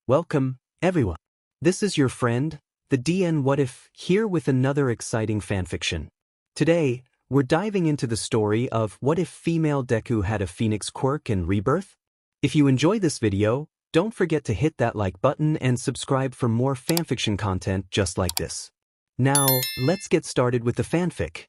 Welcome, everyone. This is your friend, the DN What If, here with another exciting fanfiction. Today, we're diving into the story of what if female Deku had a phoenix quirk and rebirth? If you enjoy this video, don't forget to hit that like button and subscribe for more fanfiction content just like this. Now, let's get started with the fanfic.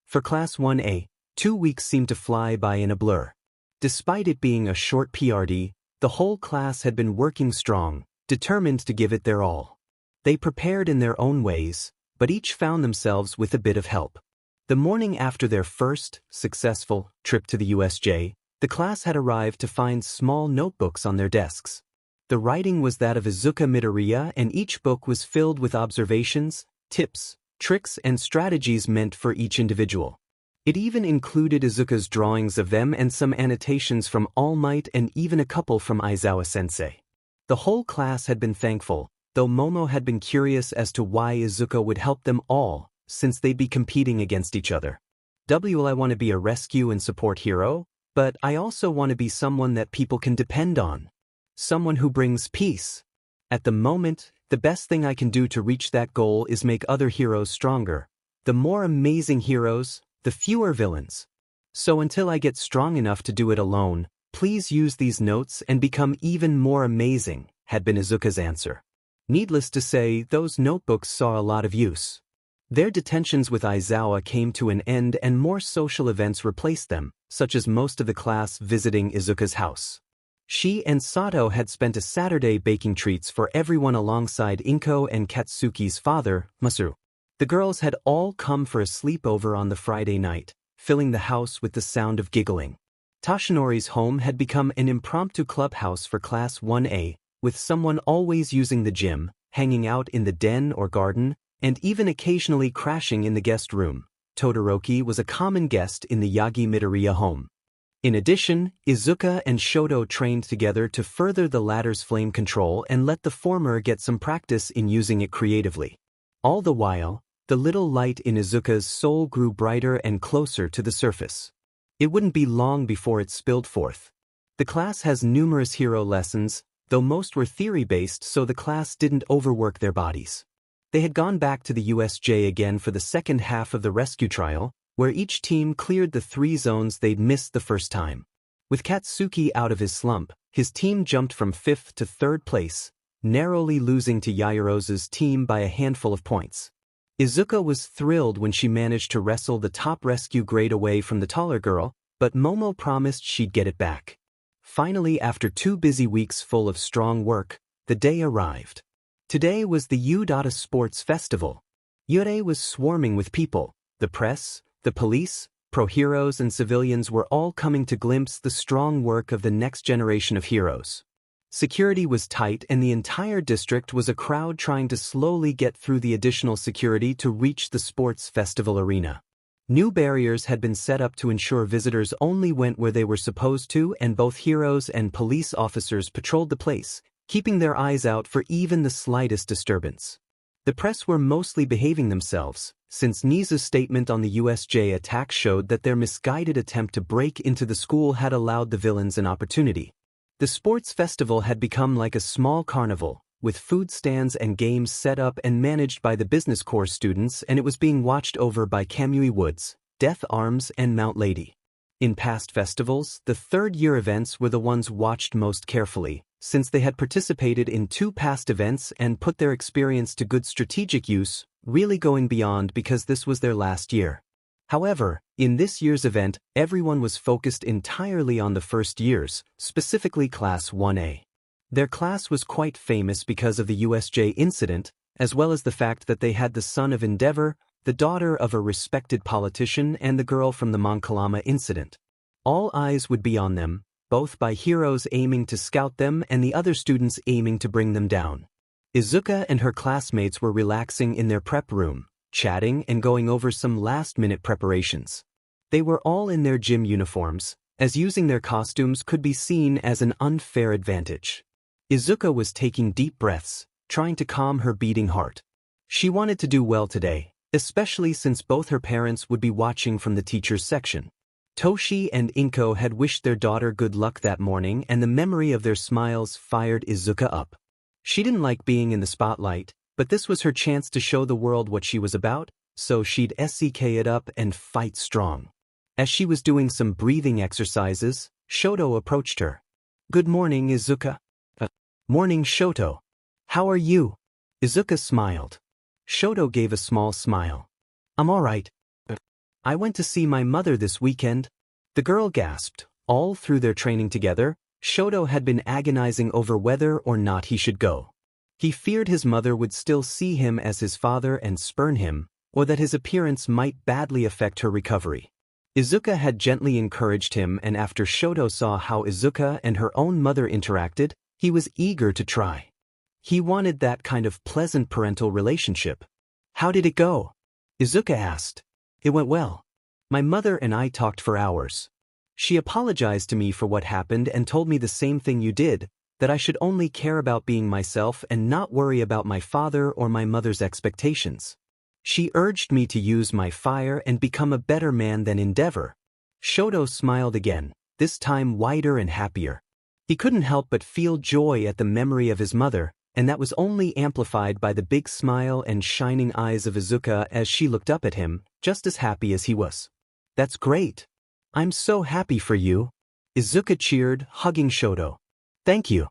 For Class 1A, 2 weeks seemed to fly by in a blur. Despite it being a short PRD, the whole class had been working strong, determined to give it their all. They prepared in their own ways, but each found themselves with a bit of help. The morning after their first, successful, trip to the USJ, the class had arrived to find small notebooks on their desks. The writing was that of Izuka Midoriya, and each book was filled with observations, tips, tricks, and strategies meant for each individual. It even included Izuka's drawings of them and some annotations from All Might and even a couple from Aizawa-sensei. The whole class had been thankful, though Momo had been curious as to why Izuka would help them all, since they'd be competing against each other. I want to be a rescue and support hero, but I also want to be someone that people can depend on. Someone who brings peace. At the moment, the best thing I can do to reach that goal is make other heroes stronger. The more amazing heroes, the fewer villains. So until I get strong enough to do it alone, please use these notes and become even more amazing, had been Izuka's answer. Needless to say, those notebooks saw a lot of use. Their detentions with Aizawa came to an end and more social events replaced them, such as most of the class visiting Izuka's house. She and Sato had spent a Saturday baking treats for everyone alongside Inko and Katsuki's father, Masaru. The girls had all come for a sleepover on the Friday night, filling the house with the sound of giggling. Toshinori's home had become an impromptu clubhouse for Class 1A, with someone always using the gym, hanging out in the den or garden, and even occasionally crashing in the guest room. Todoroki was a common guest in the Yagi Midoriya home. In addition, Izuka and Shoto trained together to further the latter's flame control and let the former get some practice in using it creatively. All the while, the little light in Izuka's soul grew brighter and closer to the surface. It wouldn't be long before it spilled forth. The class has numerous hero lessons, though most were theory-based, so the class didn't overwork their bodies. They had gone back to the USJ again for the second half of the rescue trial, where each team cleared the 3 zones they'd missed the first time. With Katsuki out of his slump, his team jumped from 5th to 3rd place, narrowly losing to Yairo's team by a handful of points. Izuka was thrilled when she managed to wrestle the top rescue grade away from the taller girl, but Momo promised she'd get it back. Finally, after 2 busy weeks full of strong work, the day arrived. Today was the U-Data Sports Festival. Yurei was swarming with people. The press, the police, pro-heroes and civilians were all coming to glimpse the strong work of the next generation of heroes. Security was tight and the entire district was a crowd trying to slowly get through the additional security to reach the sports festival arena. New barriers had been set up to ensure visitors only went where they were supposed to, and both heroes and police officers patrolled the place, keeping their eyes out for even the slightest disturbance. The press were mostly behaving themselves, since Nizu's statement on the USJ attack showed that their misguided attempt to break into the school had allowed the villains an opportunity. The sports festival had become like a small carnival, with food stands and games set up and managed by the business course students, and it was being watched over by Kamui Woods, Death Arms, and Mount Lady. In past festivals, the third-year events were the ones watched most carefully, since they had participated in 2 past events and put their experience to good strategic use, really going beyond because this was their last year. However, in this year's event, everyone was focused entirely on the first years, specifically Class 1A. Their class was quite famous because of the USJ incident, as well as the fact that they had the son of Endeavor, the daughter of a respected politician, and the girl from the Monkalama incident. All eyes would be on them, both by heroes aiming to scout them and the other students aiming to bring them down. Izuka and her classmates were relaxing in their prep room, chatting and going over some last-minute preparations. They were all in their gym uniforms, as using their costumes could be seen as an unfair advantage. Izuka was taking deep breaths, trying to calm her beating heart. She wanted to do well today, especially since both her parents would be watching from the teachers' section. Toshi and Inko had wished their daughter good luck that morning, and the memory of their smiles fired Izuka up. She didn't like being in the spotlight, but this was her chance to show the world what she was about, so she'd SEK it up and fight strong. As she was doing some breathing exercises, Shoto approached her. "Good morning, Izuka." "Morning, Shoto. How are you?" Izuka smiled. Shoto gave a small smile. "I'm alright. I went to see my mother this weekend." The girl gasped. All through their training together, Shoto had been agonizing over whether or not he should go. He feared his mother would still see him as his father and spurn him, or that his appearance might badly affect her recovery. Izuka had gently encouraged him, and after Shoto saw how Izuka and her own mother interacted, he was eager to try. He wanted that kind of pleasant parental relationship. "How did it go?" Izuka asked. "It went well. My mother and I talked for hours. She apologized to me for what happened and told me the same thing you did, that I should only care about being myself and not worry about my father or my mother's expectations. She urged me to use my fire and become a better man than Endeavor." Shoto smiled again, this time wider and happier. He couldn't help but feel joy at the memory of his mother, and that was only amplified by the big smile and shining eyes of Izuka as she looked up at him, just as happy as he was. "That's great. I'm so happy for you." Izuka cheered, hugging Shoto. "Thank you.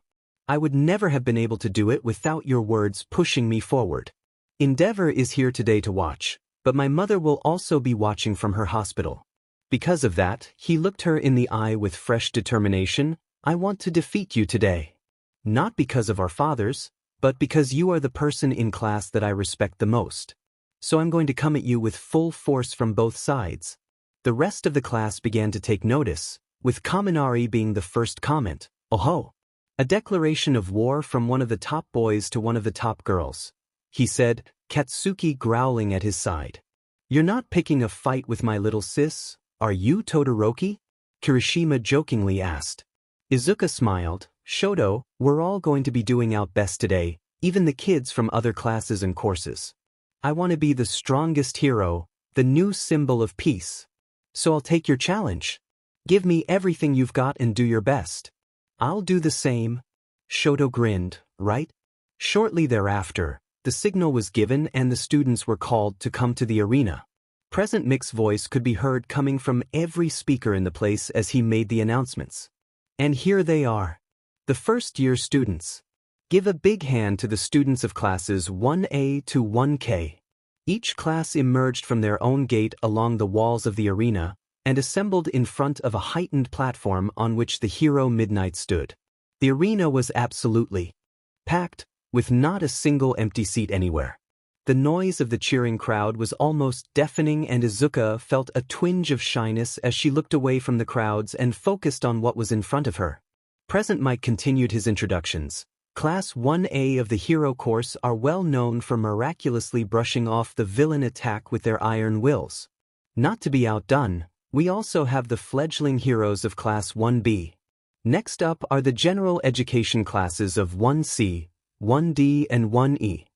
I would never have been able to do it without your words pushing me forward. Endeavor is here today to watch, but my mother will also be watching from her hospital. Because of that," he looked her in the eye with fresh determination, "I want to defeat you today. Not because of our fathers, but because you are the person in class that I respect the most. So I'm going to come at you with full force from both sides." The rest of the class began to take notice, with Kaminari being the first comment. "Oh-ho." A declaration of war from one of the top boys to one of the top girls. He said, Katsuki growling at his side. "You're not picking a fight with my little sis, are you, Todoroki?" Kirishima jokingly asked. Izuka smiled. "Shoto, we're all going to be doing our best today, even the kids from other classes and courses. I want to be the strongest hero, the new symbol of peace. So I'll take your challenge. Give me everything you've got and do your best." "I'll do the same." Shoto grinned, "Right?" Shortly thereafter, the signal was given and the students were called to come to the arena. Present Mick's voice could be heard coming from every speaker in the place as he made the announcements. And here they are. The first-year students. Give a big hand to the students of classes 1A to 1K. Each class emerged from their own gate along the walls of the arena and assembled in front of a heightened platform on which the hero Midnight stood. The arena was absolutely packed, with not a single empty seat anywhere. The noise of the cheering crowd was almost deafening, and Izuka felt a twinge of shyness as she looked away from the crowds and focused on what was in front of her. Present Mike continued his introductions. Class 1A of the hero course are well known for miraculously brushing off the villain attack with their iron wills. Not to be outdone, we also have the fledgling heroes of Class 1B. Next up are the general education classes of 1C, 1D and 1E.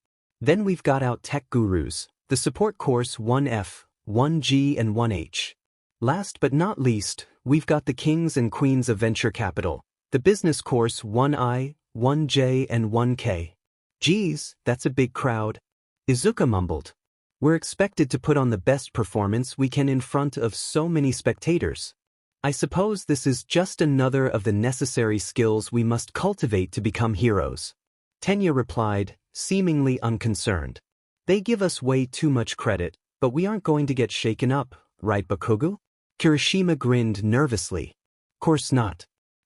Then we've got out tech gurus, the support course 1F, 1G and 1H. Last but not least, we've got the kings and queens of venture capital, the business course 1I, 1J and 1K. Geez, that's a big crowd. Izuka mumbled. We're expected to put on the best performance we can in front of so many spectators. I suppose this is just another of the necessary skills we must cultivate to become heroes. Tenya replied, seemingly unconcerned. They give us way too much credit, but we aren't going to get shaken up, right, Bakugo? Kirishima grinned nervously. Course not.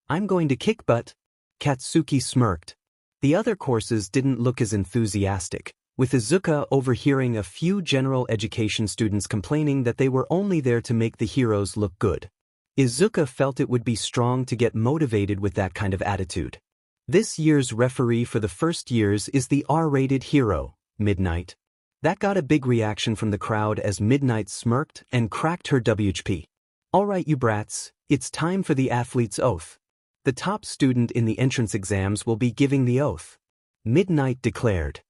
I'm going to kick butt. Katsuki smirked. The other courses didn't look as enthusiastic, with Izuka overhearing a few general education students complaining that they were only there to make the heroes look good. Izuka felt it would be strong to get motivated with that kind of attitude. This year's referee for the first years is the R-rated hero, Midnight. That got a big reaction from the crowd as Midnight smirked and cracked her WHP. Alright you brats, it's time for the athlete's oath. The top student in the entrance exams will be giving the oath. Midnight declared.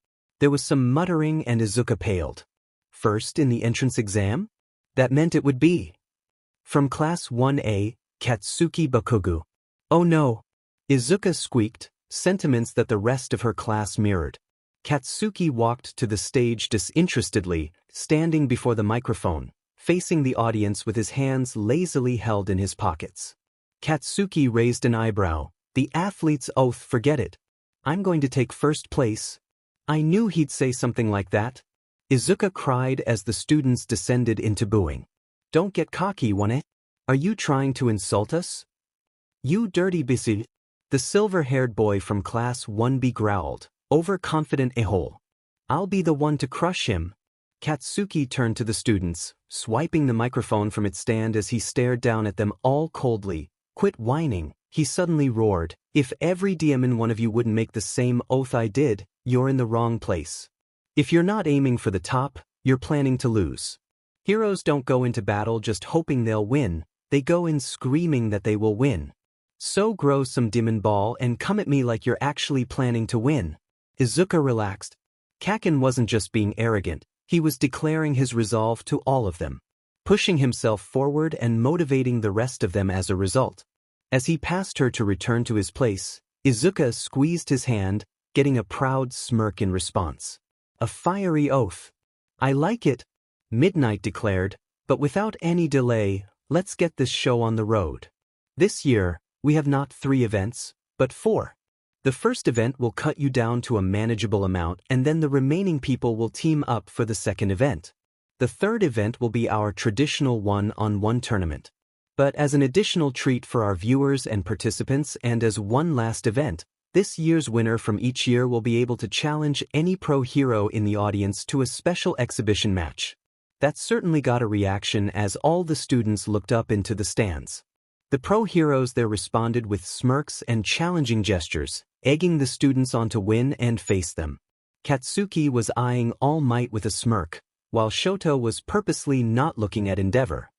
There was some muttering and Izuka paled. First in the entrance exam? That meant it would be. From Class 1A, Katsuki Bakugo. Oh no. Izuka squeaked, sentiments that the rest of her class mirrored. Katsuki walked to the stage disinterestedly, standing before the microphone, facing the audience with his hands lazily held in his pockets. Katsuki raised an eyebrow. The athlete's oath, forget it. I'm going to take first place. I knew he'd say something like that. Izuka cried as the students descended into booing. Don't get cocky, one. Are you trying to insult us? You dirty bisi. The silver-haired boy from Class 1B growled, overconfident a-hole. I'll be the one to crush him. Katsuki turned to the students, swiping the microphone from its stand as he stared down at them all coldly. Quit whining, he suddenly roared. If every demon one of you wouldn't make the same oath I did, you're in the wrong place. If you're not aiming for the top, you're planning to lose. Heroes don't go into battle just hoping they'll win, they go in screaming that they will win. So grow some demon ball and come at me like you're actually planning to win. Izuka relaxed. Kaken wasn't just being arrogant, he was declaring his resolve to all of them, pushing himself forward and motivating the rest of them as a result. As he passed her to return to his place, Izuka squeezed his hand, getting a proud smirk in response. A fiery oath. I like it, Midnight declared, but without any delay, let's get this show on the road. This year, we have not 3 events, but 4. The first event will cut you down to a manageable amount and then the remaining people will team up for the second event. The third event will be our traditional one-on-one tournament. But as an additional treat for our viewers and participants and as one last event, this year's winner from each year will be able to challenge any pro hero in the audience to a special exhibition match. That certainly got a reaction as all the students looked up into the stands. The pro heroes there responded with smirks and challenging gestures, egging the students on to win and face them. Katsuki was eyeing All Might with a smirk, while Shoto was purposely not looking at Endeavor.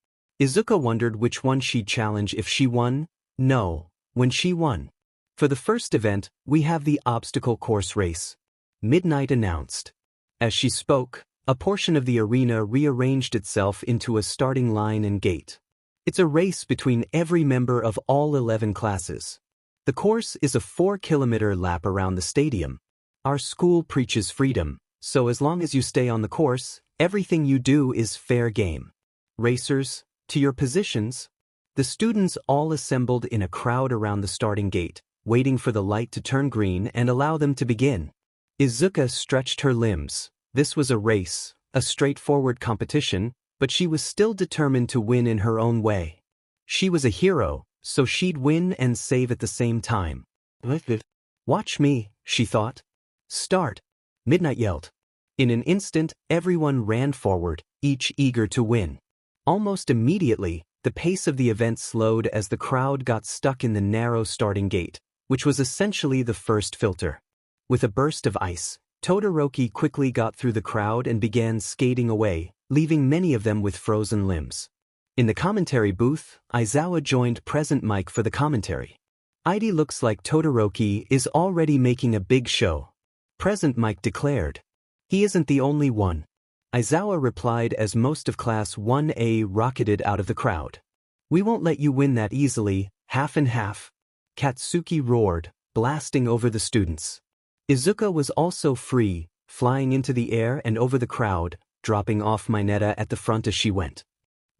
Izuka wondered which one she'd challenge if she won. No, when she won. For the first event, we have the obstacle course race, Midnight announced. As she spoke, a portion of the arena rearranged itself into a starting line and gate. It's a race between every member of all 11 classes. The course is a 4-kilometer lap around the stadium. Our school preaches freedom, so as long as you stay on the course, everything you do is fair game. Racers, to your positions. The students all assembled in a crowd around the starting gate, waiting for the light to turn green and allow them to begin. Izuka stretched her limbs. This was a race, a straightforward competition, but she was still determined to win in her own way. She was a hero, so she'd win and save at the same time. Watch me, she thought. Start, Midnight yelled. In an instant, everyone ran forward, each eager to win. Almost immediately, the pace of the event slowed as the crowd got stuck in the narrow starting gate, which was essentially the first filter. With a burst of ice, Todoroki quickly got through the crowd and began skating away, leaving many of them with frozen limbs. In the commentary booth, Aizawa joined Present Mike for the commentary. "It looks like Todoroki is already making a big show," Present Mike declared. "He isn't the only one," Aizawa replied as most of Class 1A rocketed out of the crowd. "We won't let you win that easily, half and half," Katsuki roared, blasting over the students. Izuka was also free, flying into the air and over the crowd, dropping off Mineta at the front as she went.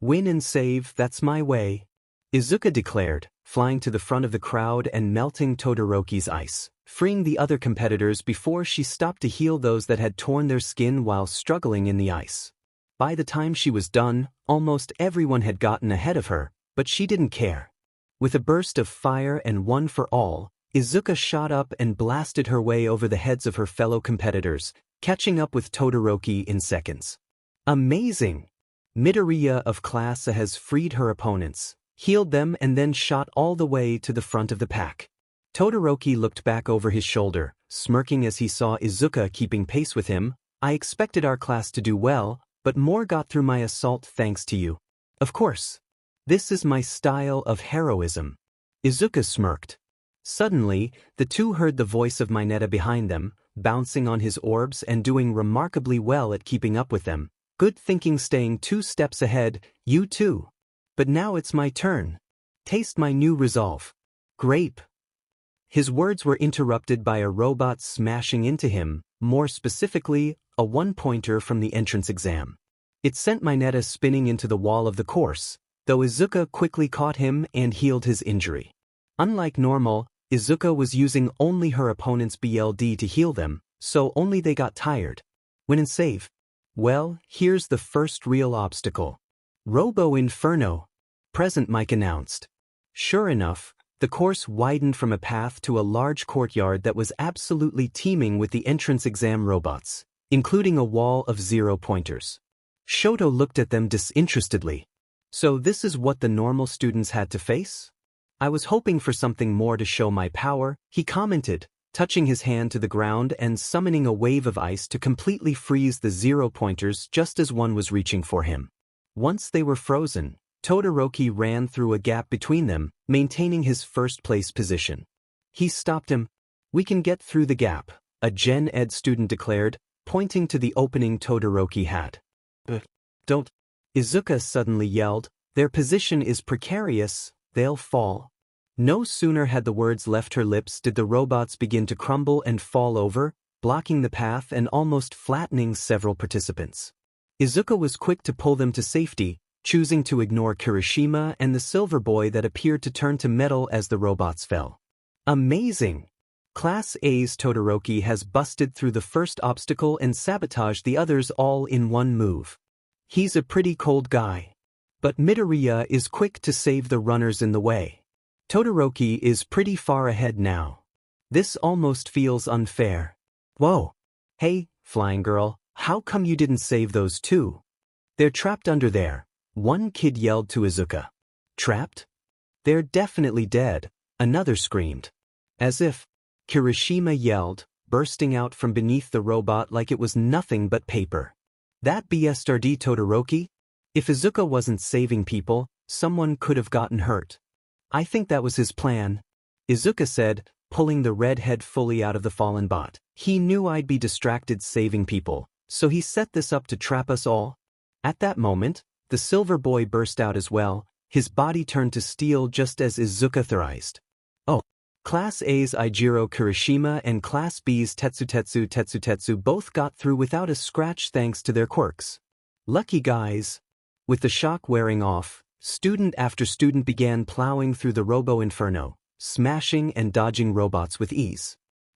"Win and save, that's my way," Izuka declared, flying to the front of the crowd and melting Todoroki's ice, freeing the other competitors before she stopped to heal those that had torn their skin while struggling in the ice. By the time she was done, almost everyone had gotten ahead of her, but she didn't care. With a burst of fire and one for all, Izuka shot up and blasted her way over the heads of her fellow competitors, catching up with Todoroki in seconds. Amazing! Midoriya of Class A has freed her opponents, healed them and then shot all the way to the front of the pack. Todoroki looked back over his shoulder, smirking as he saw Izuka keeping pace with him. "I expected our class to do well, but more got through my assault thanks to you. Of course. This is my style of heroism." Izuka smirked. Suddenly, the two heard the voice of Mineta behind them, bouncing on his orbs and doing remarkably well at keeping up with them. "Good thinking, staying 2 steps ahead, you too. But now it's my turn. Taste my new resolve. Grape." His words were interrupted by a robot smashing into him, more specifically, a one-pointer from the entrance exam. It sent Mineta spinning into the wall of the course, though Izuka quickly caught him and healed his injury. Unlike normal, Izuka was using only her opponent's BLD to heal them, so only they got tired. Win and save. Well, here's the first real obstacle. Robo Inferno. Present, Mike announced. Sure enough, the course widened from a path to a large courtyard that was absolutely teeming with the entrance exam robots, including a wall of 0-pointers. Shoto looked at them disinterestedly. So this is what the normal students had to face? I was hoping for something more to show my power, he commented, touching his hand to the ground and summoning a wave of ice to completely freeze the 0-pointers just as one was reaching for him. Once they were frozen, Todoroki ran through a gap between them, maintaining his first-place position. He stopped him. We can get through the gap, a Gen Ed student declared, pointing to the opening Todoroki had. Don't. Izuka suddenly yelled, their position is precarious, they'll fall. No sooner had the words left her lips did the robots begin to crumble and fall over, blocking the path and almost flattening several participants. Izuka was quick to pull them to safety, choosing to ignore Kirishima and the silver boy that appeared to turn to metal as the robots fell. Amazing! Class A's Todoroki has busted through the first obstacle and sabotaged the others all in one move. He's a pretty cold guy. But Midoriya is quick to save the runners in the way. Todoroki is pretty far ahead now. This almost feels unfair. Whoa! Hey, flying girl, how come you didn't save those two? They're trapped under there. One kid yelled to Izuka. Trapped? They're definitely dead, another screamed. As if, Kirishima yelled, bursting out from beneath the robot like it was nothing but paper. That BSRD Todoroki? If Izuka wasn't saving people, someone could have gotten hurt. I think that was his plan, Izuka said, pulling the red head fully out of the fallen bot. He knew I'd be distracted saving people, so he set this up to trap us all. At that moment, the silver boy burst out as well, his body turned to steel just as Izuka theorized. Oh. Class A's Ijiro Kirishima and Class B's Tetsutetsu both got through without a scratch thanks to their quirks. Lucky guys. With the shock wearing off, student after student began plowing through the Robo Inferno, smashing and dodging robots with ease.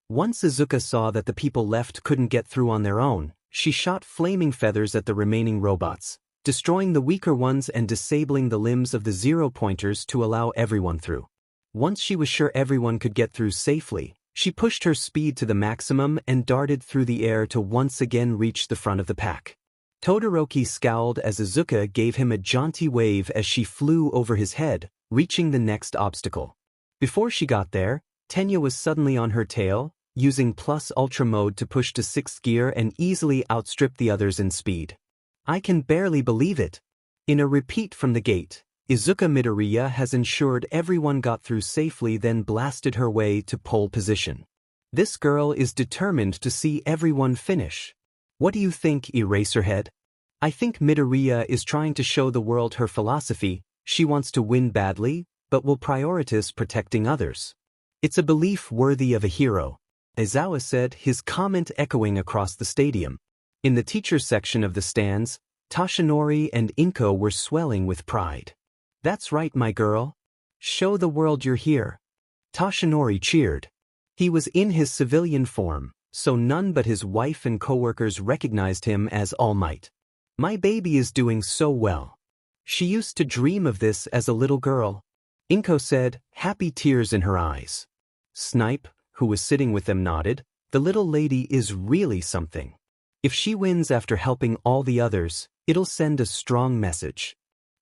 Once Izuka saw that the people left couldn't get through on their own, she shot flaming feathers at the remaining robots, destroying the weaker ones and disabling the limbs of the 0-pointers to allow everyone through. Once she was sure everyone could get through safely, she pushed her speed to the maximum and darted through the air to once again reach the front of the pack. Todoroki scowled as Izuka gave him a jaunty wave as she flew over his head, reaching the next obstacle. Before she got there, Tenya was suddenly on her tail, using Plus Ultra mode to push to 6th gear and easily outstrip the others in speed. I can barely believe it. In a repeat from the gate, Izuka Midoriya has ensured everyone got through safely then blasted her way to pole position. This girl is determined to see everyone finish. What do you think, Eraserhead? I think Midoriya is trying to show the world her philosophy. She wants to win badly, but will prioritize protecting others. It's a belief worthy of a hero, Aizawa said, his comment echoing across the stadium. In the teacher's section of the stands, Toshinori and Inko were swelling with pride. That's right, my girl. Show the world you're here. Toshinori cheered. He was in his civilian form, so none but his wife and coworkers recognized him as All Might. My baby is doing so well. She used to dream of this as a little girl, Inko said, happy tears in her eyes. Snipe, who was sitting with them, nodded. The little lady is really something. If she wins after helping all the others, it'll send a strong message.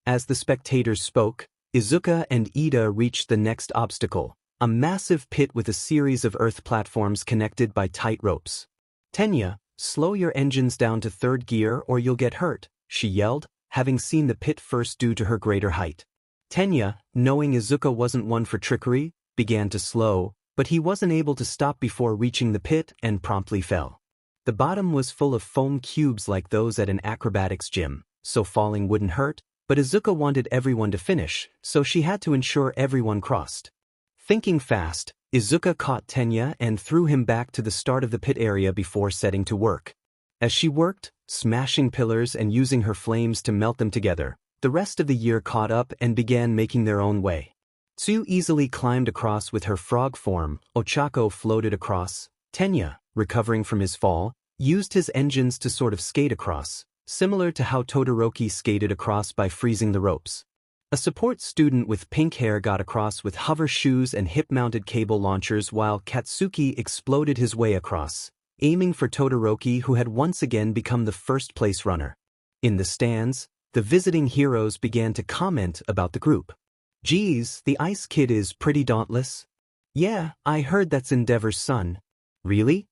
As the spectators spoke, Izuka and Ida reached the next obstacle, a massive pit with a series of earth platforms connected by tight ropes. Tenya, slow your engines down to 3rd gear or you'll get hurt, she yelled, having seen the pit first due to her greater height. Tenya, knowing Izuka wasn't one for trickery, began to slow, but he wasn't able to stop before reaching the pit and promptly fell. The bottom was full of foam cubes like those at an acrobatics gym, so falling wouldn't hurt, but Izuka wanted everyone to finish, so she had to ensure everyone crossed. Thinking fast, Izuka caught Tenya and threw him back to the start of the pit area before setting to work. As she worked, smashing pillars and using her flames to melt them together, the rest of the year caught up and began making their own way. Tsu easily climbed across with her frog form, Ochako floated across, Tenya, recovering from his fall, used his engines to sort of skate across, similar to how Todoroki skated across by freezing the ropes. A support student with pink hair got across with hover shoes and hip-mounted cable launchers while Katsuki exploded his way across, aiming for Todoroki who had once again become the first-place runner. In the stands, the visiting heroes began to comment about the group. "Geez, the Ice Kid is pretty dauntless." "Yeah, I heard that's Endeavor's son." "Really?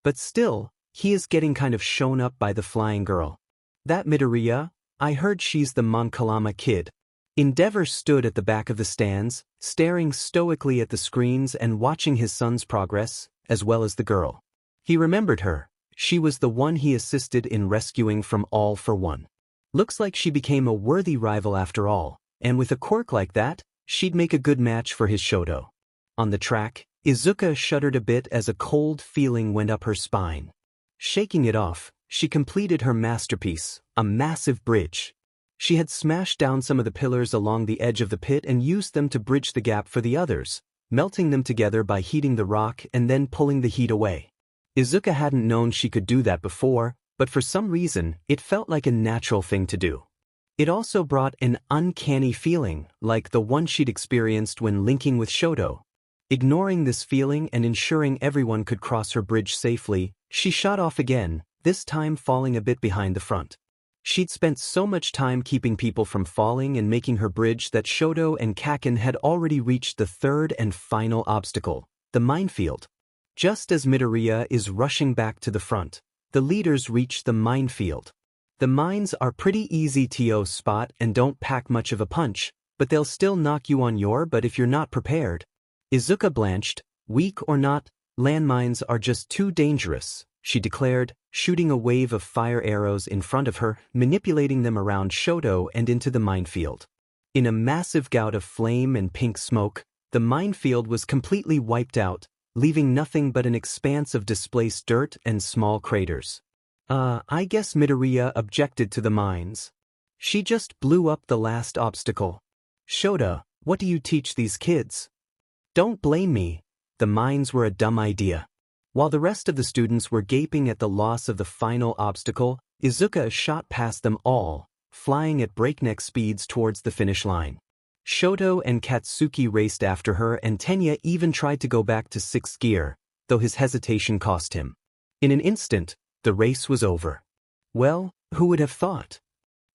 But still, he is getting kind of shown up by the flying girl." "That Midoriya, I heard she's the Monkalama kid." Endeavor stood at the back of the stands, staring stoically at the screens and watching his son's progress, as well as the girl. He remembered her. She was the one he assisted in rescuing from All for One. Looks like she became a worthy rival after all, and with a quirk like that, she'd make a good match for his Shoto. On the track, Izuka shuddered a bit as a cold feeling went up her spine. Shaking it off, she completed her masterpiece, a massive bridge. She had smashed down some of the pillars along the edge of the pit and used them to bridge the gap for the others, melting them together by heating the rock and then pulling the heat away. Izuka hadn't known she could do that before, but for some reason, it felt like a natural thing to do. It also brought an uncanny feeling, like the one she'd experienced when linking with Shoto. Ignoring this feeling and ensuring everyone could cross her bridge safely, she shot off again, this time falling a bit behind the front. She'd spent so much time keeping people from falling and making her bridge that Shoto and Kaken had already reached the third and final obstacle, the minefield. Just as Midoriya is rushing back to the front, the leaders reach the minefield. The mines are pretty easy to spot and don't pack much of a punch, but they'll still knock you on your butt if you're not prepared. Izuka blanched. "Weak or not, landmines are just too dangerous," she declared, shooting a wave of fire arrows in front of her, manipulating them around Shoto and into the minefield. In a massive gout of flame and pink smoke, the minefield was completely wiped out, leaving nothing but an expanse of displaced dirt and small craters. I guess Midoriya objected to the mines. She just blew up the last obstacle. "Shota, what do you teach these kids?" "Don't blame me. The mines were a dumb idea." While the rest of the students were gaping at the loss of the final obstacle, Izuka shot past them all, flying at breakneck speeds towards the finish line. Shoto and Katsuki raced after her and Tenya even tried to go back to sixth gear, though his hesitation cost him. In an instant, the race was over. Well, who would have thought?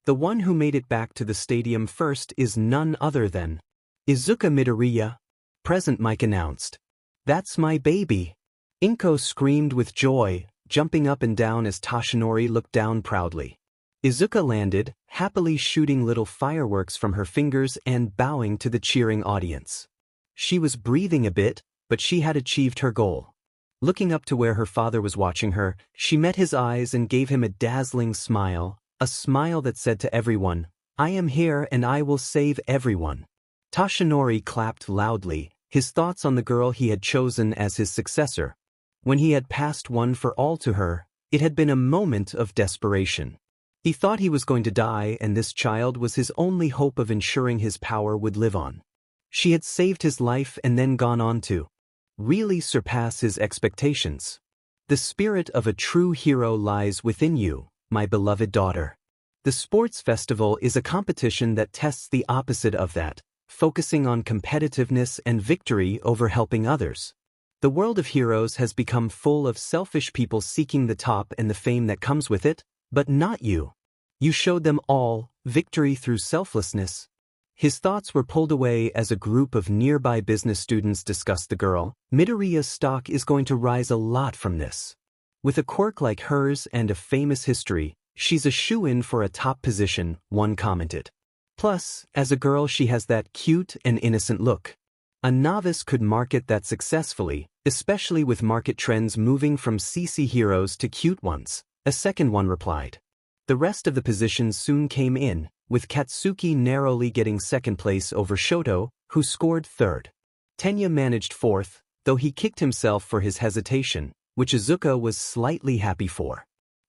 The one who made it back to the stadium first is none other than Izuka Midoriya. "Present," Mike announced. "That's my baby." Inko screamed with joy, jumping up and down as Toshinori looked down proudly. Izuka landed, happily shooting little fireworks from her fingers and bowing to the cheering audience. She was breathing a bit, but she had achieved her goal. Looking up to where her father was watching her, she met his eyes and gave him a dazzling smile, a smile that said to everyone, "I am here and I will save everyone." Toshinori clapped loudly, his thoughts on the girl he had chosen as his successor. When he had passed one for all to her, it had been a moment of desperation. He thought he was going to die and this child was his only hope of ensuring his power would live on. She had saved his life and then gone on to really surpass his expectations. The spirit of a true hero lies within you, my beloved daughter. The sports festival is a competition that tests the opposite of that, focusing on competitiveness and victory over helping others. The world of heroes has become full of selfish people seeking the top and the fame that comes with it, but not you. You showed them all victory through selflessness. His thoughts were pulled away as a group of nearby business students discussed the girl. Midoriya's stock is going to rise a lot from this. With a quirk like hers and a famous history, she's a shoo-in for a top position, one commented. Plus, as a girl she has that cute and innocent look. A novice could market that successfully, especially with market trends moving from CC heroes to cute ones, a second one replied. The rest of the positions soon came in, with Katsuki narrowly getting second place over Shoto, who scored third. Tenya managed fourth, though he kicked himself for his hesitation, which Izuka was slightly happy for.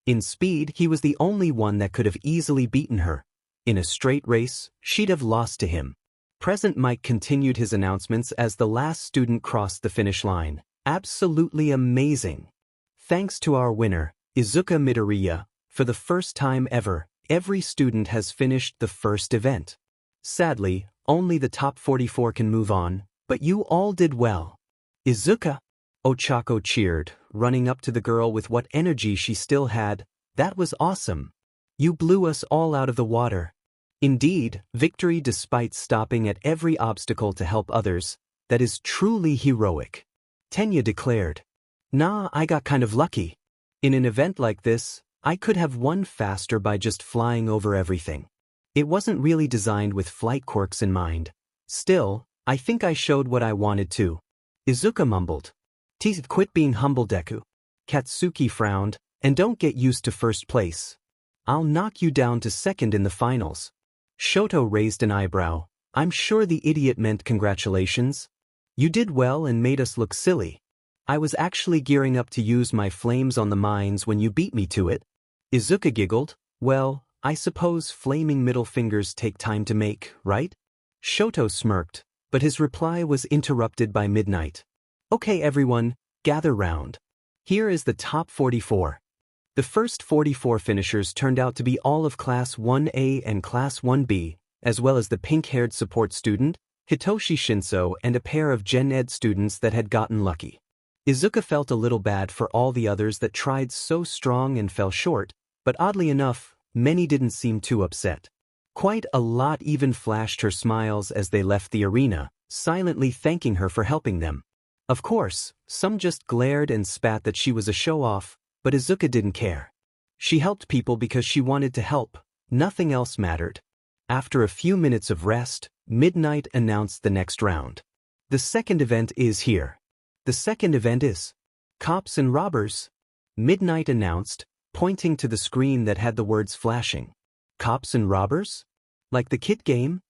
In speed, he was the only one that could have easily beaten her. In a straight race, she'd have lost to him. Present Mike continued his announcements as the last student crossed the finish line. Absolutely amazing. Thanks to our winner, Izuka Midoriya, for the first time ever, every student has finished the first event. Sadly, only the top 44 can move on, but you all did well. Izuka! Ochako cheered, running up to the girl with what energy she still had. That was awesome. You blew us all out of the water. Indeed, victory despite stopping at every obstacle to help others, that is truly heroic. Tenya declared. Nah, I got kind of lucky. In an event like this, I could have won faster by just flying over everything. It wasn't really designed with flight quirks in mind. Still, I think I showed what I wanted to. Izuka mumbled. Quit being humble, Deku. Katsuki frowned, and don't get used to first place. I'll knock you down to second in the finals. Shoto raised an eyebrow. I'm sure the idiot meant congratulations. You did well and made us look silly. I was actually gearing up to use my flames on the mines when you beat me to it. Izuka giggled. Well, I suppose flaming middle fingers take time to make, right? Shoto smirked, but his reply was interrupted by Midnight. Okay everyone, gather round. Here is the top 44. The first 44 finishers turned out to be all of Class 1A and Class 1B, as well as the pink-haired support student, Hitoshi Shinso, and a pair of Gen Ed students that had gotten lucky. Izuka felt a little bad for all the others that tried so strong and fell short, but oddly enough, many didn't seem too upset. Quite a lot even flashed her smiles as they left the arena, silently thanking her for helping them. Of course, some just glared and spat that she was a show-off, but Izuka didn't care. She helped people because she wanted to help, nothing else mattered. After a few minutes of rest, Midnight announced the next round. The second event is here. The second event is Cops and Robbers. Midnight announced, pointing to the screen that had the words flashing. Cops and Robbers? Like the kid game?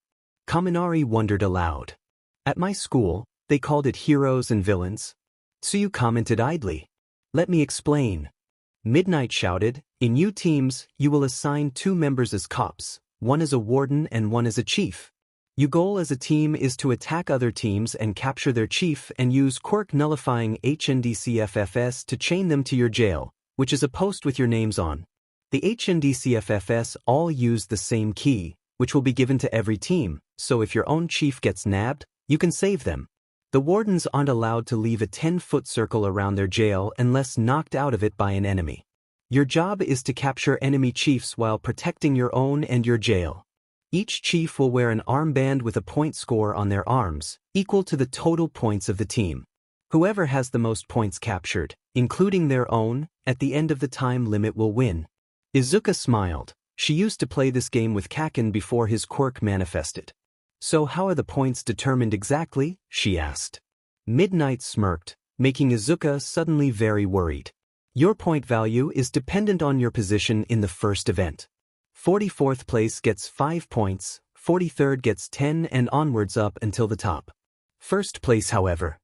Kaminari wondered aloud. At my school, they called it Heroes and Villains. Tsuyu commented idly. Let me explain. Midnight shouted, in you teams, you will assign 2 members as cops, one as a warden and one as a chief. Your goal as a team is to attack other teams and capture their chief and use quirk nullifying HNDCFFS to chain them to your jail, which is a post with your names on. The HNDCFFS all use the same key, which will be given to every team, so if your own chief gets nabbed, you can save them. The wardens aren't allowed to leave a 10-foot circle around their jail unless knocked out of it by an enemy. Your job is to capture enemy chiefs while protecting your own and your jail. Each chief will wear an armband with a point score on their arms, equal to the total points of the team. Whoever has the most points captured, including their own, at the end of the time limit will win. Izuka smiled. She used to play this game with Kaken before his quirk manifested. So how are the points determined exactly? She asked. Midnight smirked, making Izuka suddenly very worried. Your point value is dependent on your position in the first event. 44th place gets 5 points, 43rd gets 10 and onwards up until the top. First place, however,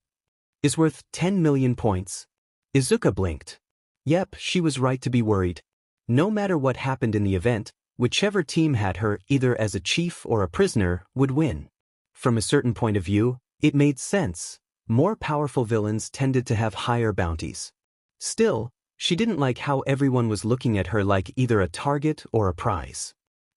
is worth 10 million points. Izuka blinked. Yep, she was right to be worried. No matter what happened in the event, whichever team had her either as a chief or a prisoner would win. From a certain point of view, it made sense. More powerful villains tended to have higher bounties. Still, she didn't like how everyone was looking at her like either a target or a prize.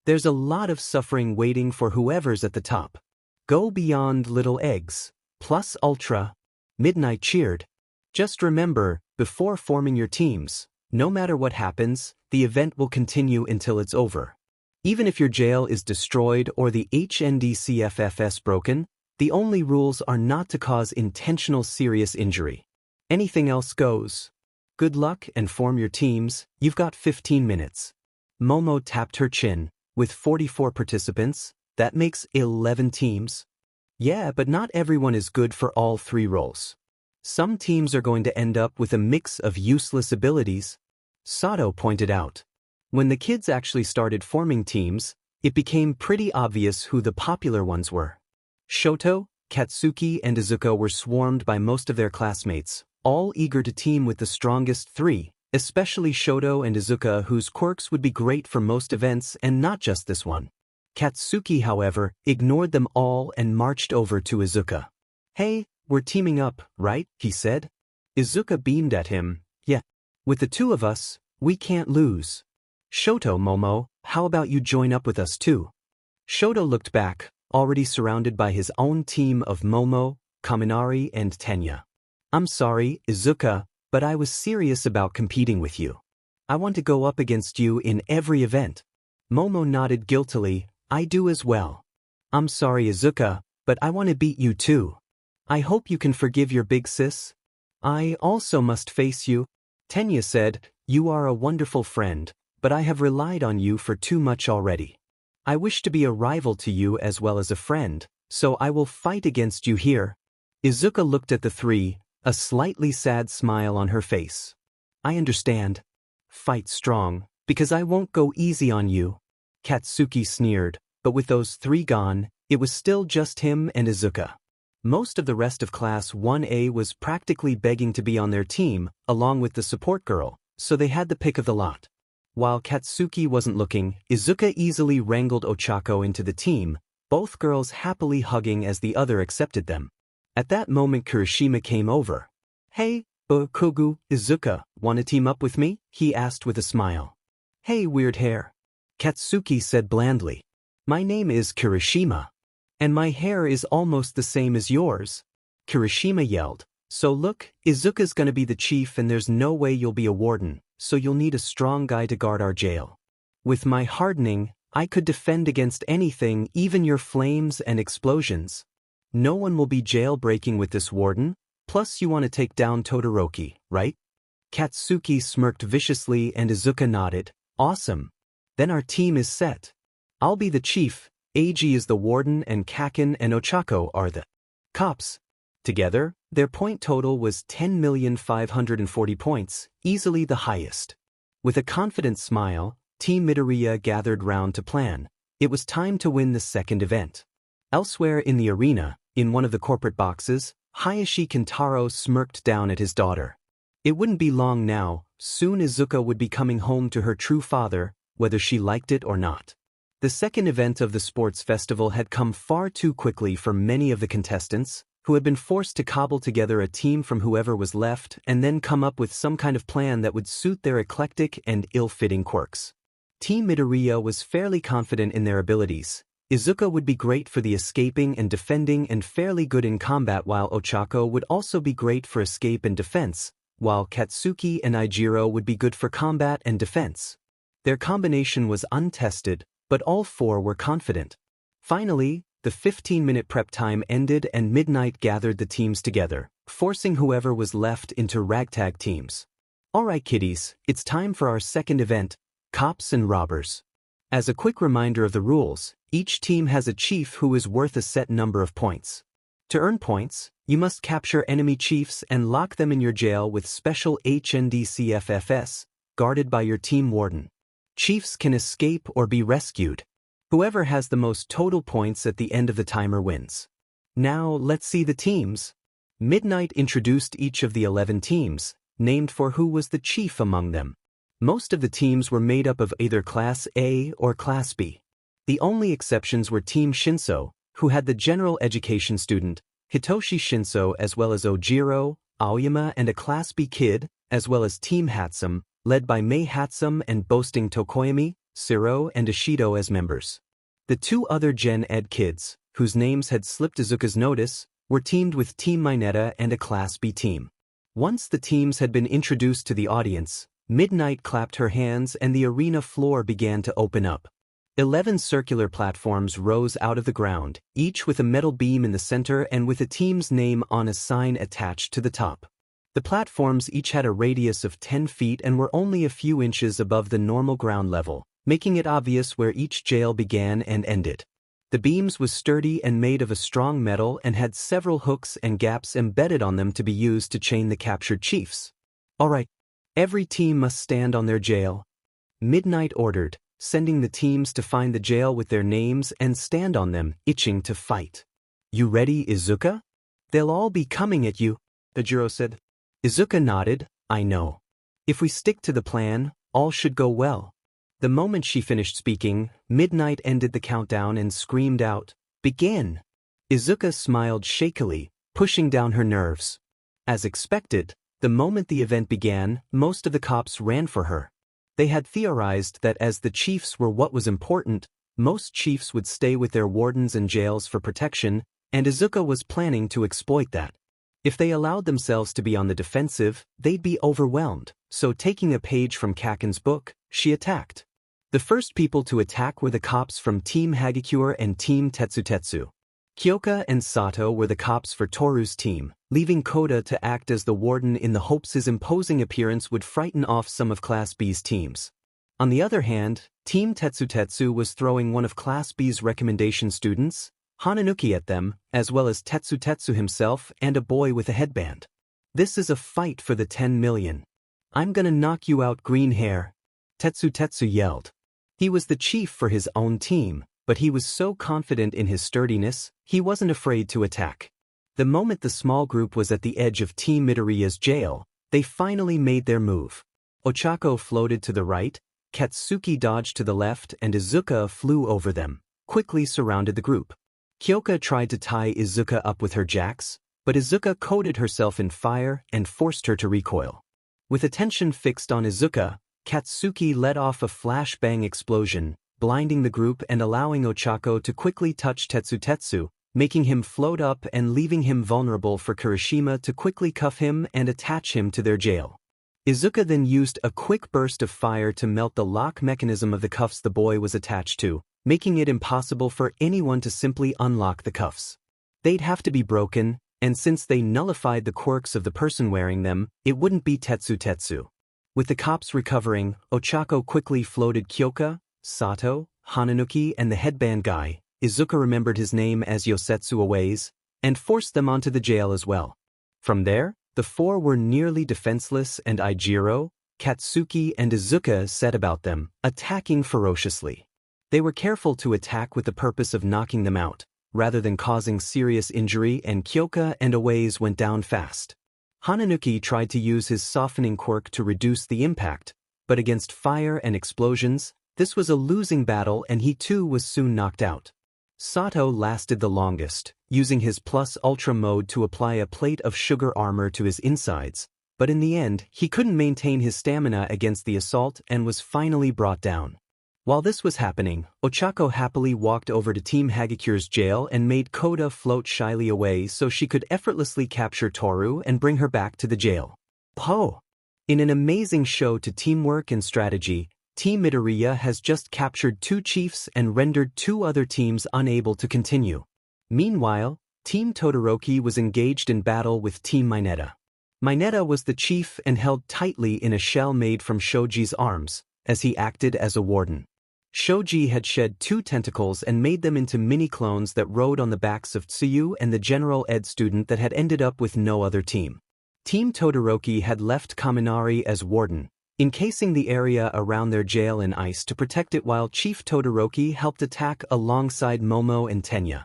There's a lot of suffering waiting for whoever's at the top. Go beyond little eggs. Plus ultra. Midnight cheered. Just remember, before forming your teams, no matter what happens, the event will continue until it's over. Even if your jail is destroyed or the HNDCFFS broken, the only rules are not to cause intentional serious injury. Anything else goes. Good luck and form your teams. You've got 15 minutes. Momo tapped her chin. With 44 participants, that makes 11 teams. Yeah, but not everyone is good for all 3 roles. Some teams are going to end up with a mix of useless abilities. Sato pointed out. When the kids actually started forming teams, it became pretty obvious who the popular ones were. Shoto, Katsuki and Izuka were swarmed by most of their classmates, all eager to team with the strongest three, especially Shoto and Izuka, whose quirks would be great for most events and not just this one. Katsuki, however, ignored them all and marched over to Izuka. "Hey, we're teaming up, right?" he said. Izuka beamed at him. "Yeah. With the two of us, we can't lose." "Shoto, Momo, how about you join up with us too?" Shoto looked back, already surrounded by his own team of Momo, Kaminari and Tenya. "I'm sorry, Izuka, but I was serious about competing with you. I want to go up against you in every event." Momo nodded guiltily. "I do as well." "I'm sorry, Izuka, but I want to beat you too. I hope you can forgive your big sis." "I also must face you," Tenya said. "You are a wonderful friend, but I have relied on you for too much already. I wish to be a rival to you as well as a friend, so I will fight against you here." Izuka looked at the three, a slightly sad smile on her face. "I understand. Fight strong, because I won't go easy on you." Katsuki sneered, but with those three gone, it was still just him and Izuka. Most of the rest of Class 1A was practically begging to be on their team, along with the support girl, so they had the pick of the lot. While Katsuki wasn't looking, Izuka easily wrangled Ochako into the team, both girls happily hugging as the other accepted them. At that moment Kirishima came over. "Hey, Kogu, Izuka, wanna team up with me?" he asked with a smile. "Hey, weird hair." Katsuki said blandly. "My name is Kirishima. And my hair is almost the same as yours." Kirishima yelled. "So look, Izuka's gonna be the chief and there's no way you'll be a warden, so you'll need a strong guy to guard our jail. With my hardening, I could defend against anything, even your flames and explosions. No one will be jailbreaking with this warden, plus you want to take down Todoroki, right?" Katsuki smirked viciously and Izuka nodded. "Awesome. Then our team is set. I'll be the chief, Eiji is the warden and Kaken and Ochako are the cops." Together, their point total was 10,540 points, easily the highest. With a confident smile, Team Midoriya gathered round to plan. It was time to win the second event. Elsewhere in the arena, in one of the corporate boxes, Hayashi Kentaro smirked down at his daughter. It wouldn't be long now, soon Izuka would be coming home to her true father, whether she liked it or not. The second event of the sports festival had come far too quickly for many of the contestants, who had been forced to cobble together a team from whoever was left and then come up with some kind of plan that would suit their eclectic and ill-fitting quirks. Team Midoriya was fairly confident in their abilities. Izuka would be great for the escaping and defending and fairly good in combat, while Ochako would also be great for escape and defense, while Katsuki and Eijiro would be good for combat and defense. Their combination was untested, but all four were confident. Finally, the 15-minute prep time ended and Midnight gathered the teams together, forcing whoever was left into ragtag teams. "Alright kiddies, it's time for our second event, Cops and Robbers." As a quick reminder of the rules, each team has a chief who is worth a set number of points. To earn points, you must capture enemy chiefs and lock them in your jail with special HNDCFFS, guarded by your team warden. Chiefs can escape or be rescued. Whoever has the most total points at the end of the timer wins. Now let's see the teams. Midnight introduced each of the 11 teams, named for who was the chief among them. Most of the teams were made up of either Class A or Class B. The only exceptions were Team Shinso, who had the general education student, Hitoshi Shinso, as well as Ojiro, Aoyama and a Class B kid, as well as Team Hatsum, led by Mei Hatsum and boasting Tokoyami, Siro and Ishido as members. The two other Gen Ed kids, whose names had slipped Izuka's notice, were teamed with Team Mineta and a Class B team. Once the teams had been introduced to the audience, Midnight clapped her hands and the arena floor began to open up. 11 circular platforms rose out of the ground, each with a metal beam in the center and with a team's name on a sign attached to the top. The platforms each had a radius of 10 feet and were only a few inches above the normal ground level, making it obvious where each jail began and ended. The beams was sturdy and made of a strong metal and had several hooks and gaps embedded on them to be used to chain the captured chiefs. "Alright, every team must stand on their jail," Midnight ordered, sending the teams to find the jail with their names and stand on them, itching to fight. You ready, Izuka? They'll all be coming at you, Ejiro said. Izuka nodded. I know. If we stick to the plan, all should go well. The moment she finished speaking, Midnight ended the countdown and screamed out, Begin! Izuka smiled shakily, pushing down her nerves. As expected, the moment the event began, most of the cops ran for her. They had theorized that as the chiefs were what was important, most chiefs would stay with their wardens and jails for protection, and Izuka was planning to exploit that. If they allowed themselves to be on the defensive, they'd be overwhelmed, so taking a page from Kaken's book, she attacked. The first people to attack were the cops from Team Hagakure and Team Tetsutetsu. Kyoka and Sato were the cops for Toru's team, leaving Koda to act as the warden in the hopes his imposing appearance would frighten off some of Class B's teams. On the other hand, Team Tetsutetsu was throwing one of Class B's recommendation students, Hananuki, at them, as well as Tetsutetsu himself and a boy with a headband. This is a fight for the 10 million. I'm gonna knock you out, green hair, Tetsutetsu yelled. He was the chief for his own team, but he was so confident in his sturdiness, he wasn't afraid to attack. The moment the small group was at the edge of Team Midoriya's jail, they finally made their move. Ochako floated to the right, Katsuki dodged to the left, and Izuka flew over them, quickly surrounded the group. Kyoka tried to tie Izuka up with her jacks, but Izuka coated herself in fire and forced her to recoil. With attention fixed on Izuka, Katsuki let off a flashbang explosion, blinding the group and allowing Ochako to quickly touch Tetsutetsu, making him float up and leaving him vulnerable for Kirishima to quickly cuff him and attach him to their jail. Izuka then used a quick burst of fire to melt the lock mechanism of the cuffs the boy was attached to, making it impossible for anyone to simply unlock the cuffs. They'd have to be broken, and since they nullified the quirks of the person wearing them, it wouldn't be Tetsutetsu. With the cops recovering, Ochako quickly floated Kyoka, Sato, Hananuki, and the headband guy, Izuka remembered his name as Yosetsu Aways, and forced them onto the jail as well. From there, the four were nearly defenseless, and Ijiro, Katsuki, and Izuka set about them, attacking ferociously. They were careful to attack with the purpose of knocking them out, rather than causing serious injury, and Kyoka and Aways went down fast. Hananuki tried to use his softening quirk to reduce the impact, but against fire and explosions, this was a losing battle and he too was soon knocked out. Sato lasted the longest, using his plus ultra mode to apply a plate of sugar armor to his insides, but in the end he couldn't maintain his stamina against the assault and was finally brought down. While this was happening, Ochako happily walked over to Team Hagakure's jail and made Koda float shyly away so she could effortlessly capture Toru and bring her back to the jail. Po! In an amazing show to teamwork and strategy, Team Midoriya has just captured 2 chiefs and rendered 2 other teams unable to continue. Meanwhile, Team Todoroki was engaged in battle with Team Mineta. Mineta was the chief and held tightly in a shell made from Shoji's arms, as he acted as a warden. Shoji had shed 2 tentacles and made them into mini-clones that rode on the backs of Tsuyu and the general ed student that had ended up with no other team. Team Todoroki had left Kaminari as warden, encasing the area around their jail in ice to protect it, while Chief Todoroki helped attack alongside Momo and Tenya.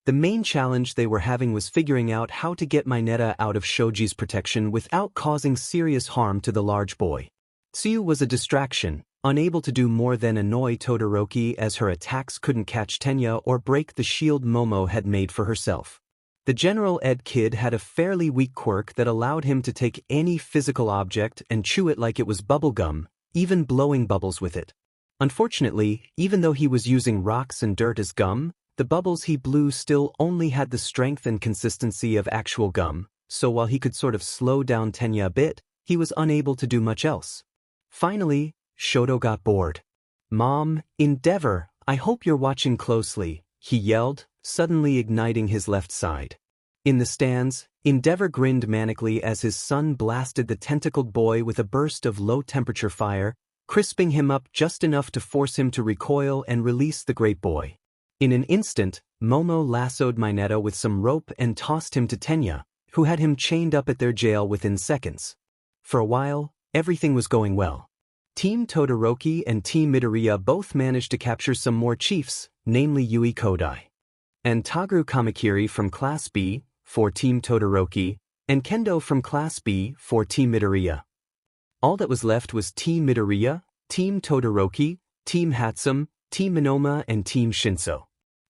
The main challenge they were having was figuring out how to get Mineta out of Shoji's protection without causing serious harm to the large boy. Tsuyu was a distraction, unable to do more than annoy Todoroki as her attacks couldn't catch Tenya or break the shield Momo had made for herself. The general ed kid had a fairly weak quirk that allowed him to take any physical object and chew it like it was bubblegum, even blowing bubbles with it. Unfortunately, even though he was using rocks and dirt as gum, the bubbles he blew still only had the strength and consistency of actual gum, so while he could sort of slow down Tenya a bit, he was unable to do much else. Finally, Shoto got bored. "Mom, Endeavor, I hope you're watching closely," he yelled, suddenly igniting his left side. In the stands, Endeavor grinned manically as his son blasted the tentacled boy with a burst of low-temperature fire, crisping him up just enough to force him to recoil and release the great boy. In an instant, Momo lassoed Mineta with some rope and tossed him to Tenya, who had him chained up at their jail within seconds. For a while, everything was going well. Team Todoroki and Team Midoriya both managed to capture some more chiefs, namely Yui Kodai. and Tagru Kamakiri from Class B, for Team Todoroki, and Kendo from Class B, for Team Midoriya. All that was left was Team Midoriya, Team Todoroki, Team Hatsum, Team Monoma and Team Shinso.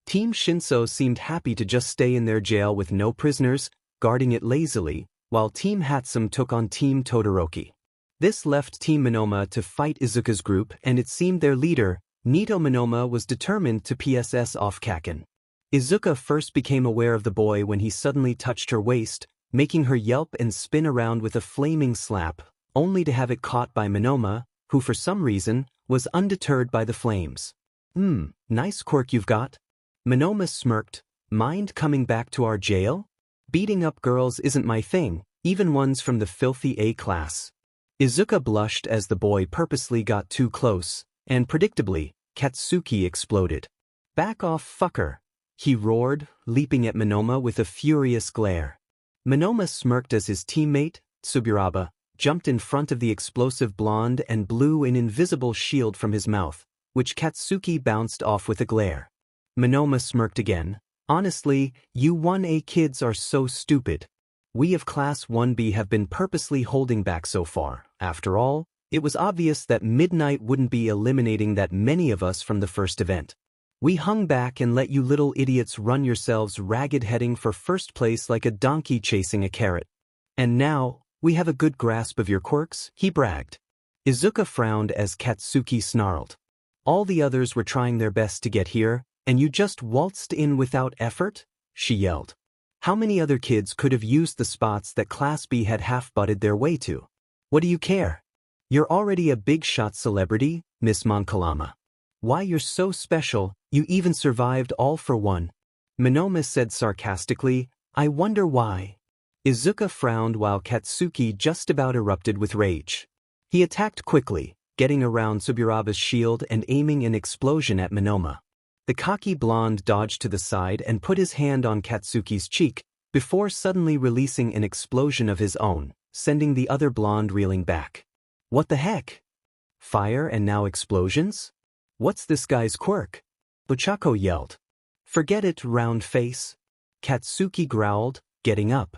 Team Shinso seemed happy to just stay in their jail with no prisoners, guarding it lazily, while Team Hatsum took on Team Todoroki. This left Team Monoma to fight Izuka's group, and it seemed their leader, Nito Monoma, was determined to PSS off Kaken. Izuka first became aware of the boy when he suddenly touched her waist, making her yelp and spin around with a flaming slap, only to have it caught by Monoma, who for some reason, was undeterred by the flames. Nice quirk you've got. Monoma smirked. Mind coming back to our jail? Beating up girls isn't my thing, even ones from the filthy A class. Izuka blushed as the boy purposely got too close, and predictably, Katsuki exploded. Back off, fucker, he roared, leaping at Monoma with a furious glare. Monoma smirked as his teammate, Tsuburaba, jumped in front of the explosive blonde and blew an invisible shield from his mouth, which Katsuki bounced off with a glare. Monoma smirked again. Honestly, you 1A kids are so stupid. We of Class 1B have been purposely holding back so far. After all, it was obvious that Midnight wouldn't be eliminating that many of us from the first event. We hung back and let you little idiots run yourselves ragged heading for first place like a donkey chasing a carrot. And now, we have a good grasp of your quirks, he bragged. Izuka frowned as Katsuki snarled. All the others were trying their best to get here, and you just waltzed in without effort? She yelled. How many other kids could have used the spots that Class B had half-butted their way to? What do you care? You're already a big-shot celebrity, Miss Monkalama. Why you're so special, you even survived all for one. Monoma said sarcastically, I wonder why. Izuka frowned while Katsuki just about erupted with rage. He attacked quickly, getting around Tsuburaba's shield and aiming an explosion at Monoma. The cocky blonde dodged to the side and put his hand on Katsuki's cheek, before suddenly releasing an explosion of his own, sending the other blonde reeling back. What the heck? Fire and now explosions? What's this guy's quirk? Ochako yelled. Forget it, round face. Katsuki growled, getting up.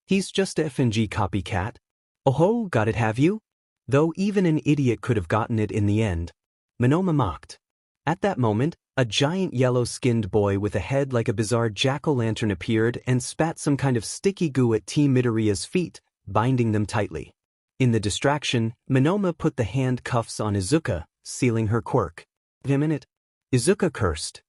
He's just a FNG copycat. Oh-ho, got it have you? Though even an idiot could have gotten it in the end. Monoma mocked. At that moment, a giant yellow-skinned boy with a head like a bizarre jack-o'-lantern appeared and spat some kind of sticky goo at Team Midoriya's feet, binding them tightly. In the distraction, Monoma put the handcuffs on Izuka, sealing her quirk. Wait a minute. Izuka cursed.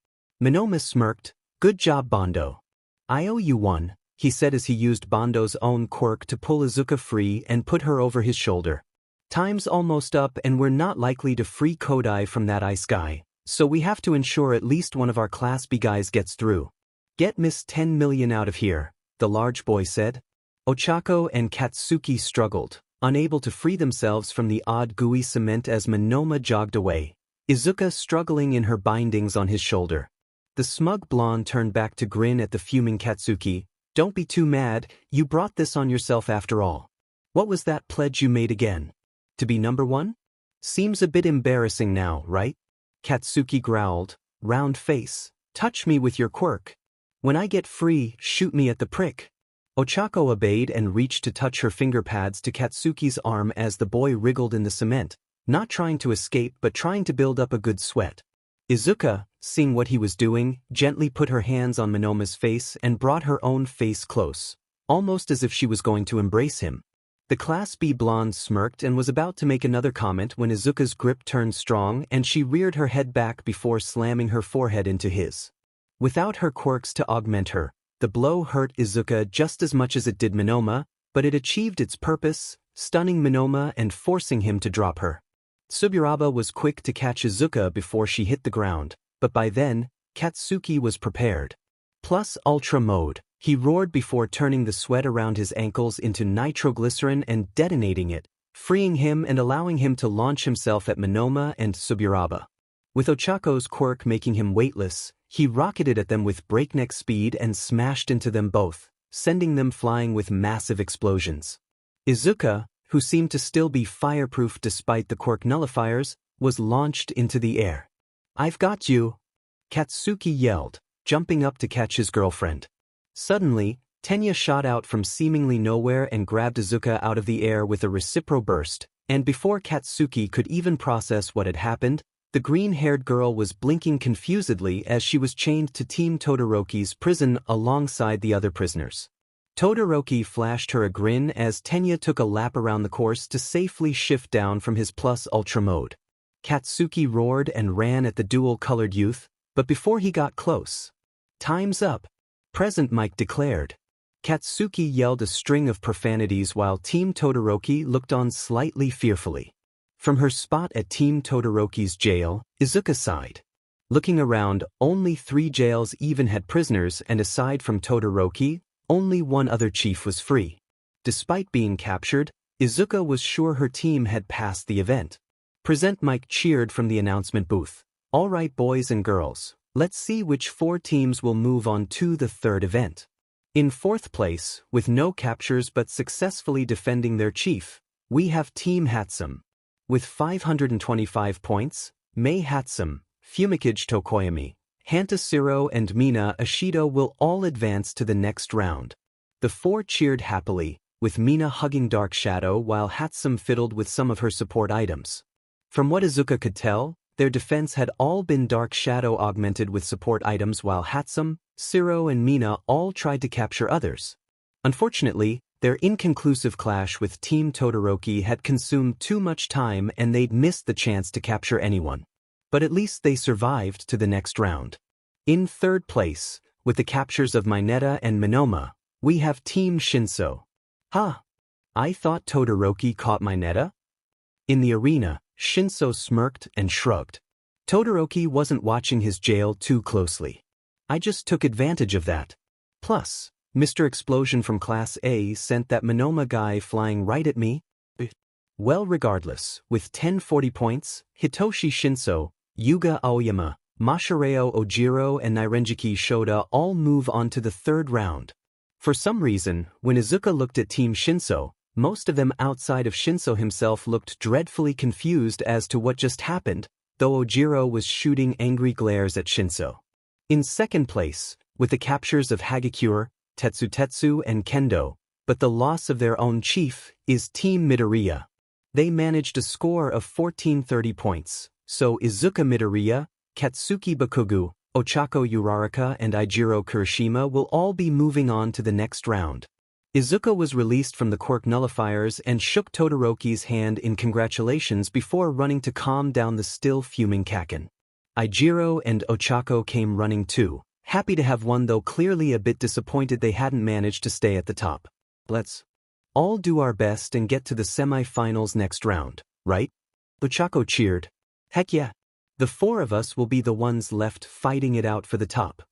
Monoma smirked. Good job, Bondo. I owe you one, he said as he used Bondo's own quirk to pull Izuka free and put her over his shoulder. Time's almost up and we're not likely to free Kodai from that ice guy, so we have to ensure at least one of our Class B guys gets through. Get Miss 10 million out of here, the large boy said. Ochako and Katsuki struggled, unable to free themselves from the odd gooey cement as Monoma jogged away, Izuka struggling in her bindings on his shoulder. The smug blonde turned back to grin at the fuming Katsuki. Don't be too mad, you brought this on yourself after all. What was that pledge you made again? To be number one? Seems a bit embarrassing now, right? Katsuki growled, round face. Touch me with your quirk. When I get free, shoot me at the prick. Ochako obeyed and reached to touch her finger pads to Katsuki's arm as the boy wriggled in the cement, not trying to escape but trying to build up a good sweat. Izuka, seeing what he was doing, gently put her hands on Monoma's face and brought her own face close, almost as if she was going to embrace him. The Class B blonde smirked and was about to make another comment when Izuka's grip turned strong and she reared her head back before slamming her forehead into his. Without her quirks to augment her, the blow hurt Izuka just as much as it did Monoma, but it achieved its purpose, stunning Monoma and forcing him to drop her. Tsuburaba was quick to catch Izuka before she hit the ground, but by then, Katsuki was prepared. Plus Ultra Mode, he roared before turning the sweat around his ankles into nitroglycerin and detonating it, freeing him and allowing him to launch himself at Monoma and Tsuburaba. With Ochako's quirk making him weightless, he rocketed at them with breakneck speed and smashed into them both, sending them flying with massive explosions. Izuka, who seemed to still be fireproof despite the quirk nullifiers, was launched into the air. I've got you! Katsuki yelled, jumping up to catch his girlfriend. Suddenly, Tenya shot out from seemingly nowhere and grabbed Izuka out of the air with a reciprocal burst, and before Katsuki could even process what had happened, the green-haired girl was blinking confusedly as she was chained to Team Todoroki's prison alongside the other prisoners. Todoroki flashed her a grin as Tenya took a lap around the course to safely shift down from his plus ultra mode. Katsuki roared and ran at the dual-colored youth, but before he got close, "Time's up," Present Mike declared. Katsuki yelled a string of profanities while Team Todoroki looked on slightly fearfully. From her spot at Team Todoroki's jail, Izuka sighed. Looking around, only 3 jails even had prisoners, and aside from Todoroki, only one other chief was free. Despite being captured, Izuka was sure her team had passed the event. Present Mike cheered from the announcement booth. "All right, boys and girls, let's see which 4 teams will move on to the 3rd event." In 4th place, with no captures but successfully defending their chief, we have Team Hatsum. With 525 points, Mei Hatsum, Fumikage Tokoyami, Hanta Siro and Mina Ashido will all advance to the next round. The 4 cheered happily, with Mina hugging Dark Shadow while Hatsum fiddled with some of her support items. From what Izuka could tell, their defense had all been Dark Shadow augmented with support items while Hatsum, Siro and Mina all tried to capture others. Unfortunately, their inconclusive clash with Team Todoroki had consumed too much time and they'd missed the chance to capture anyone. But at least they survived to the next round. In 3rd place, with the captures of Mineta and Monoma, we have Team Shinso. "Huh? I thought Todoroki caught Mineta?" In the arena, Shinso smirked and shrugged. Todoroki wasn't watching his jail too closely. "I just took advantage of that. Plus, Mr. Explosion from Class A sent that Monoma guy flying right at me." Well, regardless, with 1040 points, Hitoshi Shinso, Yuga Aoyama, Mashareo Ojiro and Nairenjiki Shoda all move on to the 3rd round. For some reason, when Izuka looked at Team Shinso, most of them outside of Shinso himself looked dreadfully confused as to what just happened, though Ojiro was shooting angry glares at Shinso. In 2nd place, with the captures of Hagakure, Tetsu and Kendo, but the loss of their own chief, is Team Midoriya. They managed a score of 1430 points, so Izuka Midoriya, Katsuki Bakugu, Ochako Uraraka and Eijiro Kirishima will all be moving on to the next round. Izuka was released from the quirk nullifiers and shook Todoroki's hand in congratulations before running to calm down the still fuming Kaken. Eijiro and Ochako came running too, happy to have won though clearly a bit disappointed they hadn't managed to stay at the top. "Let's all do our best and get to the semi-finals next round, right?" Ochako cheered. "Heck yeah. The 4 of us will be the ones left fighting it out for the top."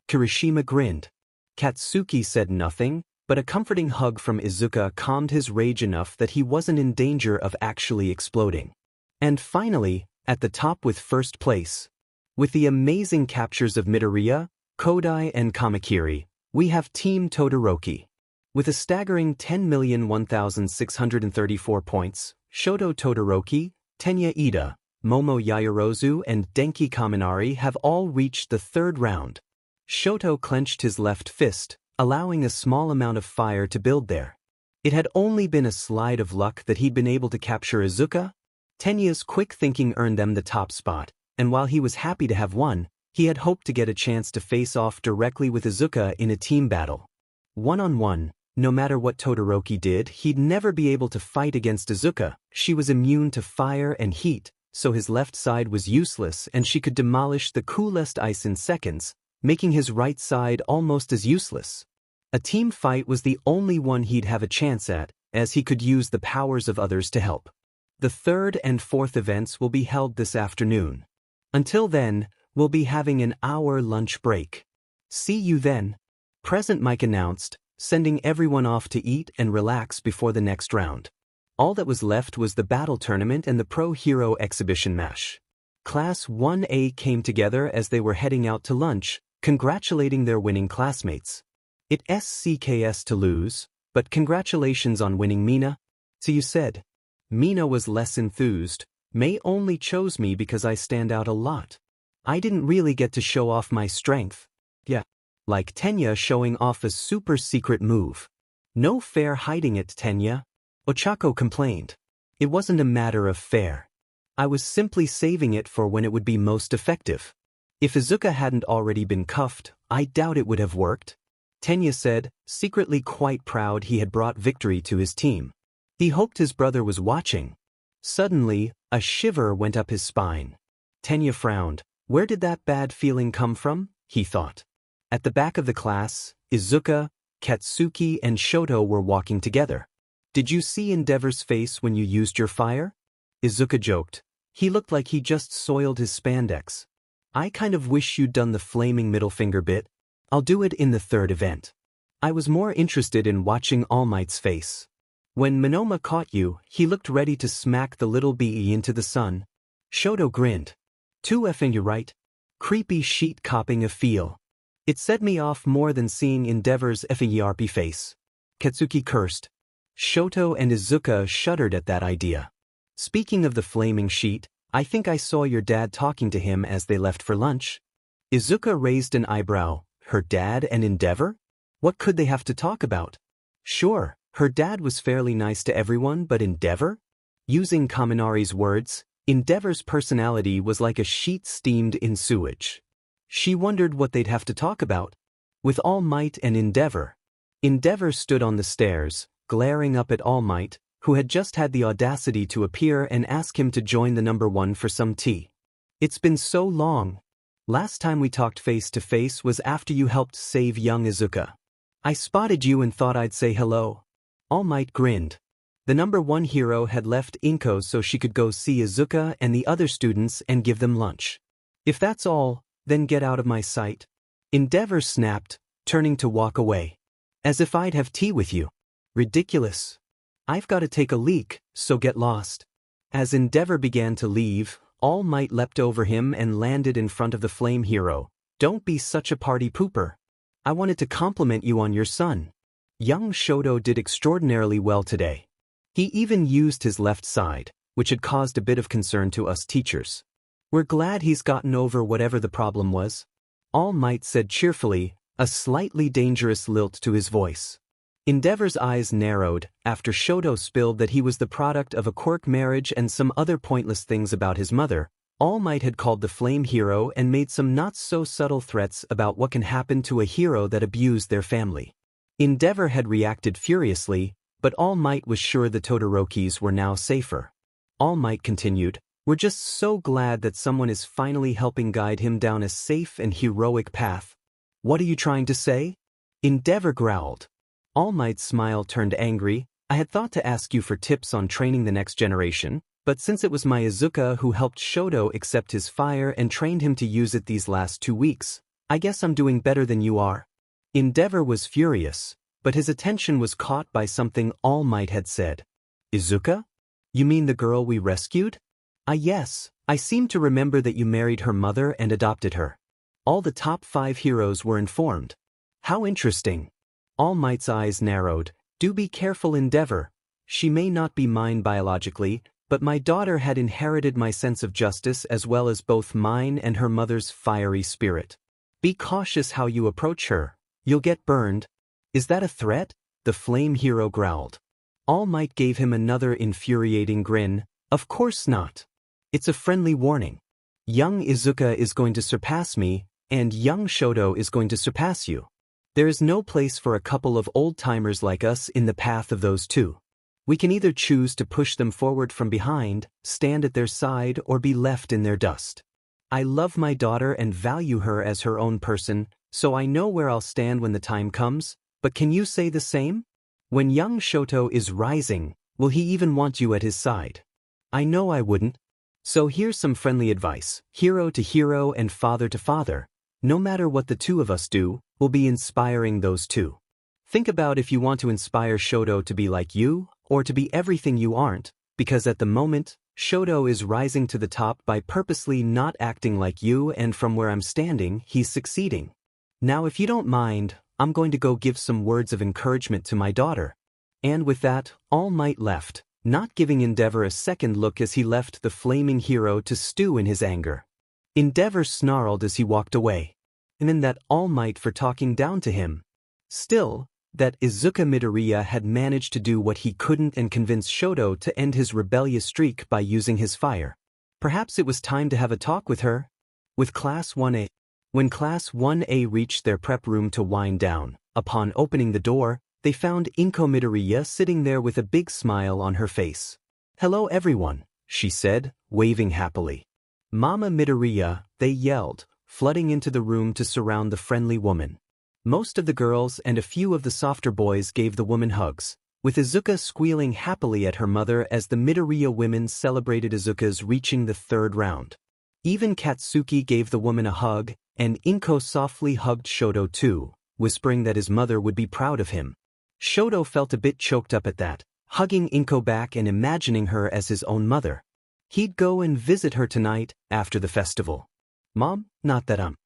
Kirishima grinned. Katsuki said nothing, but a comforting hug from Izuka calmed his rage enough that he wasn't in danger of actually exploding. And finally, at the top with 1st place, with the amazing captures of Midoriya, Kodai and Kamakiri, we have Team Todoroki. With a staggering 10,001,634 points, Shoto Todoroki, Tenya Ida, Momo Yaoyorozu and Denki Kaminari have all reached the 3rd round. Shoto clenched his left fist, allowing a small amount of fire to build there. It had only been a slide of luck that he'd been able to capture Izuka. Tenya's quick thinking earned them the top spot, and while he was happy to have won, he had hoped to get a chance to face off directly with Izuka in a team battle. One-on-one, no matter what Todoroki did, he'd never be able to fight against Izuka. She was immune to fire and heat, so his left side was useless and she could demolish the coolest ice in seconds, making his right side almost as useless. A team fight was the only one he'd have a chance at, as he could use the powers of others to help. The 3rd and 4th events will be held this afternoon. Until then, we'll be having an hour lunch break. See you then. Present Mike announced, sending everyone off to eat and relax before the next round. All that was left was the battle tournament and the Pro Hero exhibition match. Class 1A came together as they were heading out to lunch, congratulating their winning classmates. It SCKS to lose, but congratulations on winning, Mina. So you said. Mina was less enthused. May only chose me because I stand out a lot. I didn't really get to show off my strength. Yeah. Like Tenya showing off a super secret move. No fair hiding it, Tenya. Ochako complained. It wasn't a matter of fair. I was simply saving it for when it would be most effective. If Izuka hadn't already been cuffed, I doubt it would have worked. Tenya said, secretly quite proud he had brought victory to his team. He hoped his brother was watching. Suddenly, a shiver went up his spine. Tenya frowned. Where did that bad feeling come from? He thought. At the back of the class, Izuka, Katsuki and Shoto were walking together. Did you see Endeavor's face when you used your fire? Izuka joked. He looked like he just soiled his spandex. I kind of wish you'd done the flaming middle finger bit. I'll do it in the third event. I was more interested in watching All Might's face. When Momo caught you, he looked ready to smack the little bee into the sun. Shoto grinned. 2Fing you right. Creepy sheet copping a feel. It set me off more than seeing Endeavor's effing face. Katsuki cursed. Shoto and Izuka shuddered at that idea. Speaking of the flaming sheet, I think I saw your dad talking to him as they left for lunch. Izuka raised an eyebrow. Her dad and Endeavor? What could they have to talk about? Sure, her dad was fairly nice to everyone, but Endeavor? Using Kaminari's words, Endeavor's personality was like a sheet steamed in sewage. She wondered what they'd have to talk about. With All Might and Endeavor. Endeavor stood on the stairs, glaring up at All Might, who had just had the audacity to appear and ask him to join the number one for some tea. It's been so long. Last time we talked face to face was after you helped save young Izuka. I spotted you and thought I'd say hello. All Might grinned. The number one hero had left Inko so she could go see Izuka and the other students and give them lunch. If that's all, then get out of my sight. Endeavor snapped, turning to walk away. As if I'd have tea with you. Ridiculous. I've got to take a leak, so get lost. As Endeavor began to leave, All Might leapt over him and landed in front of the flame hero. Don't be such a party pooper. I wanted to compliment you on your son. Young Shoto did extraordinarily well today. He even used his left side, which had caused a bit of concern to us teachers. We're glad he's gotten over whatever the problem was. All Might said cheerfully, a slightly dangerous lilt to his voice. Endeavor's eyes narrowed after Shoto spilled that he was the product of a quirk marriage and some other pointless things about his mother. All Might had called the flame hero and made some not-so-subtle threats about what can happen to a hero that abused their family. Endeavor had reacted furiously, but All Might was sure the Todorokis were now safer. All Might continued, we're just so glad that someone is finally helping guide him down a safe and heroic path. What are you trying to say? Endeavor growled. All Might's smile turned angry. I had thought to ask you for tips on training the next generation, but since it was my Izuka who helped Shoto accept his fire and trained him to use it these last 2 weeks, I guess I'm doing better than you are. Endeavor was furious, but his attention was caught by something All Might had said. Izuka? You mean the girl we rescued? Yes, I seem to remember that you married her mother and adopted her. All the top 5 heroes were informed. How interesting. All Might's eyes narrowed. Do be careful, Endeavor. She may not be mine biologically, but my daughter had inherited my sense of justice as well as both mine and her mother's fiery spirit. Be cautious how you approach her. You'll get burned. Is that a threat? The flame hero growled. All Might gave him another infuriating grin. Of course not. It's a friendly warning. Young Izuka is going to surpass me, and young Shoto is going to surpass you. There is no place for a couple of old-timers like us in the path of those two. We can either choose to push them forward from behind, stand at their side, or be left in their dust. I love my daughter and value her as her own person, so I know where I'll stand when the time comes, but can you say the same? When young Shoto is rising, will he even want you at his side? I know I wouldn't. So here's some friendly advice, hero to hero and father to father. No matter what the two of us do, we'll be inspiring those two. Think about if you want to inspire Shoto to be like you, or to be everything you aren't, because at the moment, Shoto is rising to the top by purposely not acting like you, and from where I'm standing, he's succeeding. Now if you don't mind, I'm going to go give some words of encouragement to my daughter. And with that, All Might left, not giving Endeavor a second look as he left the flaming hero to stew in his anger. Endeavor snarled as he walked away. and in that All Might for talking down to him. Still, that Izuka Midoriya had managed to do what he couldn't and convince Shoto to end his rebellious streak by using his fire. Perhaps it was time to have a talk with her. With Class 1A. When Class 1A reached their prep room to wind down, upon opening the door, they found Inko Midoriya sitting there with a big smile on her face. "Hello everyone," she said, waving happily. "Mama Midoriya," they yelled, flooding into the room to surround the friendly woman. Most of the girls and a few of the softer boys gave the woman hugs, with Izuka squealing happily at her mother as the Midoriya women celebrated Izuka's reaching the 3rd round. Even Katsuki gave the woman a hug, and Inko softly hugged Shoto too, whispering that his mother would be proud of him. Shoto felt a bit choked up at that, hugging Inko back and imagining her as his own mother. He'd go and visit her tonight, after the festival. "Mom, not that I'm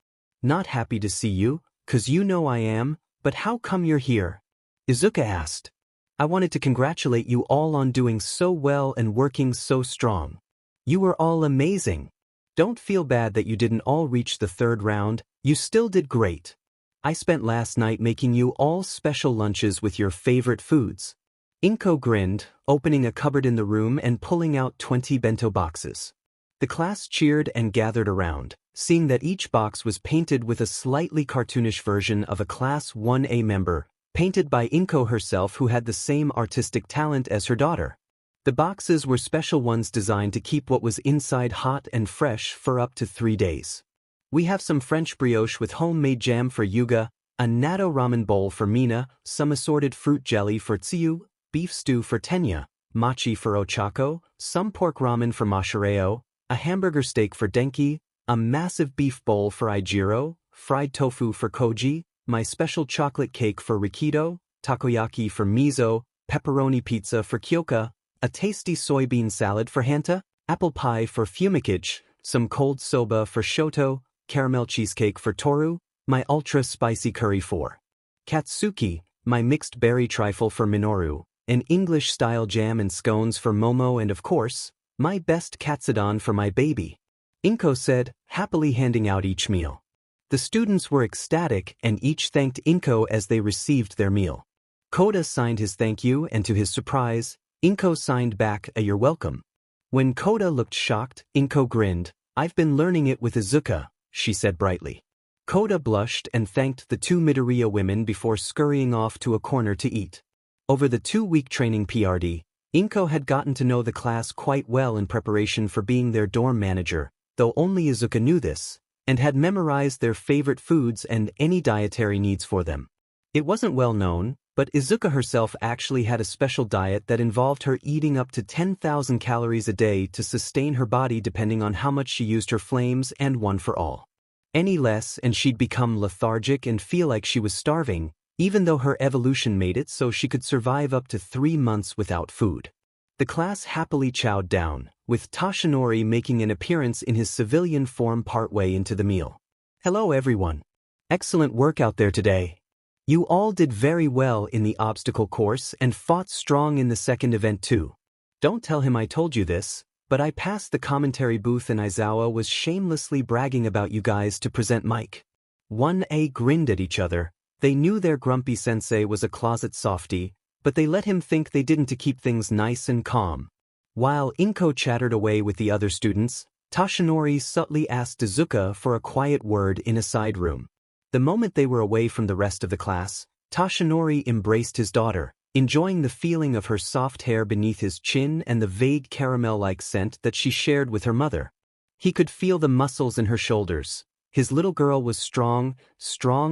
not happy to see you, 'cause you know I am, but how come you're here?" Izuka asked. "I wanted to congratulate you all on doing so well and working so strong. You were all amazing. Don't feel bad that you didn't all reach the 3rd round, you still did great. I spent last night making you all special lunches with your favorite foods." Inko grinned, opening a cupboard in the room and pulling out 20 bento boxes. The class cheered and gathered around, seeing that each box was painted with a slightly cartoonish version of a Class 1A member, painted by Inko herself, who had the same artistic talent as her daughter. The boxes were special ones designed to keep what was inside hot and fresh for up to 3 days. "We have some French brioche with homemade jam for Yuga, a natto ramen bowl for Mina, some assorted fruit jelly for Tsuyu, beef stew for Tenya, mochi for Ochako, some pork ramen for Mashireo, a hamburger steak for Denki, a massive beef bowl for Ijiro, fried tofu for Koji, my special chocolate cake for Rikido, takoyaki for Mizo, pepperoni pizza for Kyoka, a tasty soybean salad for Hanta, apple pie for Fumikage, some cold soba for Shoto, caramel cheesecake for Toru, my ultra-spicy curry for Katsuki, my mixed berry trifle for Minoru, an English-style jam and scones for Momo, and of course, my best katsudon for my baby," Inko said, happily handing out each meal. The students were ecstatic and each thanked Inko as they received their meal. Koda signed his thank you, and to his surprise, Inko signed back a "you're welcome." When Koda looked shocked, Inko grinned. "I've been learning it with Izuka," she said brightly. Koda blushed and thanked the 2 Midoriya women before scurrying off to a corner to eat. Over the 2-week training PRD, Inko had gotten to know the class quite well in preparation for being their dorm manager, though only Izuka knew this, and had memorized their favorite foods and any dietary needs for them. It wasn't well known, but Izuka herself actually had a special diet that involved her eating up to 10,000 calories a day to sustain her body, depending on how much she used her flames and one for all. Any less and she'd become lethargic and feel like she was starving, even though her evolution made it so she could survive up to 3 months without food. The class happily chowed down, with Toshinori making an appearance in his civilian form partway into the meal. "Hello everyone. Excellent work out there today. You all did very well in the obstacle course and fought strong in the second event too. Don't tell him I told you this, but I passed the commentary booth and Aizawa was shamelessly bragging about you guys to present Mike." 1A grinned at each other. They knew their grumpy sensei was a closet softie, but they let him think they didn't to keep things nice and calm. While Inko chattered away with the other students, Toshinori subtly asked Izuka for a quiet word in a side room. The moment they were away from the rest of the class, Toshinori embraced his daughter, enjoying the feeling of her soft hair beneath his chin and the vague caramel-like scent that she shared with her mother. He could feel the muscles in her shoulders. His little girl was strong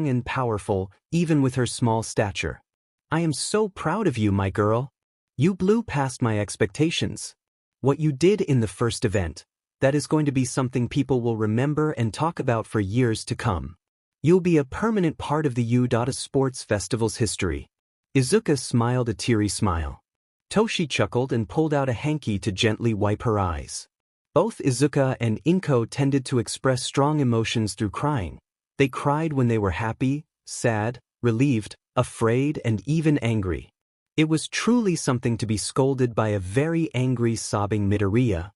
and powerful, even with her small stature. "I am so proud of you, my girl. You blew past my expectations. What you did in the first event, that is going to be something people will remember and talk about for years to come. You'll be a permanent part of the U.A Sports Festival's history." Izuka smiled a teary smile. Toshi chuckled and pulled out a hanky to gently wipe her eyes. Both Izuka and Inko tended to express strong emotions through crying. They cried when they were happy, sad, relieved, afraid, and even angry. It was truly something to be scolded by a very angry, sobbing Midoriya.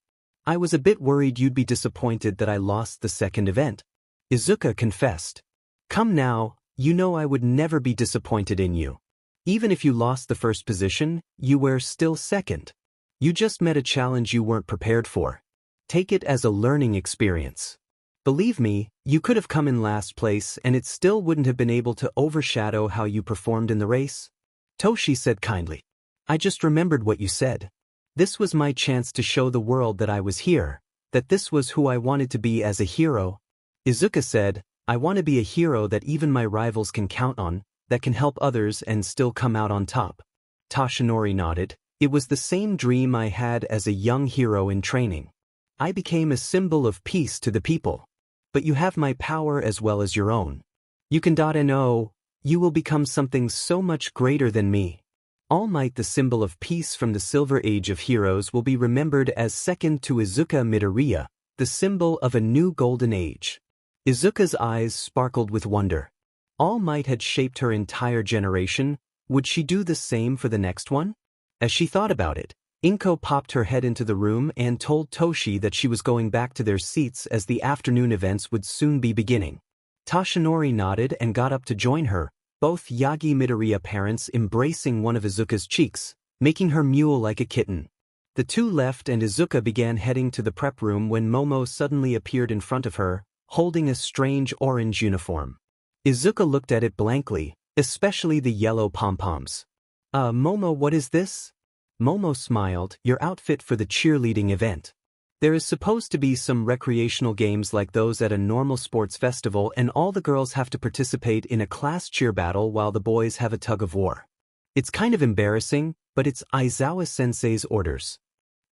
"I was a bit worried you'd be disappointed that I lost the second event," Izuka confessed. Come now, you know I would never be disappointed in you. Even if you lost the first position, you were still second. You just met a challenge you weren't prepared for. Take it as a learning experience. Believe me, you could have come in last place and it still wouldn't have been able to overshadow how you performed in the race. Toshi said kindly. I just remembered what you said. This was my chance to show the world that I was here, that this was who I wanted to be as a hero. Izuka said, I want to be a hero that even my rivals can count on, that can help others and still come out on top. Toshinori nodded. It was the same dream I had as a young hero in training. I became a symbol of peace to the people. But you have my power as well as your own. You can know, you will become something so much greater than me. All Might, the symbol of peace from the Silver Age of Heroes, will be remembered as second to Izuka Midoriya, the symbol of a new golden age. Izuka's eyes sparkled with wonder. All Might had shaped her entire generation. Would she do the same for the next one? As she thought about it, Inko popped her head into the room and told Toshi that she was going back to their seats as the afternoon events would soon be beginning. Toshinori nodded and got up to join her, both Yagi Midoriya parents embracing one of Izuka's cheeks, making her mew like a kitten. The two left and Izuka began heading to the prep room when Momo suddenly appeared in front of her, holding a strange orange uniform. Izuka looked at it blankly, especially the yellow pom-poms. Momo, what is this? Momo smiled. Your outfit for the cheerleading event. There is supposed to be some recreational games like those at a normal sports festival and all the girls have to participate in a class cheer battle while the boys have a tug of war. It's kind of embarrassing, but it's Aizawa-sensei's orders.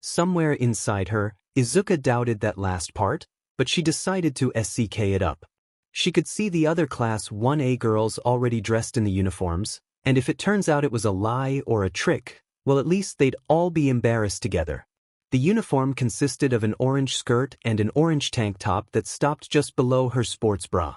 Somewhere inside her, Izuka doubted that last part, but she decided to SCK it up. She could see the other Class 1A girls already dressed in the uniforms, and if it turns out it was a lie or a trick, well, at least they'd all be embarrassed together. The uniform consisted of an orange skirt and an orange tank top that stopped just below her sports bra.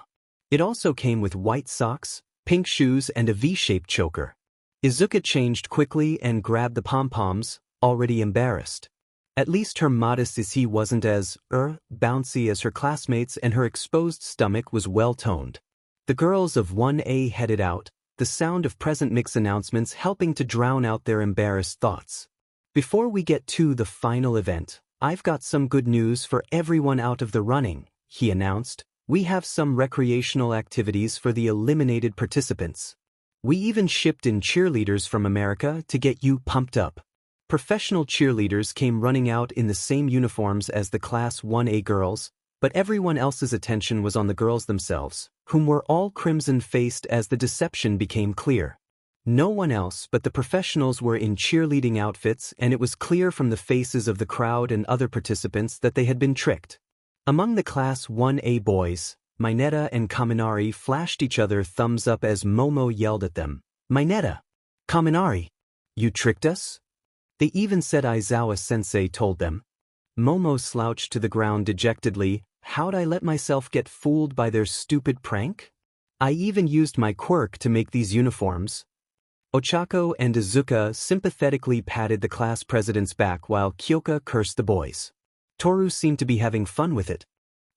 It also came with white socks, pink shoes and a V-shaped choker. Izuka changed quickly and grabbed the pom-poms, already embarrassed. At least her modesty wasn't as, bouncy as her classmates and her exposed stomach was well-toned. The girls of 1A headed out, the sound of present mix announcements helping to drown out their embarrassed thoughts. Before we get to the final event, I've got some good news for everyone out of the running, he announced. We have some recreational activities for the eliminated participants. We even shipped in cheerleaders from America to get you pumped up. Professional cheerleaders came running out in the same uniforms as the Class 1A girls, but everyone else's attention was on the girls themselves, whom were all crimson-faced as the deception became clear. No one else but the professionals were in cheerleading outfits and it was clear from the faces of the crowd and other participants that they had been tricked. Among the Class 1A boys, Mineta and Kaminari flashed each other thumbs up as Momo yelled at them. Mineta! Kaminari! You tricked us? They even said Aizawa-sensei told them. Momo slouched to the ground dejectedly. How'd I let myself get fooled by their stupid prank? I even used my quirk to make these uniforms. Ochako and Izuka sympathetically patted the class president's back while Kyoka cursed the boys. Toru seemed to be having fun with it.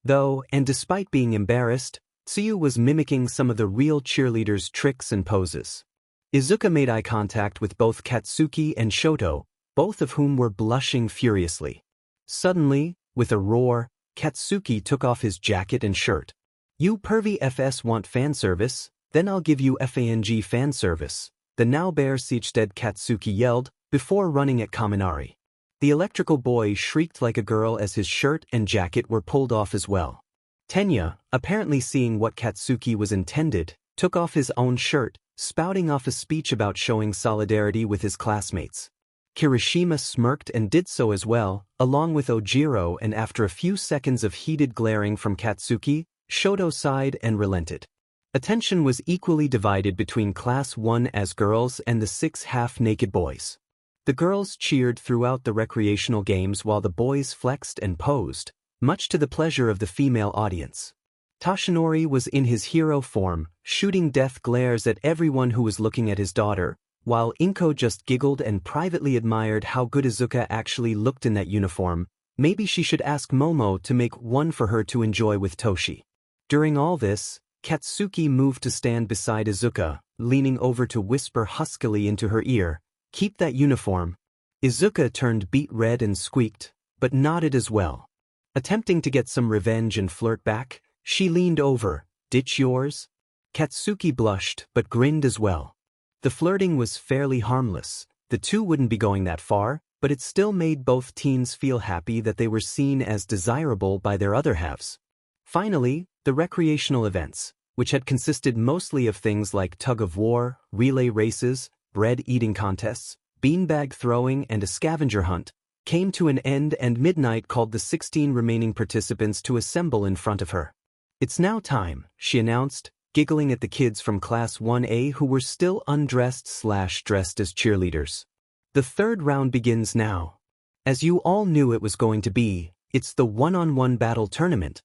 Though, and despite being embarrassed, Tsuyu was mimicking some of the real cheerleaders' tricks and poses. Izuka made eye contact with both Katsuki and Shoto, both of whom were blushing furiously. Suddenly, with a roar, Katsuki took off his jacket and shirt. You pervy FS want fan service, then I'll give you FANG fan service, the now bare-sieged Katsuki yelled, before running at Kaminari. The electrical boy shrieked like a girl as his shirt and jacket were pulled off as well. Tenya, apparently seeing what Katsuki was intended, took off his own shirt, spouting off a speech about showing solidarity with his classmates. Kirishima smirked and did so as well, along with Ojiro, and after a few seconds of heated glaring from Katsuki, Shoto sighed and relented. Attention was equally divided between Class 1 as girls and the 6 half-naked boys. The girls cheered throughout the recreational games while the boys flexed and posed, much to the pleasure of the female audience. Toshinori was in his hero form, shooting death glares at everyone who was looking at his daughter, while Inko just giggled and privately admired how good Izuka actually looked in that uniform. Maybe she should ask Momo to make one for her to enjoy with Toshi. During all this, Katsuki moved to stand beside Izuka, leaning over to whisper huskily into her ear, "Keep that uniform." Izuka turned beet red and squeaked, but nodded as well. Attempting to get some revenge and flirt back, she leaned over, "Ditch yours?" Katsuki blushed but grinned as well. The flirting was fairly harmless. The two wouldn't be going that far, but it still made both teens feel happy that they were seen as desirable by their other halves. Finally, the recreational events, which had consisted mostly of things like tug-of-war, relay races, bread-eating contests, beanbag throwing and a scavenger hunt, came to an end, and Midnight called the 16 remaining participants to assemble in front of her. "It's now time," she announced, giggling at the kids from Class 1A who were still undressed/dressed as cheerleaders. "The third round begins now. As you all knew it was going to be, it's the one-on-one battle tournament."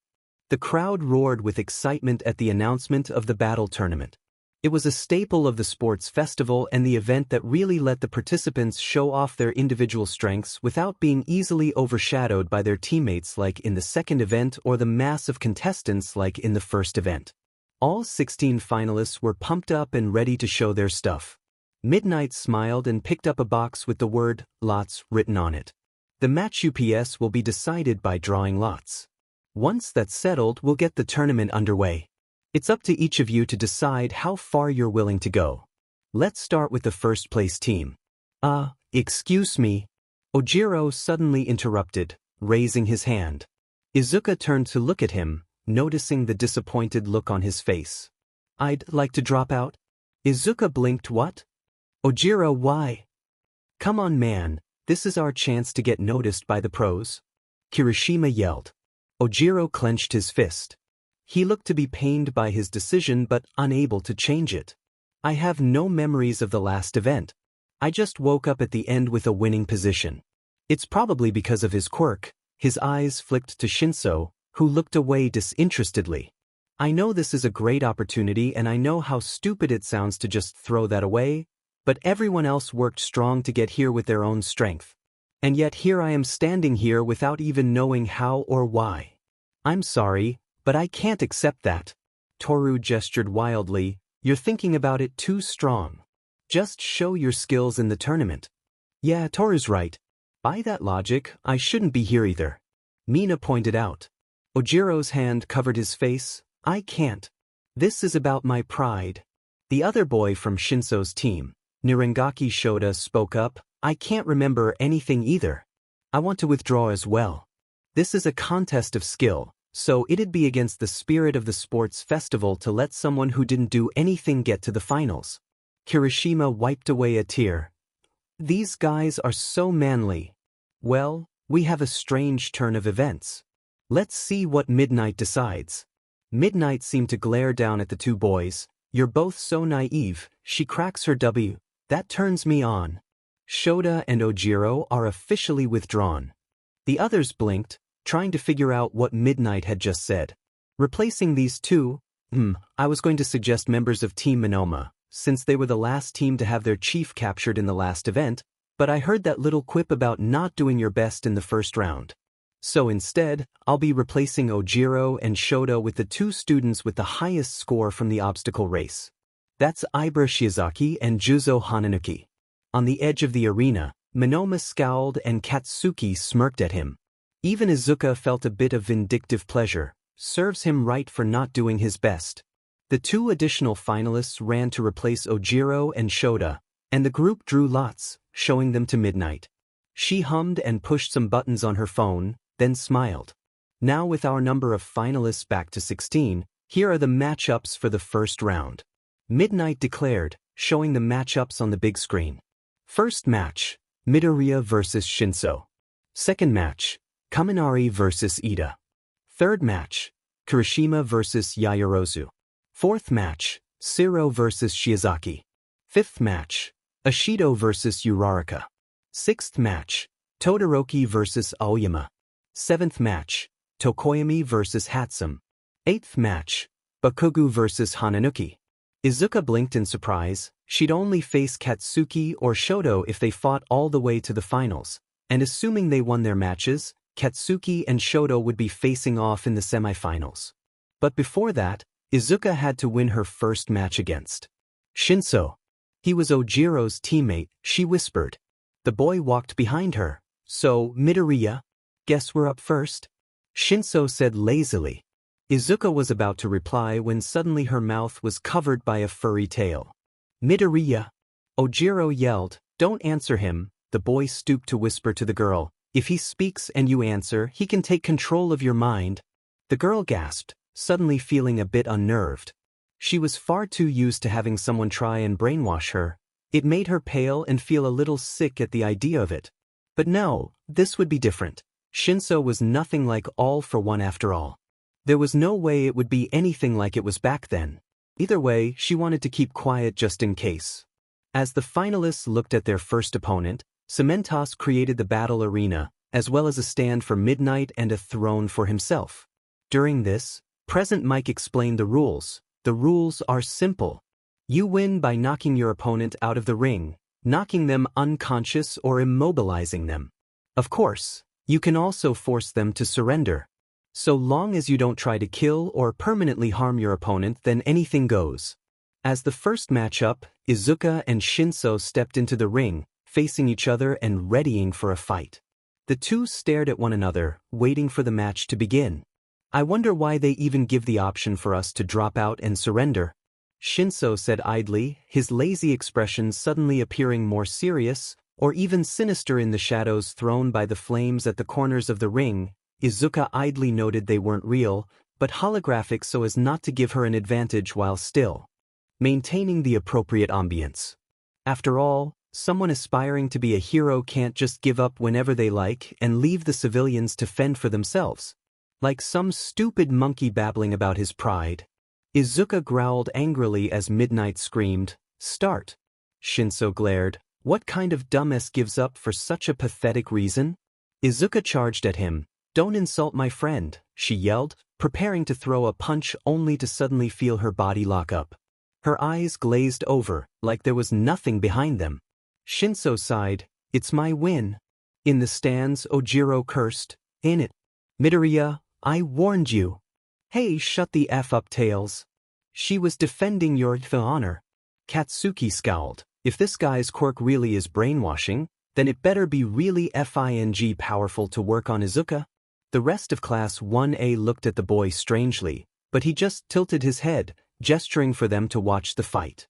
The crowd roared with excitement at the announcement of the battle tournament. It was a staple of the sports festival and the event that really let the participants show off their individual strengths without being easily overshadowed by their teammates like in the second event or the mass of contestants like in the first event. All 16 finalists were pumped up and ready to show their stuff. Midnight smiled and picked up a box with the word "lots" written on it. "The match UPS will be decided by drawing lots. Once that's settled, we'll get the tournament underway. It's up to each of you to decide how far you're willing to go. Let's start with the first place team." Excuse me." Ojiro suddenly interrupted, raising his hand. Izuka turned to look at him, noticing the disappointed look on his face. "I'd like to drop out." Izuka blinked. "What?" "Ojiro, why?" "Come on, man, this is our chance to get noticed by the pros," Kirishima yelled. Ojiro clenched his fist. He looked to be pained by his decision but unable to change it. "I have no memories of the last event. I just woke up at the end with a winning position." "It's probably because of his quirk." His eyes flicked to Shinso, who looked away disinterestedly. "I know this is a great opportunity and I know how stupid it sounds to just throw that away, but everyone else worked strong to get here with their own strength. And yet here I am standing here without even knowing how or why. I'm sorry, but I can't accept that." Toru gestured wildly. "You're thinking about it too strong. Just show your skills in the tournament." "Yeah, Toru's right. By that logic, I shouldn't be here either," Mina pointed out. Ojiro's hand covered his face. "I can't. This is about my pride." The other boy from Shinso's team, Nirengaki Shoda, spoke up. "I can't remember anything either. I want to withdraw as well. This is a contest of skill, so it'd be against the spirit of the sports festival to let someone who didn't do anything get to the finals." Kirishima wiped away a tear. "These guys are so manly." "Well, we have a strange turn of events. Let's see what Midnight decides." Midnight seemed to glare down at the two boys. "You're both so naive," she cracks her W. "That turns me on." Shoda and Ojiro are officially withdrawn. The others blinked, trying to figure out what Midnight had just said. Replacing these two, I was going to suggest members of Team Monoma, since they were the last team to have their chief captured in the last event, but I heard that little quip about not doing your best in the first round. So instead, I'll be replacing Ojiro and Shoda with the two students with the highest score from the obstacle race. That's Ibra Shizaki and Juzo Hananuki. On the edge of the arena, Monoma scowled and Katsuki smirked at him. Even Izuka felt a bit of vindictive pleasure. Serves him right for not doing his best. The two additional finalists ran to replace Ojiro and Shoda, and the group drew lots, showing them to Midnight. She hummed and pushed some buttons on her phone, then smiled. "Now with our number of finalists back to 16, here are the matchups for the first round," Midnight declared, showing the matchups on the big screen. First match, Midoriya vs. Shinso. Second match, Kaminari vs. Ida. Third match, Kirishima vs. Yaoyorozu. Fourth match, Siro vs. Shizaki. Fifth match, Ashido vs. Uraraka. Sixth match, Todoroki vs. Aoyama. Seventh match, Tokoyami vs. Hatsum. Eighth match, Bakugu vs. Hananuki. Izuka blinked in surprise. She'd only face Katsuki or Shoto if they fought all the way to the finals, and assuming they won their matches, Katsuki and Shoto would be facing off in the semifinals. But before that, Izuka had to win her first match against Shinso. He was Ojiro's teammate, she whispered. The boy walked behind her. So, Midoriya? Guess we're up first? Shinso said lazily. Izuka was about to reply when suddenly her mouth was covered by a furry tail. Midoriya! Ojiro yelled. Don't answer him. The boy stooped to whisper to the girl. If he speaks and you answer, he can take control of your mind. The girl gasped, suddenly feeling a bit unnerved. She was far too used to having someone try and brainwash her. It made her pale and feel a little sick at the idea of it. But no, this would be different. Shinso was nothing like All for One after all. There was no way it would be anything like it was back then. Either way, she wanted to keep quiet just in case. As the finalists looked at their first opponent, Cementos created the battle arena, as well as a stand for Midnight and a throne for himself. During this, Present Mike explained the rules. The rules are simple. You win by knocking your opponent out of the ring, knocking them unconscious or immobilizing them. Of course, you can also force them to surrender. So long as you don't try to kill or permanently harm your opponent, then anything goes. As the first matchup, Izuka and Shinso stepped into the ring, facing each other and readying for a fight. The two stared at one another, waiting for the match to begin. I wonder why they even give the option for us to drop out and surrender. Shinso said idly, his lazy expression suddenly appearing more serious, or even sinister in the shadows thrown by the flames at the corners of the ring. Izuka idly noted they weren't real, but holographic so as not to give her an advantage while still maintaining the appropriate ambience. After all, someone aspiring to be a hero can't just give up whenever they like and leave the civilians to fend for themselves. Like some stupid monkey babbling about his pride. Izuka growled angrily as Midnight screamed, "Start!" Shinso glared. What kind of dumbass gives up for such a pathetic reason? Izuka charged at him. "Don't insult my friend," she yelled, preparing to throw a punch only to suddenly feel her body lock up. Her eyes glazed over, like there was nothing behind them. Shinso sighed, "It's my win." In the stands, Ojiro cursed, "In it. Midoriya, I warned you." "Hey, shut the F up, Tails. She was defending your honor." Katsuki scowled. If this guy's quirk really is brainwashing, then it better be really FING powerful to work on Izuka. The rest of Class 1A looked at the boy strangely, but he just tilted his head, gesturing for them to watch the fight.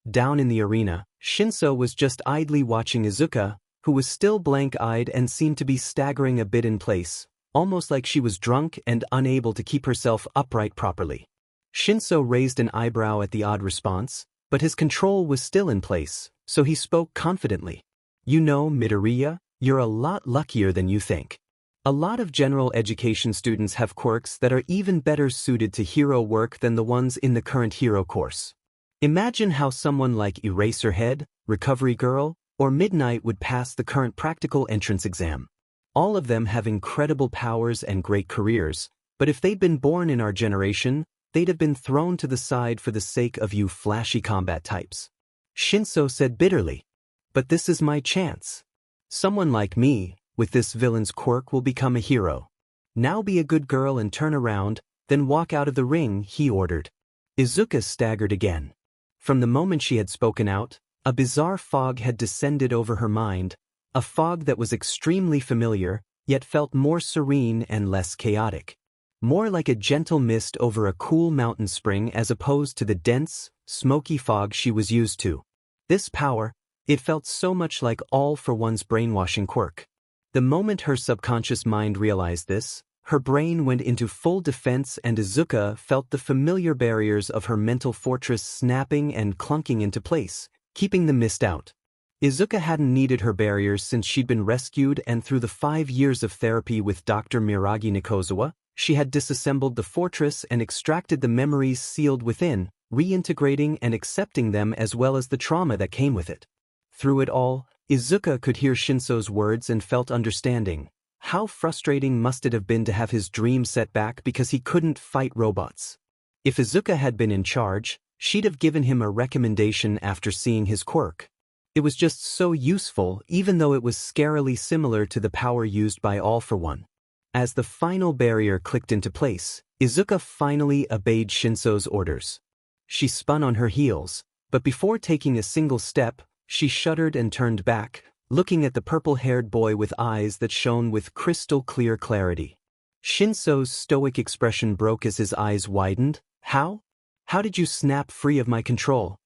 Down in the arena, Shinso was just idly watching Izuka, who was still blank-eyed and seemed to be staggering a bit in place, almost like she was drunk and unable to keep herself upright properly. Shinso raised an eyebrow at the odd response, but his control was still in place, so he spoke confidently. "You know, Midoriya, you're a lot luckier than you think. A lot of general education students have quirks that are even better suited to hero work than the ones in the current hero course. Imagine how someone like Eraserhead, Recovery Girl, or Midnight would pass the current practical entrance exam. All of them have incredible powers and great careers, but if they'd been born in our generation, they'd have been thrown to the side for the sake of you flashy combat types." Shinso said bitterly. "But this is my chance. Someone like me, with this villain's quirk, will become a hero. Now be a good girl and turn around, then walk out of the ring," he ordered. Izuka staggered again. From the moment she had spoken out, a bizarre fog had descended over her mind, a fog that was extremely familiar, yet felt more serene and less chaotic. More like a gentle mist over a cool mountain spring as opposed to the dense, smoky fog she was used to. This power, it felt so much like All for One's brainwashing quirk. The moment her subconscious mind realized this, her brain went into full defense and Izuka felt the familiar barriers of her mental fortress snapping and clunking into place, keeping the mist out. Izuka hadn't needed her barriers since she'd been rescued, and through the 5 years of therapy with Dr. Miragi Nikozawa, she had disassembled the fortress and extracted the memories sealed within, reintegrating and accepting them as well as the trauma that came with it. Through it all, Izuka could hear Shinso's words and felt understanding. How frustrating must it have been to have his dream set back because he couldn't fight robots. If Izuka had been in charge, she'd have given him a recommendation after seeing his quirk. It was just so useful, even though it was scarily similar to the power used by All for One. As the final barrier clicked into place, Izuka finally obeyed Shinso's orders. She spun on her heels, but before taking a single step, she shuddered and turned back, looking at the purple-haired boy with eyes that shone with crystal-clear clarity. Shinso's stoic expression broke as his eyes widened. How? How did you snap free of my control?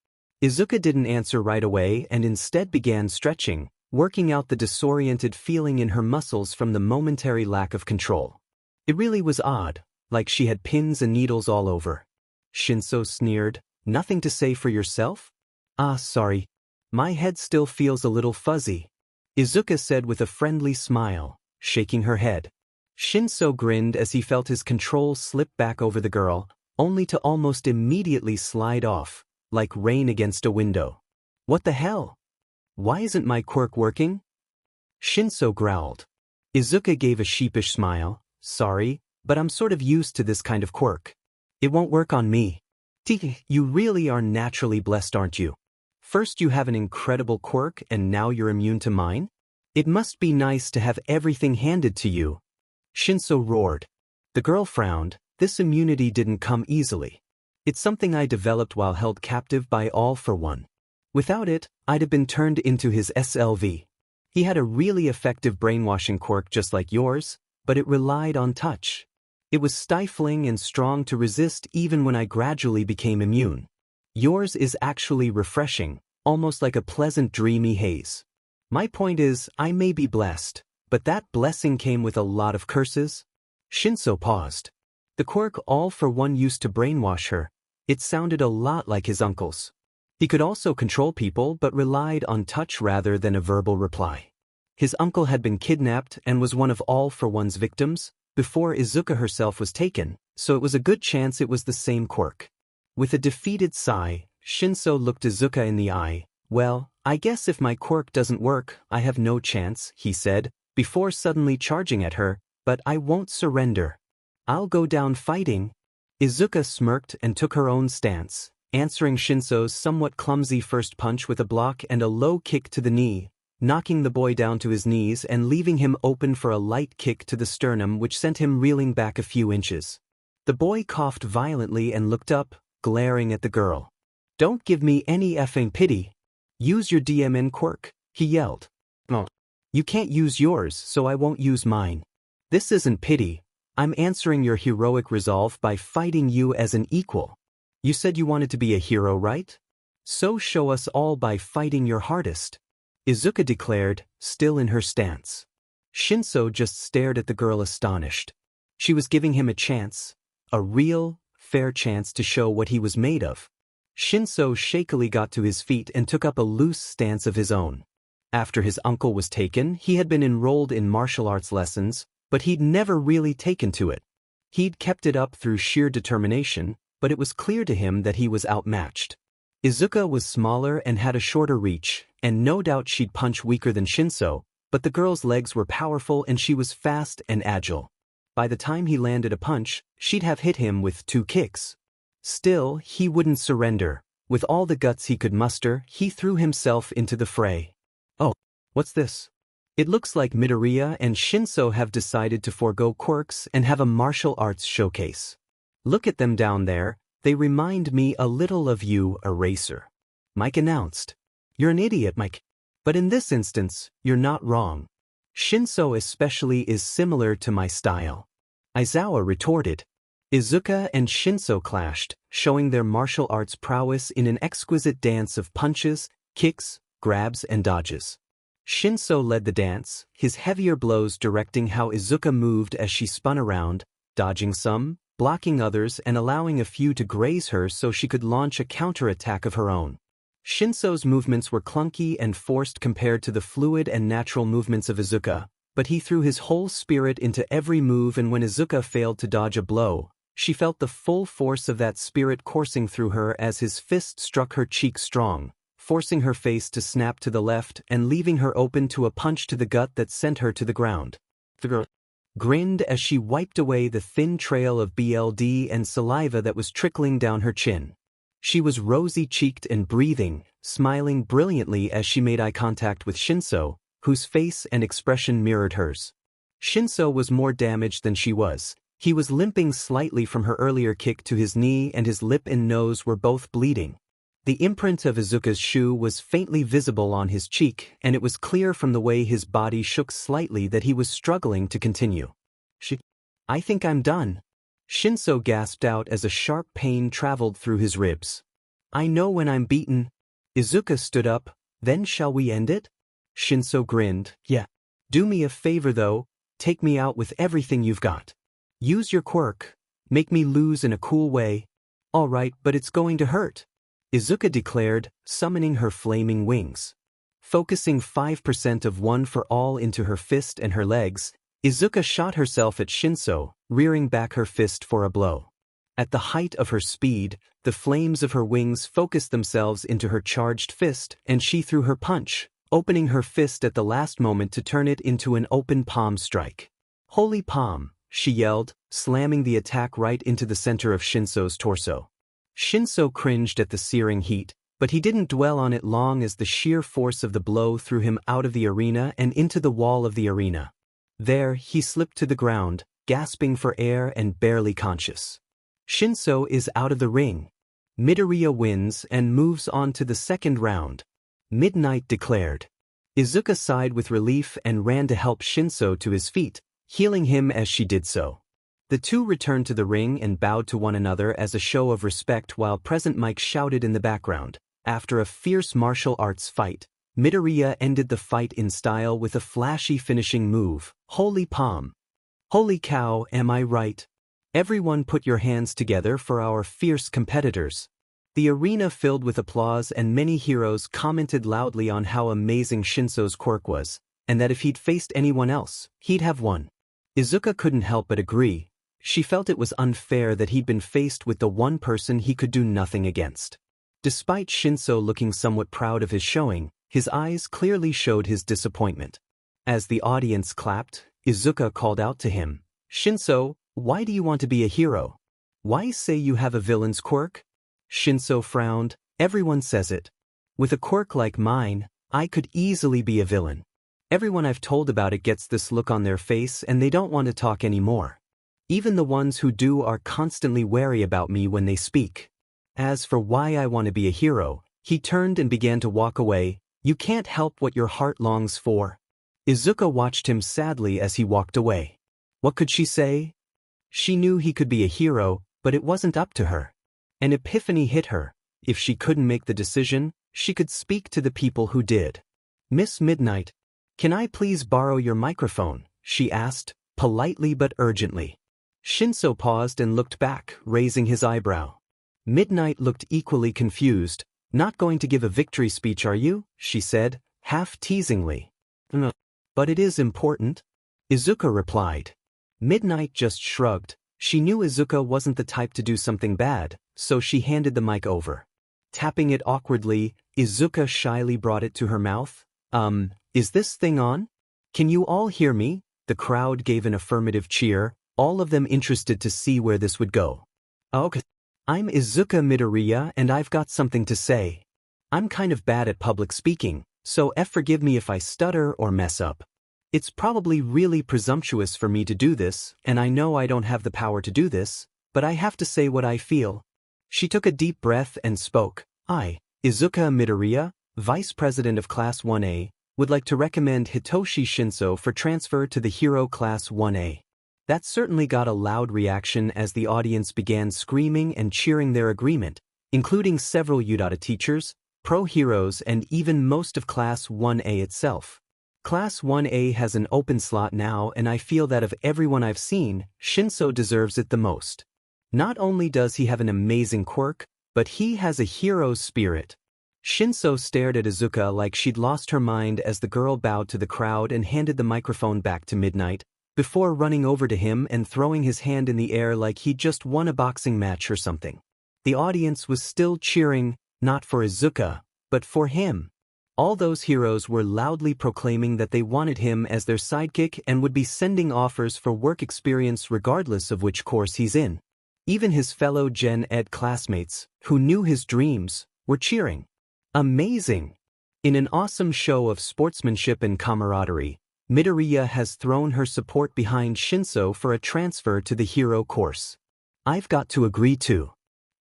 Izuka didn't answer right away and instead began stretching, working out the disoriented feeling in her muscles from the momentary lack of control. It really was odd, like she had pins and needles all over. Shinso sneered, "Nothing to say for yourself?" "Ah, sorry. My head still feels a little fuzzy," Izuka said with a friendly smile, shaking her head. Shinso grinned as he felt his control slip back over the girl, only to almost immediately slide off, like rain against a window. "What the hell? Why isn't my quirk working?" Shinso growled. Izuka gave a sheepish smile. "Sorry, but I'm sort of used to this kind of quirk. It won't work on me." You really are naturally blessed, aren't you? First you have an incredible quirk and now you're immune to mine? It must be nice to have everything handed to you." Shinso roared. The girl frowned. This immunity didn't come easily. It's something I developed while held captive by All for One. Without it, I'd have been turned into his SLV. He had a really effective brainwashing quirk just like yours, but it relied on touch. It was stifling and strong to resist even when I gradually became immune. Yours is actually refreshing, almost like a pleasant dreamy haze. My point is, I may be blessed, but that blessing came with a lot of curses. Shinso paused. The quirk All for One used to brainwash her. It sounded a lot like his uncle's. He could also control people but relied on touch rather than a verbal reply. His uncle had been kidnapped and was one of All for One's victims before Izuka herself was taken, so it was a good chance it was the same quirk. With a defeated sigh, Shinso looked Izuka in the eye. "Well, I guess if my quirk doesn't work, I have no chance," he said, before suddenly charging at her, "but I won't surrender. I'll go down fighting." Izuka smirked and took her own stance, answering Shinso's somewhat clumsy first punch with a block and a low kick to the knee, knocking the boy down to his knees and leaving him open for a light kick to the sternum which sent him reeling back a few inches. The boy coughed violently and looked up, glaring at the girl. "Don't give me any effing pity. Use your DMN quirk," he yelled. "Oh, you can't use yours, so I won't use mine. This isn't pity. I'm answering your heroic resolve by fighting you as an equal. You said you wanted to be a hero, right? So show us all by fighting your hardest," Izuka declared, still in her stance. Shinso just stared at the girl astonished. She was giving him a chance, a real, fair chance to show what he was made of. Shinso shakily got to his feet and took up a loose stance of his own. After his uncle was taken, he had been enrolled in martial arts lessons, but he'd never really taken to it. He'd kept it up through sheer determination, but it was clear to him that he was outmatched. Izuka was smaller and had a shorter reach, and no doubt she'd punch weaker than Shinso, but the girl's legs were powerful and she was fast and agile. By the time he landed a punch, she'd have hit him with 2 kicks. Still, he wouldn't surrender. With all the guts he could muster, he threw himself into the fray. "Oh, what's this?" It looks like Midoriya and Shinso have decided to forego quirks and have a martial arts showcase. Look at them down there, they remind me a little of you, Eraser, Mike announced. "You're an idiot, Mike. But in this instance, you're not wrong. Shinso especially is similar to my style," Aizawa retorted. Izuka and Shinso clashed, showing their martial arts prowess in an exquisite dance of punches, kicks, grabs and dodges. Shinso led the dance, his heavier blows directing how Izuka moved as she spun around, dodging some, blocking others and allowing a few to graze her so she could launch a counterattack of her own. Shinso's movements were clunky and forced compared to the fluid and natural movements of Izuka, but he threw his whole spirit into every move, and when Izuka failed to dodge a blow, she felt the full force of that spirit coursing through her as his fist struck her cheek strong, forcing her face to snap to the left and leaving her open to a punch to the gut that sent her to the ground. The girl grinned as she wiped away the thin trail of blood and saliva that was trickling down her chin. She was rosy-cheeked and breathing, smiling brilliantly as she made eye contact with Shinso, whose face and expression mirrored hers. Shinso was more damaged than she was. He was limping slightly from her earlier kick to his knee, and his lip and nose were both bleeding. The imprint of Izuka's shoe was faintly visible on his cheek, and it was clear from the way his body shook slightly that he was struggling to continue. I think I'm done. Shinso gasped out as a sharp pain traveled through his ribs. I know when I'm beaten. Izuka stood up. Then shall we end it? Shinso grinned. Yeah. Do me a favor though, take me out with everything you've got. Use your quirk. Make me lose in a cool way. All right, but it's going to hurt. Izuka declared, summoning her flaming wings. Focusing 5% of one for all into her fist and her legs, Izuka shot herself at Shinso, rearing back her fist for a blow. At the height of her speed, the flames of her wings focused themselves into her charged fist, and she threw her punch, opening her fist at the last moment to turn it into an open palm strike. Holy palm, she yelled, slamming the attack right into the center of Shinso's torso. Shinso cringed at the searing heat, but he didn't dwell on it long as the sheer force of the blow threw him out of the arena and into the wall of the arena. There, he slipped to the ground, gasping for air and barely conscious. Shinso is out of the ring. Midoriya wins and moves on to the second round. Midnight declared. Izuka sighed with relief and ran to help Shinso to his feet, healing him as she did so. The two returned to the ring and bowed to one another as a show of respect while Present Mike shouted in the background. After a fierce martial arts fight, Midoriya ended the fight in style with a flashy finishing move, Holy Palm. Holy cow, am I right? Everyone put your hands together for our fierce competitors. The arena filled with applause and many heroes commented loudly on how amazing Shinso's quirk was, and that if he'd faced anyone else, he'd have won. Izuka couldn't help but agree. She felt it was unfair that he'd been faced with the one person he could do nothing against. Despite Shinso looking somewhat proud of his showing, his eyes clearly showed his disappointment. As the audience clapped, Izuka called out to him, Shinso, why do you want to be a hero? Why say you have a villain's quirk? Shinso frowned. Everyone says it. With a quirk like mine, I could easily be a villain. Everyone I've told about it gets this look on their face and they don't want to talk anymore. Even the ones who do are constantly wary about me when they speak. As for why I want to be a hero, he turned and began to walk away. You can't help what your heart longs for. Izuka watched him sadly as he walked away. What could she say? She knew he could be a hero, but it wasn't up to her. An epiphany hit her. If she couldn't make the decision, she could speak to the people who did. Miss Midnight, can I please borrow your microphone? She asked, politely but urgently. Shinso paused and looked back, raising his eyebrow. Midnight looked equally confused. Not going to give a victory speech, are you? She said, half teasingly. No. But it is important. Izuka replied. Midnight just shrugged. She knew Izuka wasn't the type to do something bad, so she handed the mic over. Tapping it awkwardly, Izuka shyly brought it to her mouth. Is this thing on? Can you all hear me? The crowd gave an affirmative cheer, all of them interested to see where this would go. Okay. I'm Izuka Midoriya and I've got something to say. I'm kind of bad at public speaking, so forgive me if I stutter or mess up. It's probably really presumptuous for me to do this, and I know I don't have the power to do this, but I have to say what I feel. She took a deep breath and spoke. I, Izuka Midoriya, Vice President of Class 1A, would like to recommend Hitoshi Shinso for transfer to the Hero Class 1A. That certainly got a loud reaction as the audience began screaming and cheering their agreement, including several Udata teachers, pro-heroes and even most of Class 1A itself. Class 1A has an open slot now and I feel that of everyone I've seen, Shinso deserves it the most. Not only does he have an amazing quirk, but he has a hero's spirit. Shinso stared at Izuka like she'd lost her mind as the girl bowed to the crowd and handed the microphone back to Midnight, before running over to him and throwing his hand in the air like he'd just won a boxing match or something. The audience was still cheering, not for Izuka, but for him. All those heroes were loudly proclaiming that they wanted him as their sidekick and would be sending offers for work experience regardless of which course he's in. Even his fellow Gen Ed classmates, who knew his dreams, were cheering. Amazing! In an awesome show of sportsmanship and camaraderie, Midoriya has thrown her support behind Shinso for a transfer to the hero course. I've got to agree too.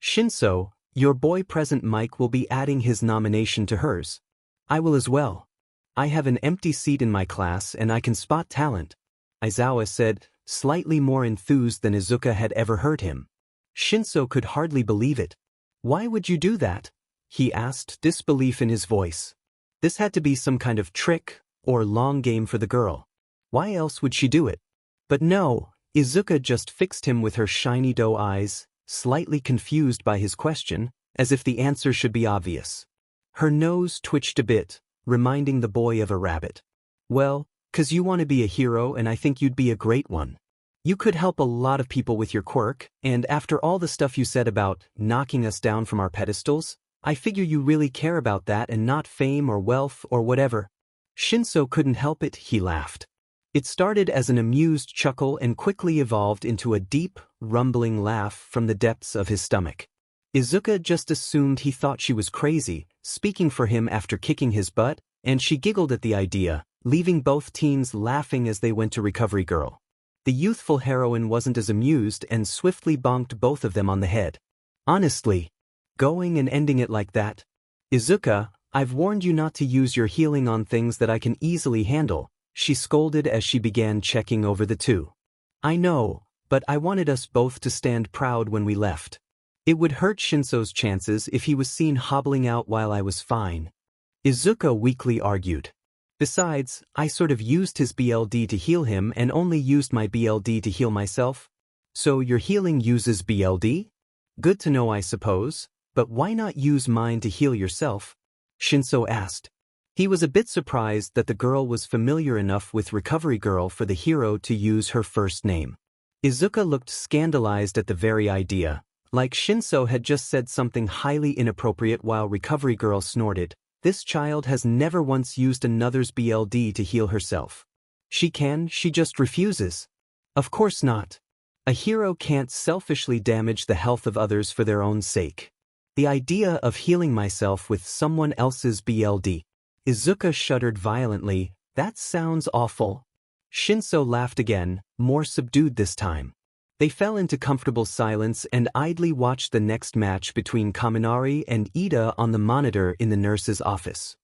Shinso, your boy present Mike will be adding his nomination to hers. I will as well. I have an empty seat in my class and I can spot talent, Izawa said, slightly more enthused than Izuka had ever heard him. Shinso could hardly believe it. Why would you do that? He asked, disbelief in his voice. This had to be some kind of trick or long game for the girl. Why else would she do it? But no, Izuka just fixed him with her shiny doe eyes, slightly confused by his question, as if the answer should be obvious. Her nose twitched a bit, reminding the boy of a rabbit. Well, 'cause you want to be a hero and I think you'd be a great one. You could help a lot of people with your quirk, and after all the stuff you said about knocking us down from our pedestals, I figure you really care about that and not fame or wealth or whatever. Shinso couldn't help it, he laughed. It started as an amused chuckle and quickly evolved into a deep, rumbling laugh from the depths of his stomach. Izuka just assumed he thought she was crazy, speaking for him after kicking his butt, and she giggled at the idea, leaving both teens laughing as they went to Recovery Girl. The youthful heroine wasn't as amused and swiftly bonked both of them on the head. Honestly, going and ending it like that? Izuka, I've warned you not to use your healing on things that I can easily handle, she scolded as she began checking over the two. I know, but I wanted us both to stand proud when we left. It would hurt Shinso's chances if he was seen hobbling out while I was fine. Izuka weakly argued. Besides, I sort of used his BLD to heal him and only used my BLD to heal myself. So your healing uses BLD? Good to know, I suppose, but why not use mine to heal yourself? Shinso asked. He was a bit surprised that the girl was familiar enough with Recovery Girl for the hero to use her first name. Izuka looked scandalized at the very idea, like Shinso had just said something highly inappropriate while Recovery Girl snorted. This child has never once used another's BLD to heal herself. She just refuses. Of course not. A hero can't selfishly damage the health of others for their own sake. The idea of healing myself with someone else's BLD. Izuka shuddered violently. That sounds awful. Shinso laughed again, more subdued this time. They fell into comfortable silence and idly watched the next match between Kaminari and Ida on the monitor in the nurse's office.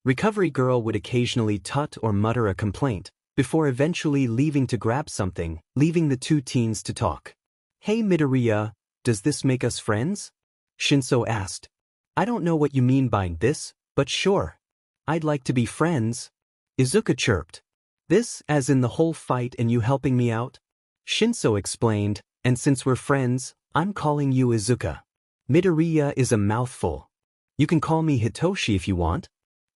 Recovery Girl would occasionally tut or mutter a complaint, before eventually leaving to grab something, leaving the two teens to talk. Hey Midoriya, does this make us friends? Shinso asked. I don't know what you mean by this, but sure. I'd like to be friends. Izuka chirped. This as in the whole fight and you helping me out? Shinso explained, and since we're friends, I'm calling you Izuka. Midoriya is a mouthful. You can call me Hitoshi if you want.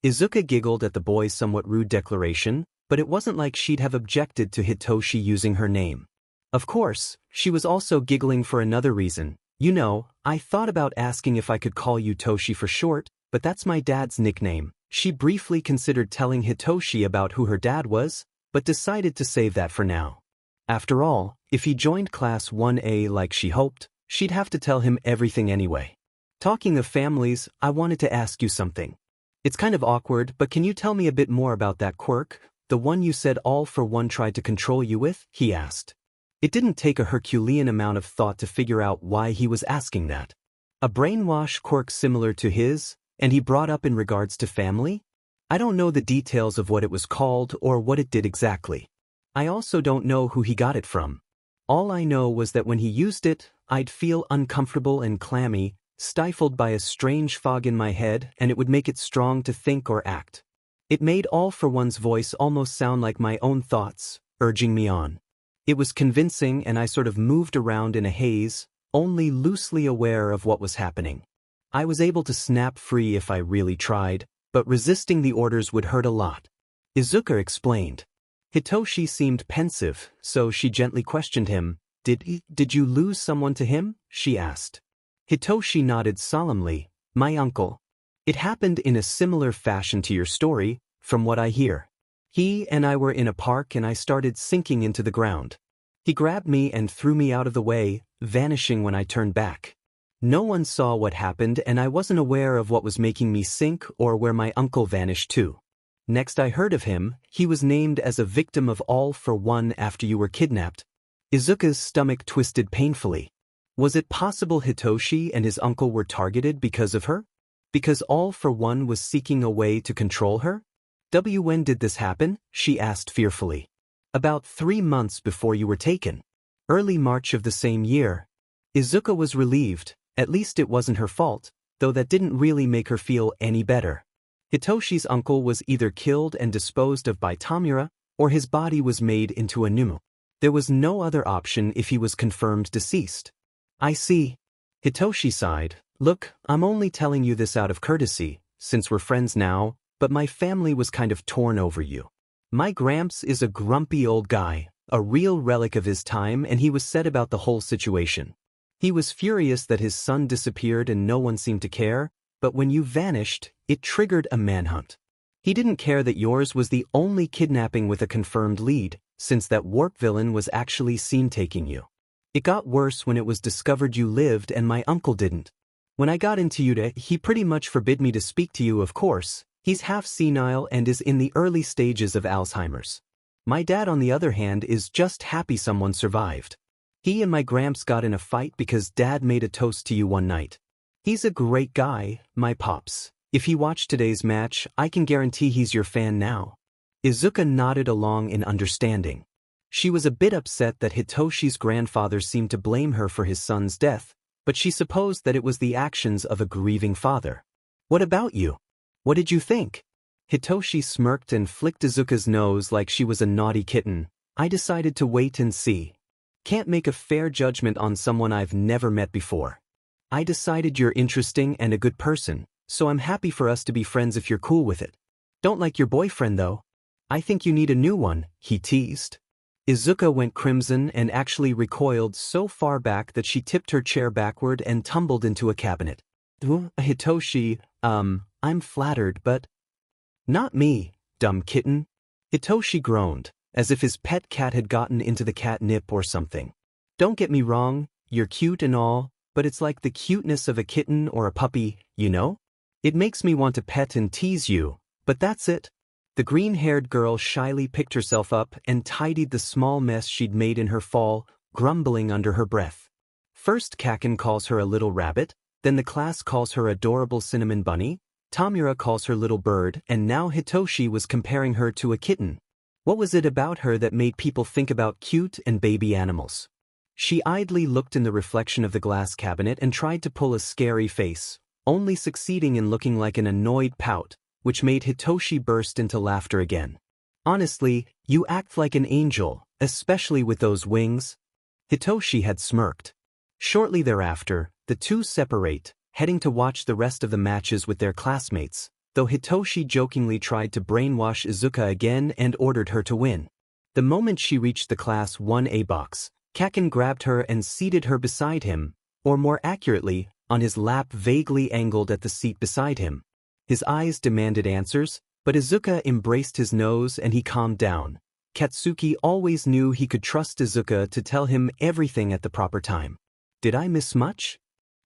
Izuka giggled at the boy's somewhat rude declaration, but it wasn't like she'd have objected to Hitoshi using her name. Of course, she was also giggling for another reason. You know, I thought about asking if I could call you Toshi for short, but that's my dad's nickname. She briefly considered telling Hitoshi about who her dad was, but decided to save that for now. After all, if he joined Class 1A like she hoped, she'd have to tell him everything anyway. Talking of families, I wanted to ask you something. It's kind of awkward, but can you tell me a bit more about that quirk, the one you said All for One tried to control you with? He asked. It didn't take a Herculean amount of thought to figure out why he was asking that. A brainwash quirk similar to his, and he brought up in regards to family? I don't know the details of what it was called or what it did exactly. I also don't know who he got it from. All I know was that when he used it, I'd feel uncomfortable and clammy, stifled by a strange fog in my head, and it would make it strong to think or act. It made All for One's voice almost sound like my own thoughts, urging me on. It was convincing and I sort of moved around in a haze, only loosely aware of what was happening. I was able to snap free if I really tried, but resisting the orders would hurt a lot. Izuka explained. Hitoshi seemed pensive, so she gently questioned him. Did you lose someone to him? She asked. Hitoshi nodded solemnly. My uncle. It happened in a similar fashion to your story, from what I hear. He and I were in a park and I started sinking into the ground. He grabbed me and threw me out of the way, vanishing when I turned back. No one saw what happened and I wasn't aware of what was making me sink or where my uncle vanished to. Next I heard of him, he was named as a victim of All for One after you were kidnapped. Izuka's stomach twisted painfully. Was it possible Hitoshi and his uncle were targeted because of her? Because All for One was seeking a way to control her? When did this happen? She asked fearfully. About 3 months before you were taken. Early March of the same year. Izuka was relieved, at least it wasn't her fault, though that didn't really make her feel any better. Hitoshi's uncle was either killed and disposed of by Tamura, or his body was made into a numu. There was no other option if he was confirmed deceased. I see. Hitoshi sighed. Look, I'm only telling you this out of courtesy, since we're friends now, but my family was kind of torn over you. My Gramps is a grumpy old guy, a real relic of his time, and he was sad about the whole situation. He was furious that his son disappeared and no one seemed to care, but when you vanished, it triggered a manhunt. He didn't care that yours was the only kidnapping with a confirmed lead, since that warp villain was actually seen taking you. It got worse when it was discovered you lived and my uncle didn't. When I got into Yuta, he pretty much forbid me to speak to you, of course. He's half senile and is in the early stages of Alzheimer's. My dad, on the other hand, is just happy someone survived. He and my Gramps got in a fight because Dad made a toast to you one night. He's a great guy, my pops. If he watched today's match, I can guarantee he's your fan now. Izuka nodded along in understanding. She was a bit upset that Hitoshi's grandfather seemed to blame her for his son's death, but she supposed that it was the actions of a grieving father. What about you? What did you think? Hitoshi smirked and flicked Izuka's nose like she was a naughty kitten. I decided to wait and see. Can't make a fair judgment on someone I've never met before. I decided you're interesting and a good person, so I'm happy for us to be friends if you're cool with it. Don't like your boyfriend though. I think you need a new one, he teased. Izuka went crimson and actually recoiled so far back that she tipped her chair backward and tumbled into a cabinet. Hitoshi, I'm flattered, but... Not me, dumb kitten. Hitoshi groaned, as if his pet cat had gotten into the catnip or something. Don't get me wrong, you're cute and all, but it's like the cuteness of a kitten or a puppy, you know? It makes me want to pet and tease you, but that's it. The green-haired girl shyly picked herself up and tidied the small mess she'd made in her fall, grumbling under her breath. First Kaken calls her a little rabbit, then the class calls her adorable cinnamon bunny, Tamura calls her little bird, and now Hitoshi was comparing her to a kitten. What was it about her that made people think about cute and baby animals? She idly looked in the reflection of the glass cabinet and tried to pull a scary face, only succeeding in looking like an annoyed pout, which made Hitoshi burst into laughter again. Honestly, you act like an angel, especially with those wings. Hitoshi had smirked. Shortly thereafter, the two separate, heading to watch the rest of the matches with their classmates, though Hitoshi jokingly tried to brainwash Izuka again and ordered her to win. The moment she reached the Class 1A box, Kaken grabbed her and seated her beside him, or more accurately, on his lap vaguely angled at the seat beside him. His eyes demanded answers, but Izuka embraced his nose and he calmed down. Katsuki always knew he could trust Izuka to tell him everything at the proper time. Did I miss much?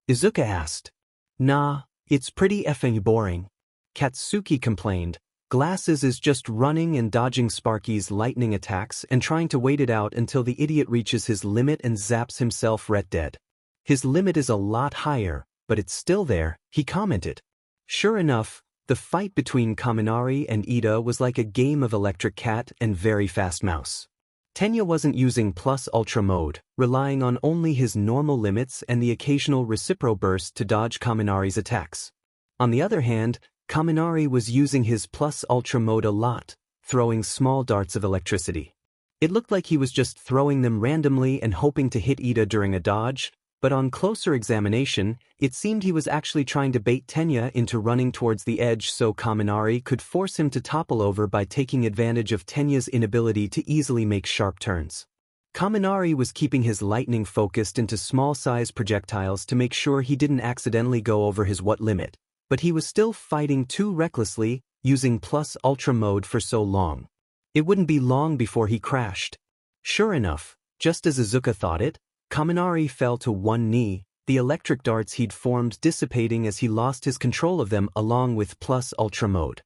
Izuka asked. Nah, it's pretty effing boring. Katsuki complained. Glasses is just running and dodging Sparky's lightning attacks and trying to wait it out until the idiot reaches his limit and zaps himself red dead. His limit is a lot higher, but it's still there, he commented. Sure enough, the fight between Kaminari and Ida was like a game of electric cat and very fast mouse. Tenya wasn't using plus ultra mode, relying on only his normal limits and the occasional recipro burst to dodge Kaminari's attacks. On the other hand, Kaminari was using his plus ultra mode a lot, throwing small darts of electricity. It looked like he was just throwing them randomly and hoping to hit Ida during a dodge, but on closer examination, it seemed he was actually trying to bait Tenya into running towards the edge so Kaminari could force him to topple over by taking advantage of Tenya's inability to easily make sharp turns. Kaminari was keeping his lightning focused into small-size projectiles to make sure he didn't accidentally go over his what limit, but he was still fighting too recklessly, using plus ultra mode for so long. It wouldn't be long before he crashed. Sure enough, just as Izuka thought it, Kaminari fell to one knee, the electric darts he'd formed dissipating as he lost his control of them along with plus ultra mode.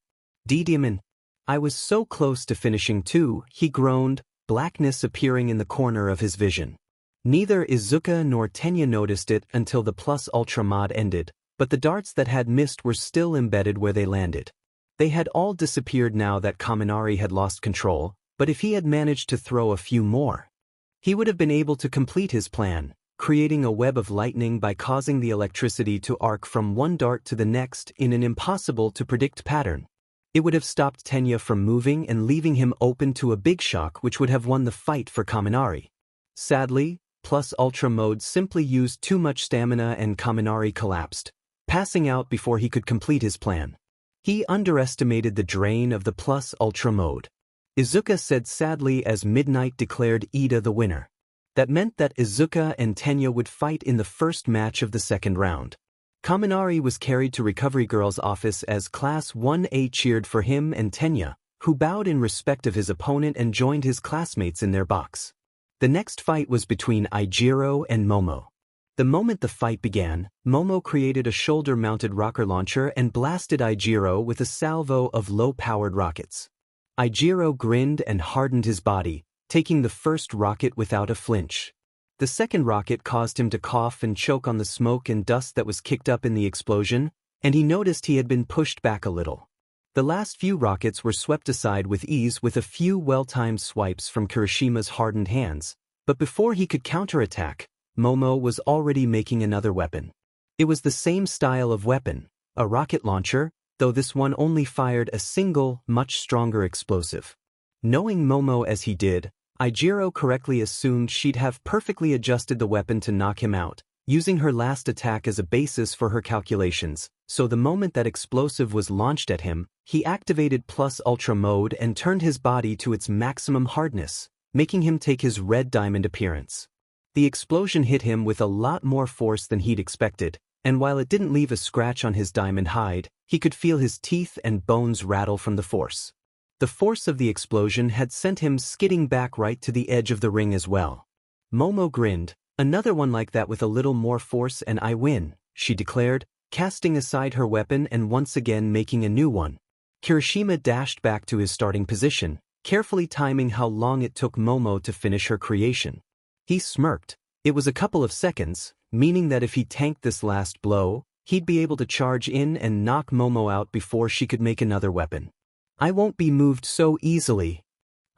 D-Demon. I was so close to finishing too, he groaned, blackness appearing in the corner of his vision. Neither Izuka nor Tenya noticed it until the Plus Ultra mod ended, but the darts that had missed were still embedded where they landed. They had all disappeared now that Kaminari had lost control, but if he had managed to throw a few more, he would have been able to complete his plan, creating a web of lightning by causing the electricity to arc from one dart to the next in an impossible-to-predict pattern. It would have stopped Tenya from moving and leaving him open to a big shock which would have won the fight for Kaminari. Sadly, Plus Ultra mode simply used too much stamina and Kaminari collapsed, passing out before he could complete his plan. He underestimated the drain of the Plus Ultra mode. Izuka said sadly as Midnight declared Ida the winner. That meant that Izuka and Tenya would fight in the first match of the second round. Kaminari was carried to Recovery Girl's office as Class 1A cheered for him and Tenya, who bowed in respect of his opponent and joined his classmates in their box. The next fight was between Ijiro and Momo. The moment the fight began, Momo created a shoulder-mounted rocket launcher and blasted Ijiro with a salvo of low-powered rockets. Ijiro grinned and hardened his body, taking the first rocket without a flinch. The second rocket caused him to cough and choke on the smoke and dust that was kicked up in the explosion, and he noticed he had been pushed back a little. The last few rockets were swept aside with ease with a few well-timed swipes from Kirishima's hardened hands, but before he could counterattack, Momo was already making another weapon. It was the same style of weapon, a rocket launcher, though this one only fired a single, much stronger explosive. Knowing Momo as he did, Ijiro correctly assumed she'd have perfectly adjusted the weapon to knock him out, using her last attack as a basis for her calculations, so the moment that explosive was launched at him, he activated Plus Ultra mode and turned his body to its maximum hardness, making him take his red diamond appearance. The explosion hit him with a lot more force than he'd expected, and while it didn't leave a scratch on his diamond hide, he could feel his teeth and bones rattle from the force. The force of the explosion had sent him skidding back right to the edge of the ring as well. Momo grinned, "Another one like that with a little more force and I win," she declared, casting aside her weapon and once again making a new one. Kirishima dashed back to his starting position, carefully timing how long it took Momo to finish her creation. He smirked. It was a couple of seconds, meaning that if he tanked this last blow, he'd be able to charge in and knock Momo out before she could make another weapon. "I won't be moved so easily,"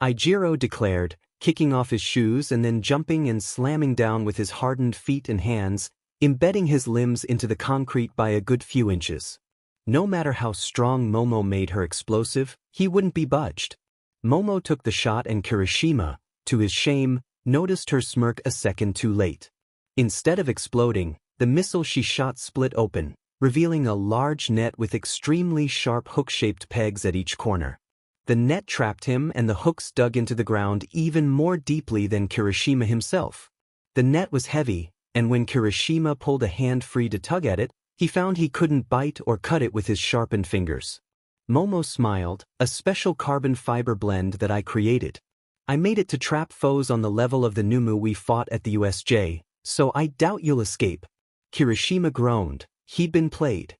Ijiro declared, kicking off his shoes and then jumping and slamming down with his hardened feet and hands, embedding his limbs into the concrete by a good few inches. No matter how strong Momo made her explosive, he wouldn't be budged. Momo took the shot and Kirishima, to his shame, noticed her smirk a second too late. Instead of exploding, the missile she shot split open, revealing a large net with extremely sharp hook-shaped pegs at each corner. The net trapped him and the hooks dug into the ground even more deeply than Kirishima himself. The net was heavy, and when Kirishima pulled a hand free to tug at it, he found he couldn't bite or cut it with his sharpened fingers. Momo smiled, "A special carbon fiber blend that I created. I made it to trap foes on the level of the Numu we fought at the USJ, so I doubt you'll escape." Kirishima groaned. He'd been played.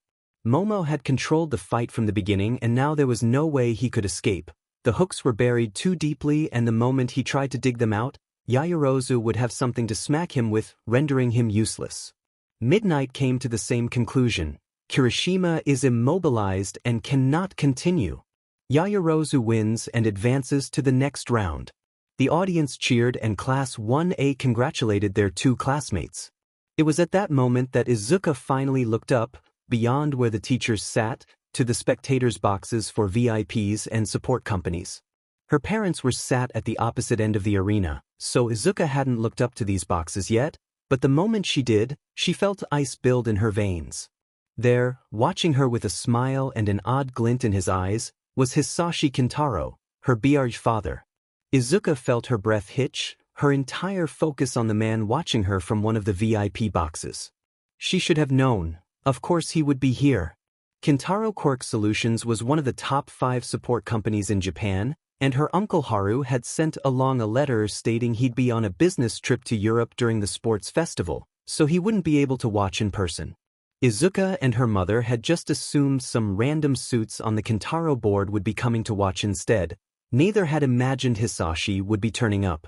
Momo had controlled the fight from the beginning and now there was no way he could escape. The hooks were buried too deeply and the moment he tried to dig them out, Yaoyorozu would have something to smack him with, rendering him useless. Midnight came to the same conclusion. Kirishima is immobilized and cannot continue. Yaoyorozu wins and advances to the next round. The audience cheered and Class 1A congratulated their two classmates. It was at that moment that Izuka finally looked up, beyond where the teachers sat, to the spectators' boxes for VIPs and support companies. Her parents were sat at the opposite end of the arena, so Izuka hadn't looked up to these boxes yet, but the moment she did, she felt ice build in her veins. There, watching her with a smile and an odd glint in his eyes, was Hisashi Kintaro, her Biarj father. Izuka felt her breath hitch, her entire focus on the man watching her from one of the VIP boxes. She should have known. Of course he would be here. Kintaro Quirk Solutions was one of the top 5 support companies in Japan, and her uncle Haru had sent along a letter stating he'd be on a business trip to Europe during the sports festival, so he wouldn't be able to watch in person. Izuka and her mother had just assumed some random suits on the Kintaro board would be coming to watch instead. Neither had imagined Hisashi would be turning up.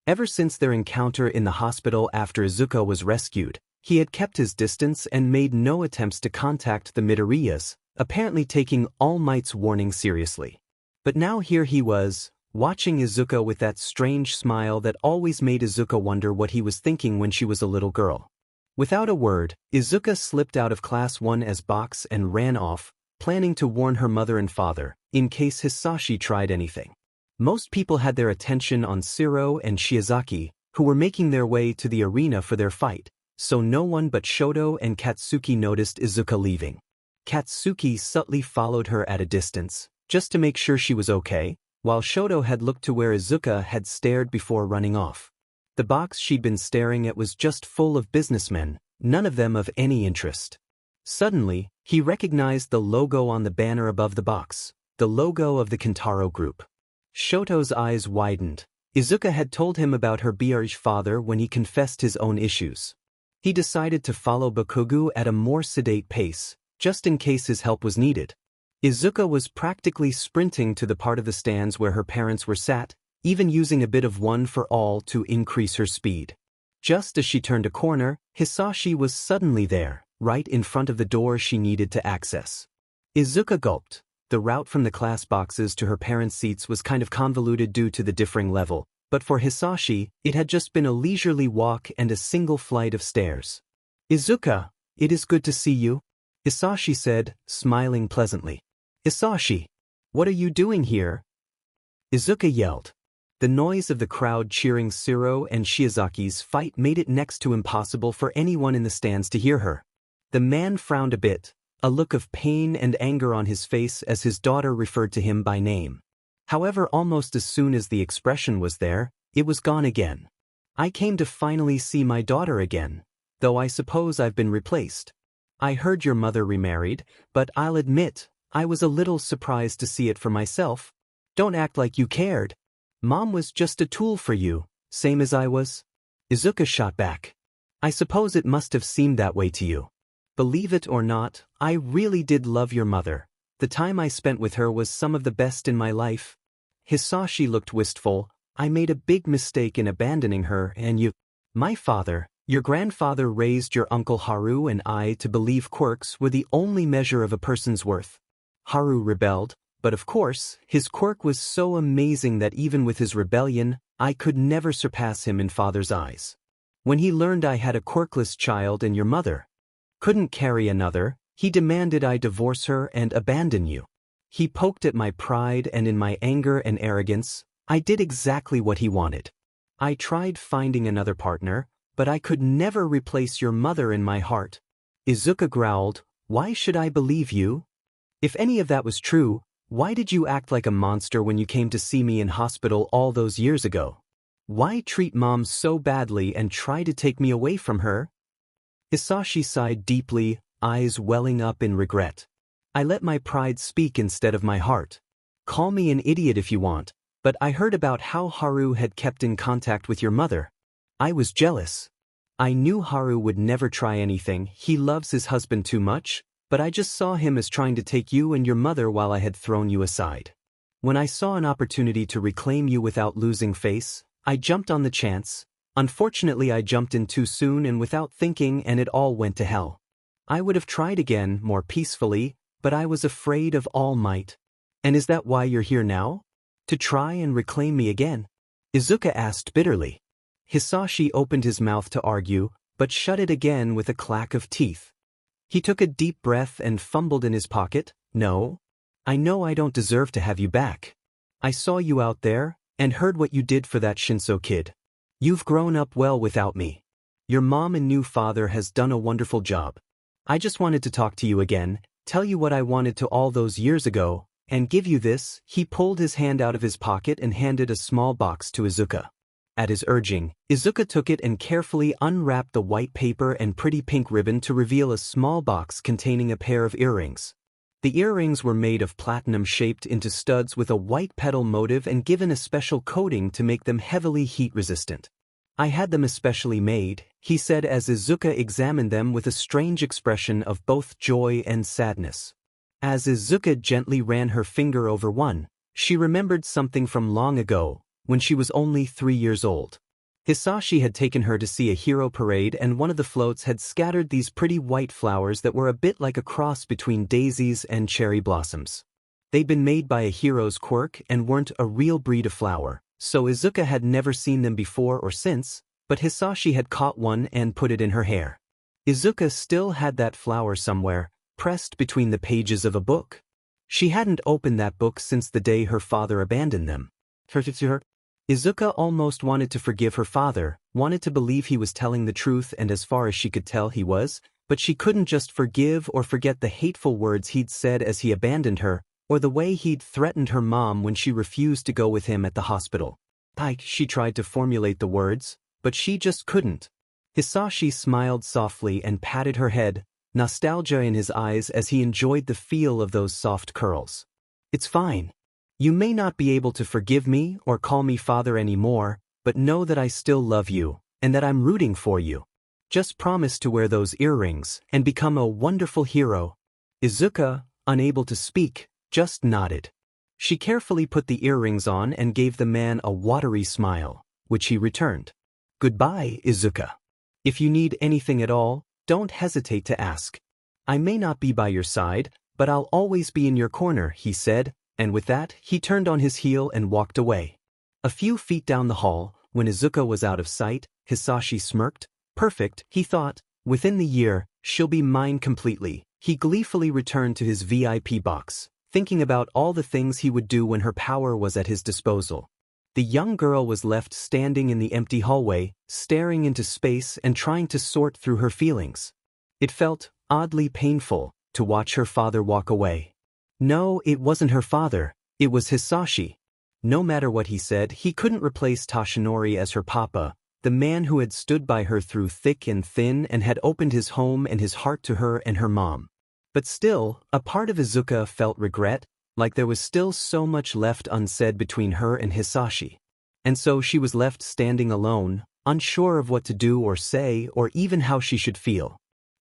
Ever since their encounter in the hospital after Izuka was rescued, he had kept his distance and made no attempts to contact the Midoriyas, apparently taking All Might's warning seriously. But now here he was, watching Izuka with that strange smile that always made Izuka wonder what he was thinking when she was a little girl. Without a word, Izuka slipped out of Class 1's box and ran off, planning to warn her mother and father, in case Hisashi tried anything. Most people had their attention on Shiro and Shizaki, who were making their way to the arena for their fight, so no one but Shoto and Katsuki noticed Izuka leaving. Katsuki subtly followed her at a distance, just to make sure she was okay, while Shoto had looked to where Izuka had stared before running off. The box she'd been staring at was just full of businessmen, none of them of any interest. Suddenly, he recognized the logo on the banner above the box, the logo of the Kintaro group. Shoto's eyes widened. Izuka had told him about her Biarge father when he confessed his own issues. He decided to follow Bakugo at a more sedate pace, just in case his help was needed. Izuka was practically sprinting to the part of the stands where her parents were sat, even using a bit of one for all to increase her speed. Just as she turned a corner, Hisashi was suddenly there, right in front of the door she needed to access. Izuka gulped. The route from the class boxes to her parents' seats was kind of convoluted due to the differing level, but for Hisashi, it had just been a leisurely walk and a single flight of stairs. "Izuka, it is good to see you," Hisashi said, smiling pleasantly. "Hisashi, what are you doing here?" Izuka yelled. The noise of the crowd cheering Shiro and Shizaki's fight made it next to impossible for anyone in the stands to hear her. The man frowned a bit, a look of pain and anger on his face as his daughter referred to him by name. However, almost as soon as the expression was there, it was gone again. "I came to finally see my daughter again, though I suppose I've been replaced. I heard your mother remarried, but I'll admit, I was a little surprised to see it for myself. Don't act like you cared. Mom was just a tool for you, same as I was." Izuka shot back. "I suppose it must have seemed that way to you. Believe it or not, I really did love your mother. The time I spent with her was some of the best in my life." Hisashi looked wistful. "I made a big mistake in abandoning her and you." "My father, your grandfather raised your Uncle Haru and I to believe quirks were the only measure of a person's worth." Haru rebelled. But of course, his quirk was so amazing that even with his rebellion, I could never surpass him in father's eyes. When he learned I had a quirkless child and your mother couldn't carry another, he demanded I divorce her and abandon you. He poked at my pride, and in my anger and arrogance, I did exactly what he wanted. I tried finding another partner, but I could never replace your mother in my heart." Izuka growled, "Why should I believe you? If any of that was true, why did you act like a monster when you came to see me in hospital all those years ago? Why treat Mom so badly and try to take me away from her?" Hisashi sighed deeply, eyes welling up in regret. "I let my pride speak instead of my heart. Call me an idiot if you want, but I heard about how Haru had kept in contact with your mother. I was jealous. I knew Haru would never try anything, he loves his husband too much, but I just saw him as trying to take you and your mother while I had thrown you aside. When I saw an opportunity to reclaim you without losing face, I jumped on the chance. Unfortunately, I jumped in too soon and without thinking, and it all went to hell. I would have tried again, more peacefully, but I was afraid of All Might." "And is that why you're here now? To try and reclaim me again?" Izuka asked bitterly. Hisashi opened his mouth to argue, but shut it again with a clack of teeth. He took a deep breath and fumbled in his pocket. "No. I know I don't deserve to have you back. I saw you out there, and heard what you did for that Shinso kid. You've grown up well without me. Your mom and new father has done a wonderful job. I just wanted to talk to you again, tell you what I wanted to all those years ago, and give you this." He pulled his hand out of his pocket and handed a small box to Izuka. At his urging, Izuka took it and carefully unwrapped the white paper and pretty pink ribbon to reveal a small box containing a pair of earrings. The earrings were made of platinum shaped into studs with a white petal motif and given a special coating to make them heavily heat resistant. I had them especially made, he said as Izuka examined them with a strange expression of both joy and sadness. As Izuka gently ran her finger over one, she remembered something from long ago, when she was only 3 years old. Hisashi had taken her to see a hero parade, and one of the floats had scattered these pretty white flowers that were a bit like a cross between daisies and cherry blossoms. They'd been made by a hero's quirk and weren't a real breed of flower, so Izuka had never seen them before or since, but Hisashi had caught one and put it in her hair. Izuka still had that flower somewhere, pressed between the pages of a book. She hadn't opened that book since the day her father abandoned them. Izuka almost wanted to forgive her father, wanted to believe he was telling the truth, and as far as she could tell he was, but she couldn't just forgive or forget the hateful words he'd said as he abandoned her, or the way he'd threatened her mom when she refused to go with him at the hospital. She tried to formulate the words, but she just couldn't. Hisashi smiled softly and patted her head, nostalgia in his eyes as he enjoyed the feel of those soft curls. It's fine. You may not be able to forgive me or call me father anymore, but know that I still love you, and that I'm rooting for you. Just promise to wear those earrings and become a wonderful hero. Izuka, unable to speak, just nodded. She carefully put the earrings on and gave the man a watery smile, which he returned. Goodbye, Izuka. If you need anything at all, don't hesitate to ask. I may not be by your side, but I'll always be in your corner, he said, and with that, he turned on his heel and walked away. A few feet down the hall, when Izuka was out of sight, Hisashi smirked. Perfect, he thought. Within the year, she'll be mine completely. He gleefully returned to his VIP box, thinking about all the things he would do when her power was at his disposal. The young girl was left standing in the empty hallway, staring into space and trying to sort through her feelings. It felt oddly painful to watch her father walk away. No, it wasn't her father, it was Hisashi. No matter what he said, he couldn't replace Toshinori as her papa, the man who had stood by her through thick and thin and had opened his home and his heart to her and her mom. But still, a part of Izuka felt regret, like there was still so much left unsaid between her and Hisashi. And so she was left standing alone, unsure of what to do or say or even how she should feel.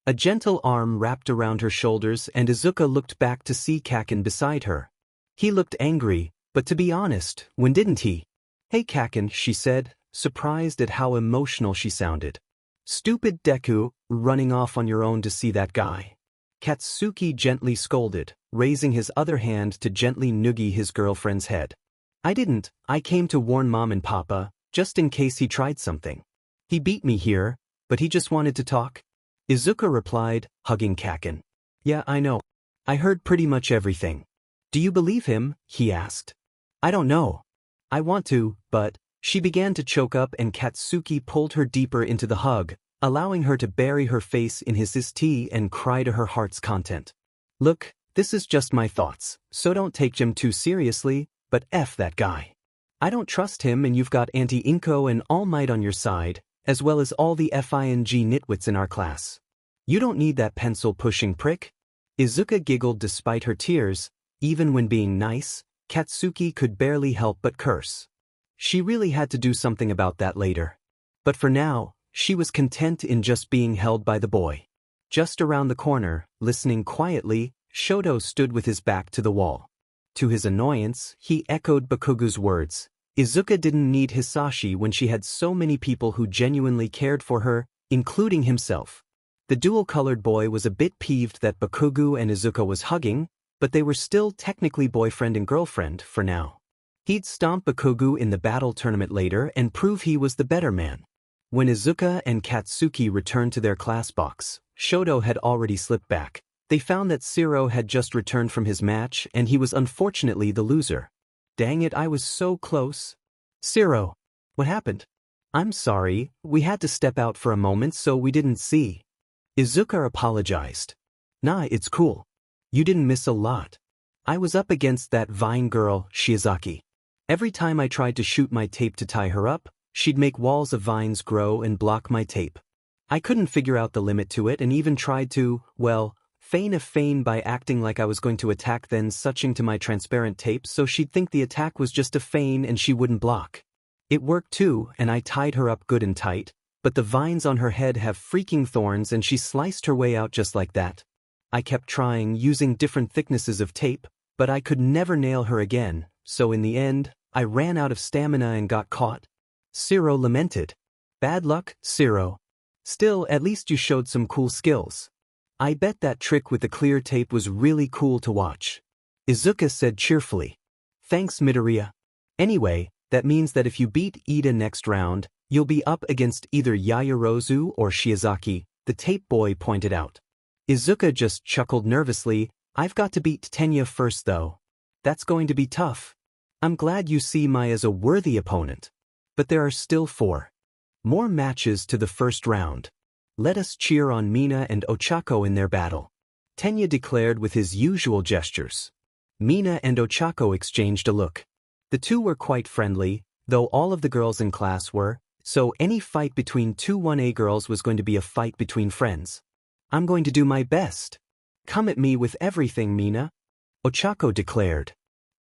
A gentle arm wrapped around her shoulders and Izuka looked back to see Kaken beside her. He looked angry, but to be honest, when didn't he? Hey Kaken, she said, surprised at how emotional she sounded. Stupid Deku, running off on your own to see that guy. Katsuki gently scolded, raising his other hand to gently noogie his girlfriend's head. I didn't, I came to warn Mom and Papa, just in case he tried something. He beat me here, but he just wanted to talk. Izuka replied, hugging Kaken. Yeah, I know. I heard pretty much everything. Do you believe him? He asked. I don't know. I want to, but... She began to choke up and Katsuki pulled her deeper into the hug, allowing her to bury her face in his tea and cry to her heart's content. Look, this is just my thoughts, so don't take him too seriously, but F that guy. I don't trust him and you've got Auntie Inko and All Might on your side, as well as all the FING nitwits in our class. You don't need that pencil-pushing prick. Izuka giggled despite her tears. Even when being nice, Katsuki could barely help but curse. She really had to do something about that later. But for now, she was content in just being held by the boy. Just around the corner, listening quietly, Shoto stood with his back to the wall. To his annoyance, he echoed Bakugu's words. Izuka didn't need Hisashi when she had so many people who genuinely cared for her, including himself. The dual-colored boy was a bit peeved that Bakugu and Izuka was hugging, but they were still technically boyfriend and girlfriend for now. He'd stomp Bakugu in the battle tournament later and prove he was the better man. When Izuka and Katsuki returned to their class box, Shoto had already slipped back. They found that Shiro had just returned from his match and he was unfortunately the loser. Dang it, I was so close. Shiro, what happened? I'm sorry, we had to step out for a moment so we didn't see. Izuka apologized. Nah, it's cool. You didn't miss a lot. I was up against that vine girl, Shizaki. Every time I tried to shoot my tape to tie her up, she'd make walls of vines grow and block my tape. I couldn't figure out the limit to it and even tried to, well, feign a feign by acting like I was going to attack, then switching to my transparent tape so she'd think the attack was just a feign and she wouldn't block. It worked too, and I tied her up good and tight, but the vines on her head have freaking thorns and she sliced her way out just like that. I kept trying, using different thicknesses of tape, but I could never nail her again, so in the end, I ran out of stamina and got caught. Shiro lamented. Bad luck, Shiro. Still, at least you showed some cool skills. I bet that trick with the clear tape was really cool to watch. Izuka said cheerfully. Thanks, Midoriya. Anyway, that means that if you beat Ida next round, you'll be up against either Yaoyorozu or Shizaki, the tape boy pointed out. Izuka just chuckled nervously. I've got to beat Tenya first though. That's going to be tough. I'm glad you see Mai as a worthy opponent. But there are still 4 more matches to the first round. Let us cheer on Mina and Ochako in their battle. Tenya declared with his usual gestures. Mina and Ochako exchanged a look. The two were quite friendly, though all of the girls in class were, so any fight between two 1A girls was going to be a fight between friends. I'm going to do my best. Come at me with everything, Mina. Ochako declared.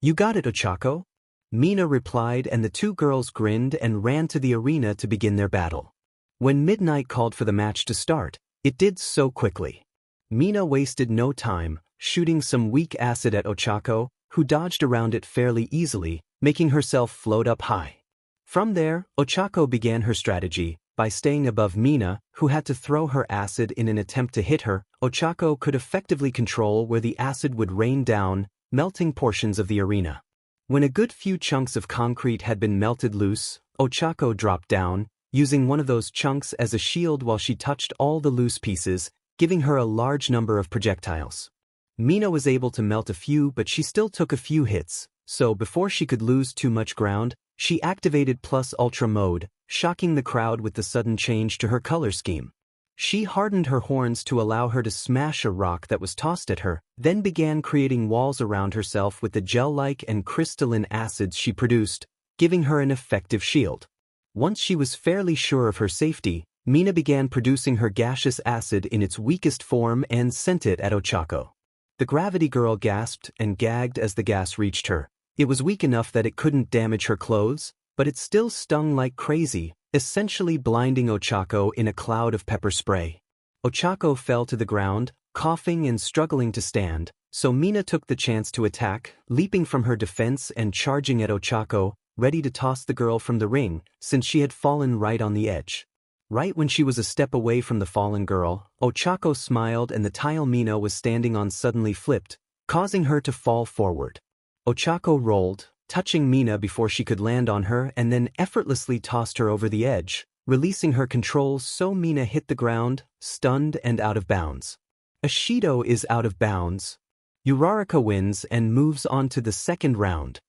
You got it, Ochako. Mina replied, and the two girls grinned and ran to the arena to begin their battle. When midnight called for the match to start, it did so quickly. Mina wasted no time, shooting some weak acid at Ochako, who dodged around it fairly easily, making herself float up high. From there, Ochako began her strategy. By staying above Mina, who had to throw her acid in an attempt to hit her, Ochako could effectively control where the acid would rain down, melting portions of the arena. When a good few chunks of concrete had been melted loose, Ochako dropped down, using one of those chunks as a shield while she touched all the loose pieces, giving her a large number of projectiles. Mina was able to melt a few, but she still took a few hits, so before she could lose too much ground, she activated Plus Ultra mode, shocking the crowd with the sudden change to her color scheme. She hardened her horns to allow her to smash a rock that was tossed at her, then began creating walls around herself with the gel-like and crystalline acids she produced, giving her an effective shield. Once she was fairly sure of her safety, Mina began producing her gaseous acid in its weakest form and sent it at Ochako. The gravity girl gasped and gagged as the gas reached her. It was weak enough that it couldn't damage her clothes, but it still stung like crazy, essentially blinding Ochako in a cloud of pepper spray. Ochako fell to the ground, coughing and struggling to stand, so Mina took the chance to attack, leaping from her defense and charging at Ochako, ready to toss the girl from the ring, since she had fallen right on the edge. Right when she was a step away from the fallen girl, Ochako smiled and the tile Mina was standing on suddenly flipped, causing her to fall forward. Ochako rolled, touching Mina before she could land on her, and then effortlessly tossed her over the edge, releasing her control so Mina hit the ground, stunned and out of bounds. Ashido is out of bounds. Uraraka wins and moves on to the second round.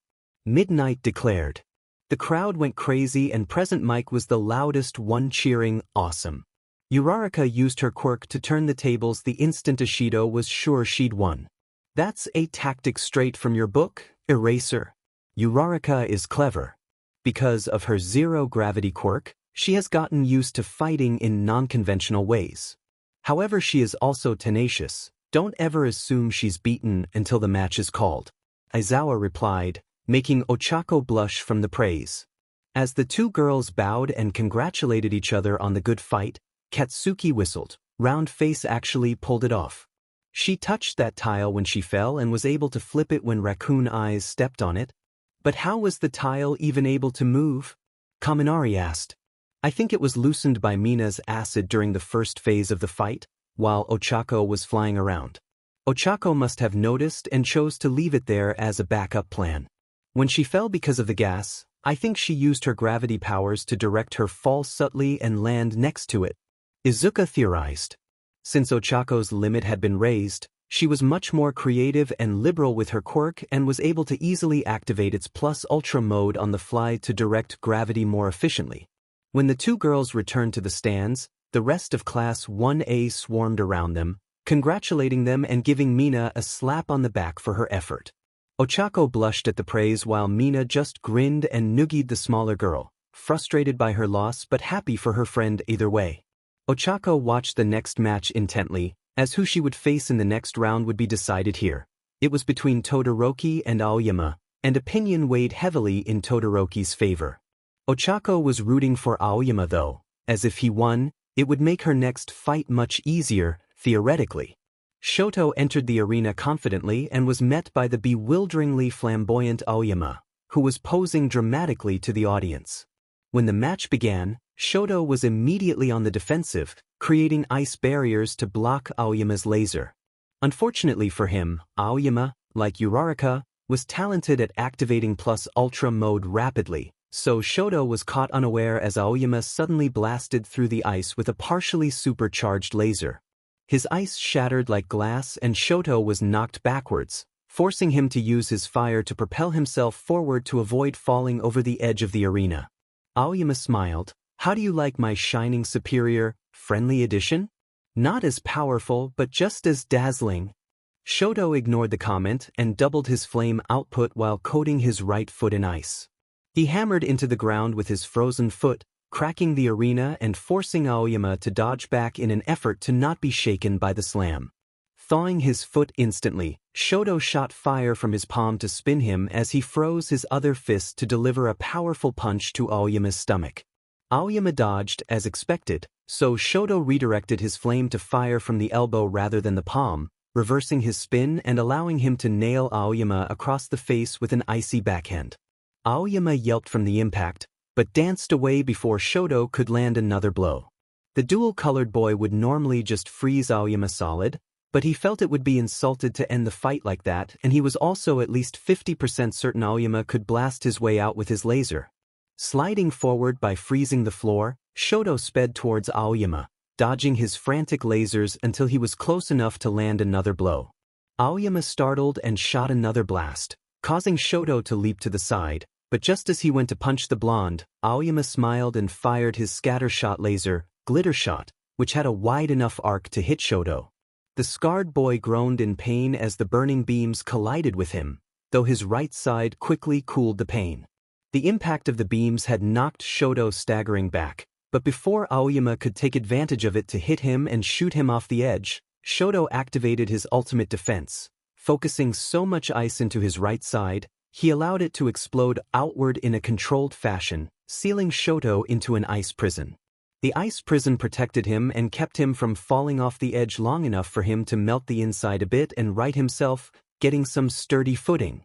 Midnight declared. The crowd went crazy and Present Mike was the loudest one, cheering, awesome. Uraraka used her quirk to turn the tables the instant Ashido was sure she'd won. That's a tactic straight from your book, Eraser. Uraraka is clever. Because of her zero-gravity quirk, she has gotten used to fighting in non-conventional ways. However, she is also tenacious. Don't ever assume she's beaten until the match is called. Aizawa replied, making Ochako blush from the praise. As the two girls bowed and congratulated each other on the good fight, Katsuki whistled. Round Face actually pulled it off. She touched that tile when she fell and was able to flip it when Raccoon Eyes stepped on it. But how was the tile even able to move? Kaminari asked. I think it was loosened by Mina's acid during the first phase of the fight, while Ochako was flying around. Ochako must have noticed and chose to leave it there as a backup plan. When she fell because of the gas, I think she used her gravity powers to direct her fall subtly and land next to it. Izuka theorized. Since Ochako's limit had been raised, she was much more creative and liberal with her quirk and was able to easily activate its Plus Ultra mode on the fly to direct gravity more efficiently. When the two girls returned to the stands, the rest of Class 1A swarmed around them, congratulating them and giving Mina a slap on the back for her effort. Ochako blushed at the praise while Mina just grinned and noogied the smaller girl, frustrated by her loss but happy for her friend either way. Ochako watched the next match intently, as who she would face in the next round would be decided here. It was between Todoroki and Aoyama, and opinion weighed heavily in Todoroki's favor. Ochako was rooting for Aoyama though, as if he won, it would make her next fight much easier, theoretically. Shoto entered the arena confidently and was met by the bewilderingly flamboyant Aoyama, who was posing dramatically to the audience. When the match began, Shoto was immediately on the defensive, creating ice barriers to block Aoyama's laser. Unfortunately for him, Aoyama, like Uraraka, was talented at activating plus ultra mode rapidly, so Shoto was caught unaware as Aoyama suddenly blasted through the ice with a partially supercharged laser. His ice shattered like glass and Shoto was knocked backwards, forcing him to use his fire to propel himself forward to avoid falling over the edge of the arena. Aoyama smiled. "How do you like my shining superior, friendly edition? Not as powerful but just as dazzling." Shoto ignored the comment and doubled his flame output while coating his right foot in ice. He hammered into the ground with his frozen foot, cracking the arena and forcing Aoyama to dodge back in an effort to not be shaken by the slam. Thawing his foot instantly, Shoto shot fire from his palm to spin him as he froze his other fist to deliver a powerful punch to Aoyama's stomach. Aoyama dodged as expected, so Shoto redirected his flame to fire from the elbow rather than the palm, reversing his spin and allowing him to nail Aoyama across the face with an icy backhand. Aoyama yelped from the impact, but danced away before Shoto could land another blow. The dual-colored boy would normally just freeze Aoyama solid, but he felt it would be insulted to end the fight like that, and he was also at least 50% certain Aoyama could blast his way out with his laser. Sliding forward by freezing the floor, Shoto sped towards Aoyama, dodging his frantic lasers until he was close enough to land another blow. Aoyama startled and shot another blast, causing Shoto to leap to the side, but just as he went to punch the blonde, Aoyama smiled and fired his scattershot laser, Glitter Shot, which had a wide enough arc to hit Shoto. The scarred boy groaned in pain as the burning beams collided with him, though his right side quickly cooled the pain. The impact of the beams had knocked Shoto staggering back, but before Aoyama could take advantage of it to hit him and shoot him off the edge, Shoto activated his ultimate defense. Focusing so much ice into his right side, he allowed it to explode outward in a controlled fashion, sealing Shoto into an ice prison. The ice prison protected him and kept him from falling off the edge long enough for him to melt the inside a bit and right himself, getting some sturdy footing.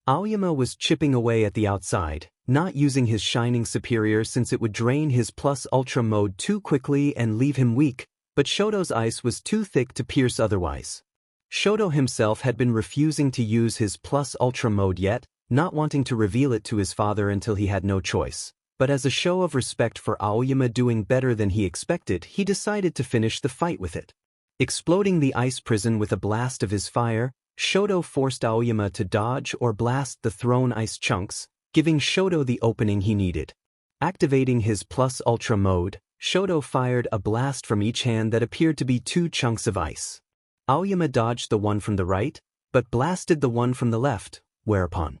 Aoyama was chipping away at the outside, not using his shining superior since it would drain his plus ultra mode too quickly and leave him weak, but Shoto's ice was too thick to pierce otherwise. Shoto himself had been refusing to use his plus ultra mode yet, not wanting to reveal it to his father until he had no choice. But as a show of respect for Aoyama doing better than he expected, he decided to finish the fight with it. Exploding the ice prison with a blast of his fire, Shoto forced Aoyama to dodge or blast the thrown ice chunks, giving Shoto the opening he needed. Activating his plus ultra mode, Shoto fired a blast from each hand that appeared to be two chunks of ice. Aoyama dodged the one from the right, but blasted the one from the left, whereupon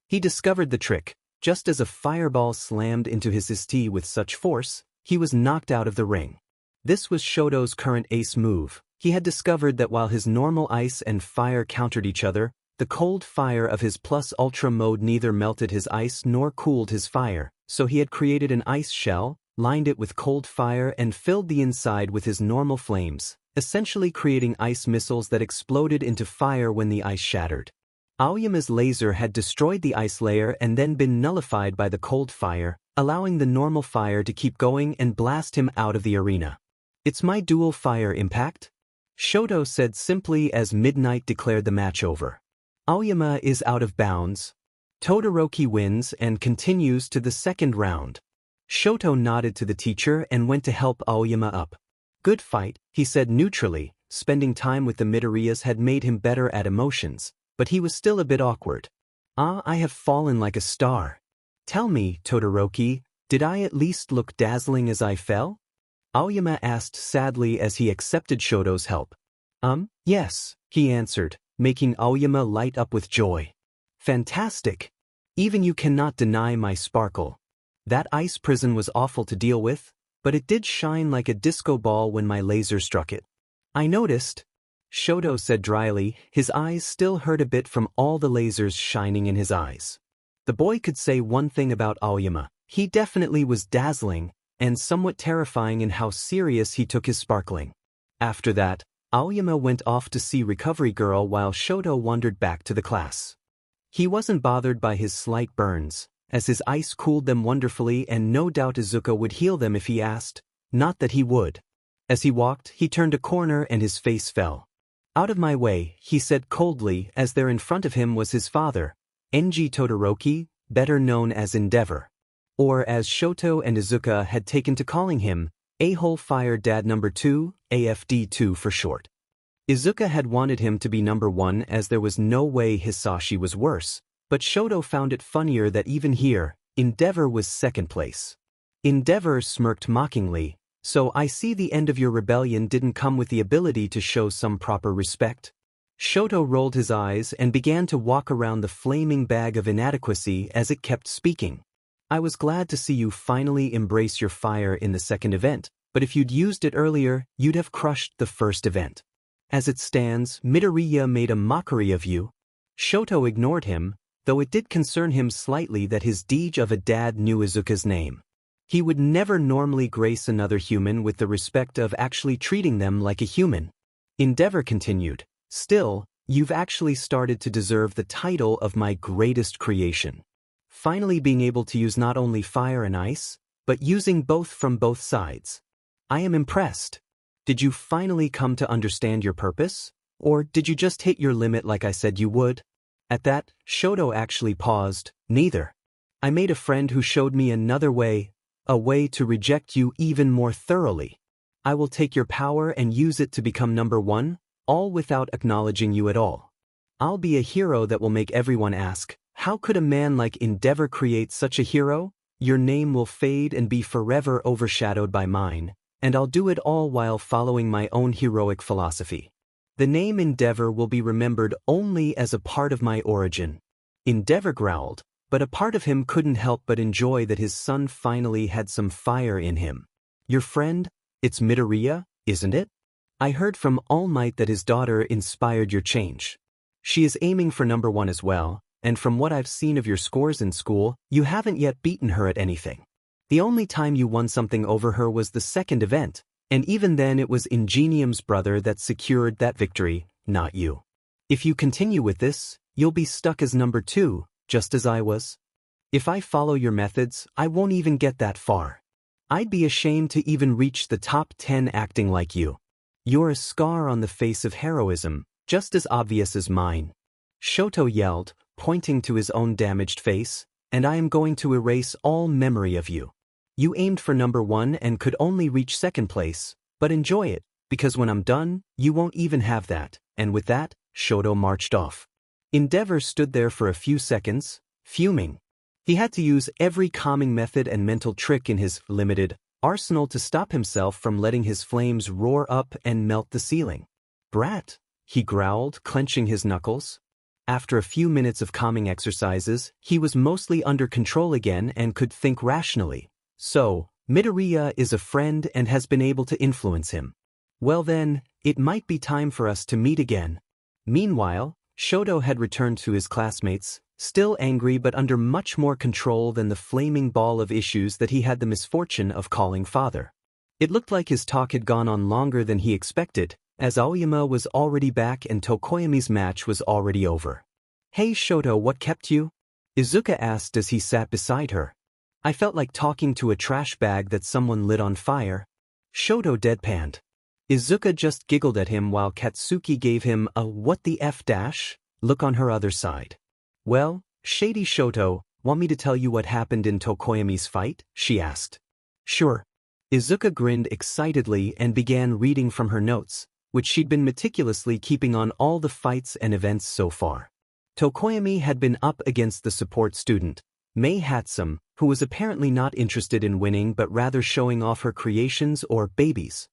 he discovered the trick. Just as a fireball slammed into his ST with such force, he was knocked out of the ring. This was Shoto's current ace move. He had discovered that while his normal ice and fire countered each other, the cold fire of his plus ultra mode neither melted his ice nor cooled his fire, so he had created an ice shell, lined it with cold fire and filled the inside with his normal flames, essentially creating ice missiles that exploded into fire when the ice shattered. Aoyama's laser had destroyed the ice layer and then been nullified by the cold fire, allowing the normal fire to keep going and blast him out of the arena. "It's my dual fire impact?" Shoto said simply as Midnight declared the match over. Aoyama is out of bounds. Todoroki wins and continues to the second round. Shoto nodded to the teacher and went to help Aoyama up. "Good fight," he said neutrally. Spending time with the Midoriyas had made him better at emotions, but he was still a bit awkward. I have fallen like a star. Tell me, Todoroki, did I at least look dazzling as I fell?" Aoyama asked sadly as he accepted Shoto's help. Yes," he answered, making Aoyama light up with joy. "Fantastic. Even you cannot deny my sparkle. That ice prison was awful to deal with, but it did shine like a disco ball when my laser struck it." "I noticed," Shoto said dryly, his eyes still hurt a bit from all the lasers shining in his eyes. The boy could say one thing about Aoyama: He definitely was dazzling, and somewhat terrifying in how serious he took his sparkling. After that, Aoyama went off to see Recovery Girl while Shoto wandered back to the class. He wasn't bothered by his slight burns, as his ice cooled them wonderfully and no doubt Izuka would heal them if he asked, not that he would. As he walked, he turned a corner and his face fell. "Out of my way," he said coldly as there in front of him was his father, Enji Todoroki, better known as Endeavor. Or as Shoto and Izuka had taken to calling him, A-hole Fire Dad No. 2, AFD2 for short. Izuka had wanted him to be number 1 as there was no way Hisashi was worse, but Shoto found it funnier that even here, Endeavor was second place. Endeavor smirked mockingly, "So I see the end of your rebellion didn't come with the ability to show some proper respect." Shoto rolled his eyes and began to walk around the flaming bag of inadequacy as it kept speaking. "I was glad to see you finally embrace your fire in the second event, but if you'd used it earlier, you'd have crushed the first event. As it stands, Midoriya made a mockery of you." Shoto ignored him, though it did concern him slightly that his deej of a dad knew Izuka's name. He would never normally grace another human with the respect of actually treating them like a human. Endeavor continued, "Still, you've actually started to deserve the title of my greatest creation. Finally being able to use not only fire and ice, but using both from both sides. I am impressed. Did you finally come to understand your purpose? Or did you just hit your limit like I said you would?" At that, Shoto actually paused, "Neither. I made a friend who showed me another way, a way to reject you even more thoroughly. I will take your power and use it to become number 1, all without acknowledging you at all. I'll be a hero that will make everyone ask, how could a man like Endeavor create such a hero? Your name will fade and be forever overshadowed by mine, and I'll do it all while following my own heroic philosophy. The name Endeavor will be remembered only as a part of my origin." Endeavor growled, but a part of him couldn't help but enjoy that his son finally had some fire in him. "Your friend? It's Midoriya, isn't it? I heard from All Might that his daughter inspired your change. She is aiming for number 1 as well, and from what I've seen of your scores in school, you haven't yet beaten her at anything. The only time you won something over her was the second event, and even then it was Ingenium's brother that secured that victory, not you. If you continue with this, you'll be stuck as number 2, just as I was. If I follow your methods, I won't even get that far. I'd be ashamed to even reach the top 10 acting like you. You're a scar on the face of heroism, just as obvious as mine." Shoto yelled, pointing to his own damaged face, "And I am going to erase all memory of you. You aimed for number 1 and could only reach second place, but enjoy it, because when I'm done, you won't even have that." And with that, Shoto marched off. Endeavor stood there for a few seconds, fuming. He had to use every calming method and mental trick in his limited arsenal to stop himself from letting his flames roar up and melt the ceiling. "Brat," he growled, clenching his knuckles. After a few minutes of calming exercises, he was mostly under control again and could think rationally. "So, Midoriya is a friend and has been able to influence him. Well then, it might be time for us to meet again." Meanwhile, Shoto had returned to his classmates, still angry but under much more control than the flaming ball of issues that he had the misfortune of calling father. It looked like his talk had gone on longer than he expected, as Aoyama was already back and Tokoyami's match was already over. "Hey Shoto, what kept you?" Izuka asked as he sat beside her. "I felt like talking to a trash bag that someone lit on fire." Shoto deadpanned. Izuka just giggled at him while Katsuki gave him a "what the F dash" look on her other side. "Well, Shady Shoto, want me to tell you what happened in Tokoyami's fight?" she asked. "Sure." Izuka grinned excitedly and began reading from her notes, which she'd been meticulously keeping on all the fights and events so far. Tokoyami had been up against the support student, Mei Hatsum, who was apparently not interested in winning but rather showing off her creations or babies.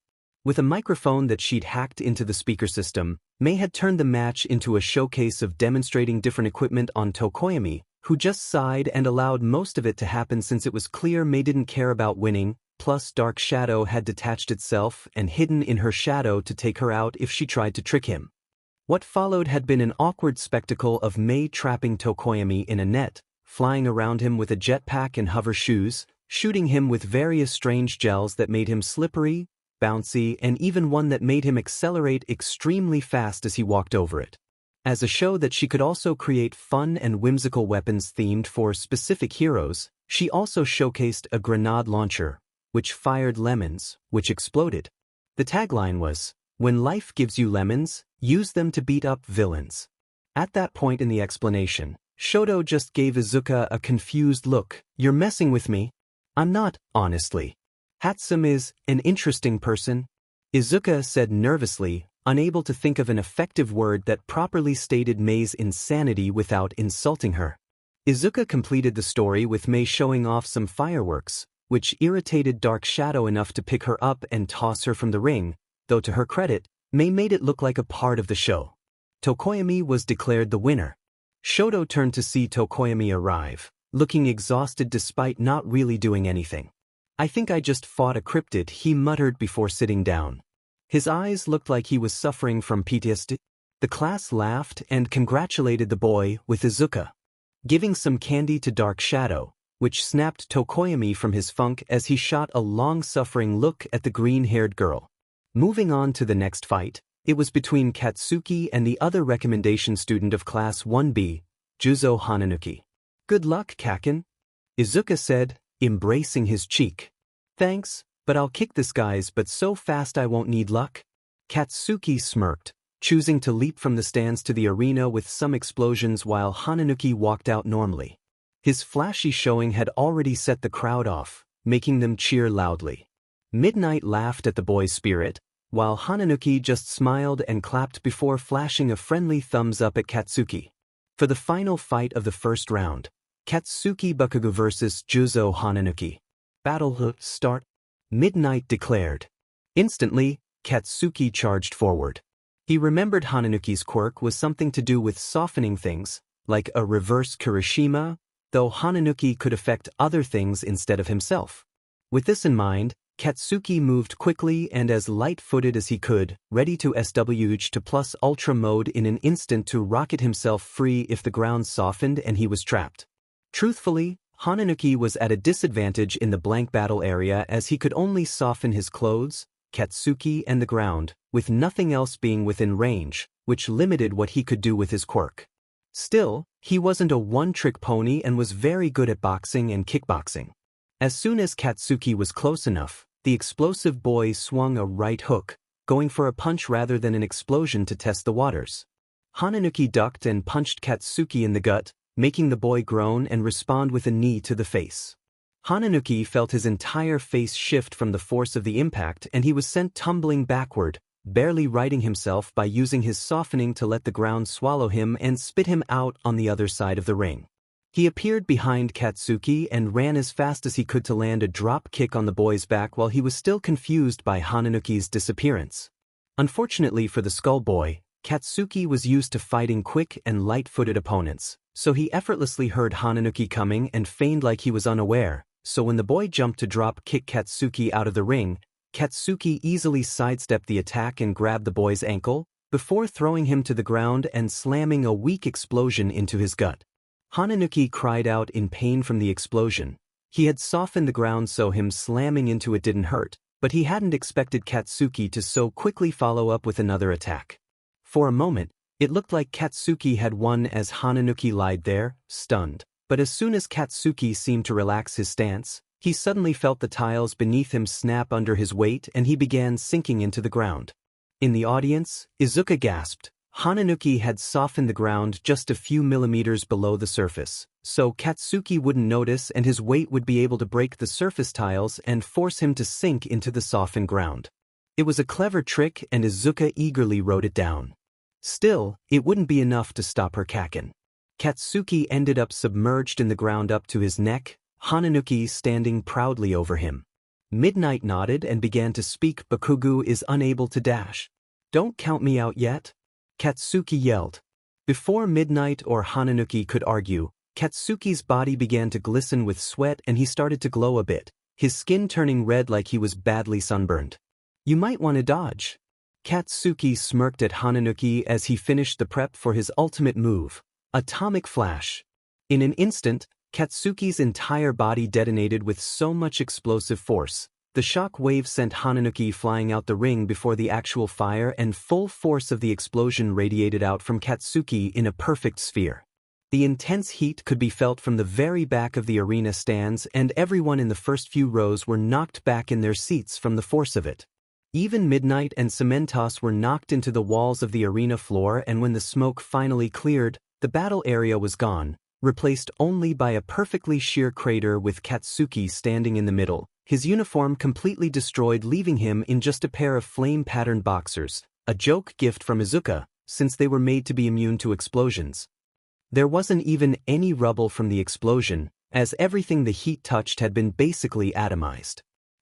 With a microphone that she'd hacked into the speaker system, Mei had turned the match into a showcase of demonstrating different equipment on Tokoyami, who just sighed and allowed most of it to happen since it was clear Mei didn't care about winning, plus Dark Shadow had detached itself and hidden in her shadow to take her out if she tried to trick him. What followed had been an awkward spectacle of Mei trapping Tokoyami in a net, flying around him with a jetpack and hover shoes, shooting him with various strange gels that made him slippery, bouncy, and even one that made him accelerate extremely fast as he walked over it. As a show that she could also create fun and whimsical weapons themed for specific heroes, she also showcased a grenade launcher, which fired lemons, which exploded. The tagline was, "When life gives you lemons, use them to beat up villains." At that point in the explanation, Shoto just gave Izuka a confused look. "You're messing with me?" "I'm not, honestly. Hatsum is an interesting person," Izuka said nervously, unable to think of an effective word that properly stated Mei's insanity without insulting her. Izuka completed the story with Mei showing off some fireworks, which irritated Dark Shadow enough to pick her up and toss her from the ring, though to her credit, Mei made it look like a part of the show. Tokoyami was declared the winner. Shoto turned to see Tokoyami arrive, looking exhausted despite not really doing anything. "I think I just fought a cryptid," he muttered before sitting down. His eyes looked like he was suffering from PTSD. The class laughed and congratulated the boy, with Izuka giving some candy to Dark Shadow, which snapped Tokoyami from his funk as he shot a long-suffering look at the green-haired girl. Moving on to the next fight, it was between Katsuki and the other recommendation student of Class 1B, Juzo Hananuki. "Good luck, Kaken," Izuka said, embracing his cheek. "Thanks, but I'll kick this guy's but so fast I won't need luck." Katsuki smirked, choosing to leap from the stands to the arena with some explosions while Hananuki walked out normally. His flashy showing had already set the crowd off, making them cheer loudly. Midnight laughed at the boy's spirit, while Hananuki just smiled and clapped before flashing a friendly thumbs up at Katsuki. For the final fight of the first round, Katsuki Bakugo vs. Juzo Hananuki. "Battle start," Midnight declared. Instantly, Katsuki charged forward. He remembered Hananuki's quirk was something to do with softening things, like a reverse Kirishima, though Hananuki could affect other things instead of himself. With this in mind, Katsuki moved quickly and as light-footed as he could, ready to SWH to plus ultra mode in an instant to rocket himself free if the ground softened and he was trapped. Truthfully, Hananuki was at a disadvantage in the blank battle area as he could only soften his clothes, Katsuki and the ground, with nothing else being within range, which limited what he could do with his quirk. Still, he wasn't a one-trick pony and was very good at boxing and kickboxing. As soon as Katsuki was close enough, the explosive boy swung a right hook, going for a punch rather than an explosion to test the waters. Hananuki ducked and punched Katsuki in the gut, making the boy groan and respond with a knee to the face. Hananuki felt his entire face shift from the force of the impact and he was sent tumbling backward, barely righting himself by using his softening to let the ground swallow him and spit him out on the other side of the ring. He appeared behind Katsuki and ran as fast as he could to land a drop kick on the boy's back while he was still confused by Hananuki's disappearance. Unfortunately for the Skull Boy, Katsuki was used to fighting quick and light-footed opponents, so he effortlessly heard Hananuki coming and feigned like he was unaware, so when the boy jumped to drop kick Katsuki out of the ring, Katsuki easily sidestepped the attack and grabbed the boy's ankle, before throwing him to the ground and slamming a weak explosion into his gut. Hananuki cried out in pain from the explosion. He had softened the ground so him slamming into it didn't hurt, but he hadn't expected Katsuki to so quickly follow up with another attack. For a moment, it looked like Katsuki had won as Hananuki lied there, stunned. But as soon as Katsuki seemed to relax his stance, he suddenly felt the tiles beneath him snap under his weight and he began sinking into the ground. In the audience, Izuka gasped. Hananuki had softened the ground just a few millimeters below the surface, so Katsuki wouldn't notice and his weight would be able to break the surface tiles and force him to sink into the softened ground. It was a clever trick and Izuka eagerly wrote it down. Still, it wouldn't be enough to stop her Kaken. Katsuki ended up submerged in the ground up to his neck, Hananuki standing proudly over him. Midnight nodded and began to speak. "Bakugo is unable to dash. Don't count me out yet," Katsuki yelled. Before Midnight or Hananuki could argue, Katsuki's body began to glisten with sweat and he started to glow a bit, his skin turning red like he was badly sunburned. "You might want to dodge." Katsuki smirked at Hananuki as he finished the prep for his ultimate move. Atomic Flash. In an instant, Katsuki's entire body detonated with so much explosive force. The shock wave sent Hananuki flying out the ring before the actual fire, and full force of the explosion radiated out from Katsuki in a perfect sphere. The intense heat could be felt from the very back of the arena stands, and everyone in the first few rows were knocked back in their seats from the force of it. Even Midnight and Cementos were knocked into the walls of the arena floor, and when the smoke finally cleared, the battle area was gone, replaced only by a perfectly sheer crater with Katsuki standing in the middle, his uniform completely destroyed, leaving him in just a pair of flame-patterned boxers, a joke gift from Izuka, since they were made to be immune to explosions. There wasn't even any rubble from the explosion, as everything the heat touched had been basically atomized.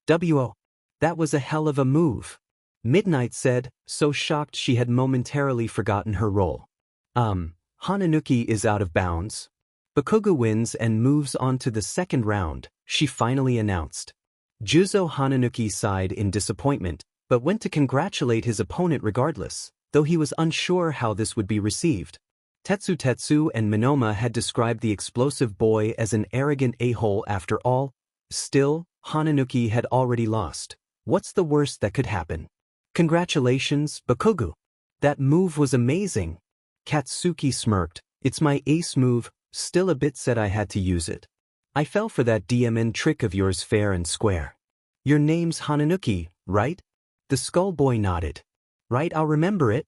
"Wo, that was a hell of a move," Midnight said, so shocked she had momentarily forgotten her role. Hananuki is out of bounds. Bakugo wins and moves on to the second round," she finally announced. Juzo Hananuki sighed in disappointment, but went to congratulate his opponent regardless, though he was unsure how this would be received. Tetsu and Minoma had described the explosive boy as an arrogant a-hole after all. Still, Hananuki had already lost. What's the worst that could happen? "Congratulations, Bakugo. That move was amazing." Katsuki smirked. "It's my ace move, still a bit sad I had to use it. I fell for that DMN trick of yours fair and square." "Your name's Hananuki, right?" The skull boy nodded. "Right, I'll remember it."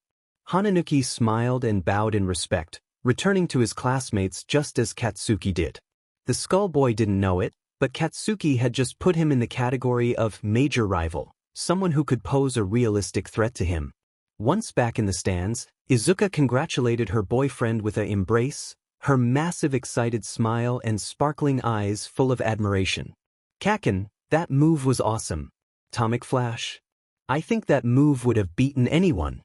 Hananuki smiled and bowed in respect, returning to his classmates just as Katsuki did. The skull boy didn't know it, but Katsuki had just put him in the category of major rival, someone who could pose a realistic threat to him. Once back in the stands, Izuka congratulated her boyfriend with an embrace, her massive excited smile and sparkling eyes full of admiration. "Kaken, that move was awesome. Atomic Flash. I think that move would have beaten anyone."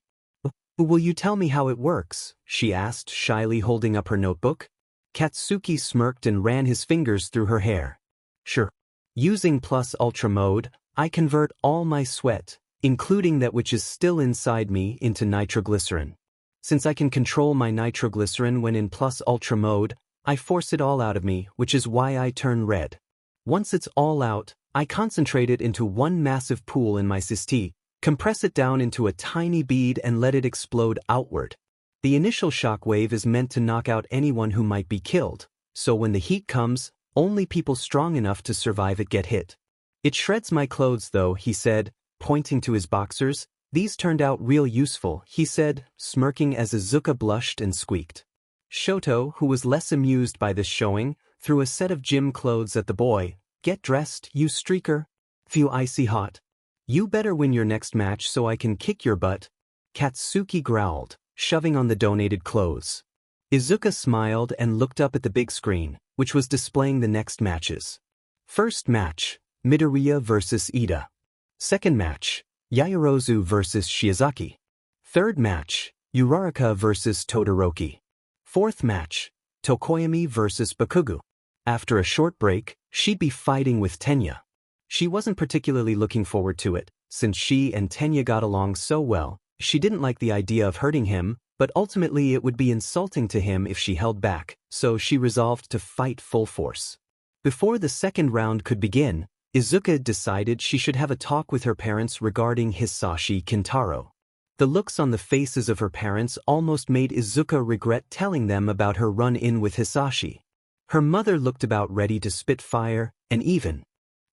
"Will you tell me how it works?" she asked, shyly holding up her notebook. Katsuki smirked and ran his fingers through her hair. "Sure. Using Plus Ultra mode, I convert all my sweat, including that which is still inside me, into nitroglycerin. Since I can control my nitroglycerin when in Plus Ultra mode, I force it all out of me, which is why I turn red. Once it's all out, I concentrate it into one massive pool in my cysti, compress it down into a tiny bead and let it explode outward. The initial shock wave is meant to knock out anyone who might be killed, so when the heat comes, only people strong enough to survive it get hit. It shreds my clothes though," he said, pointing to his boxers. "These turned out real useful," he said, smirking as Izuka blushed and squeaked. Shoto, who was less amused by this showing, threw a set of gym clothes at the boy. "Get dressed, you streaker. Feel icy hot. You better win your next match so I can kick your butt." Katsuki growled, shoving on the donated clothes. Izuka smiled and looked up at the big screen, which was displaying the next matches. First match, Midoriya vs. Ida. Second match, Yaoyorozu vs. Shizaki. Third match, Uraraka vs. Todoroki. Fourth match, Tokoyami vs. Bakugo. After a short break, she'd be fighting with Tenya. She wasn't particularly looking forward to it, since she and Tenya got along so well. She didn't like the idea of hurting him, but ultimately it would be insulting to him if she held back, so she resolved to fight full force. Before the second round could begin, Izuka decided she should have a talk with her parents regarding Hisashi Kintaro. The looks on the faces of her parents almost made Izuka regret telling them about her run-in with Hisashi. Her mother looked about ready to spit fire, and even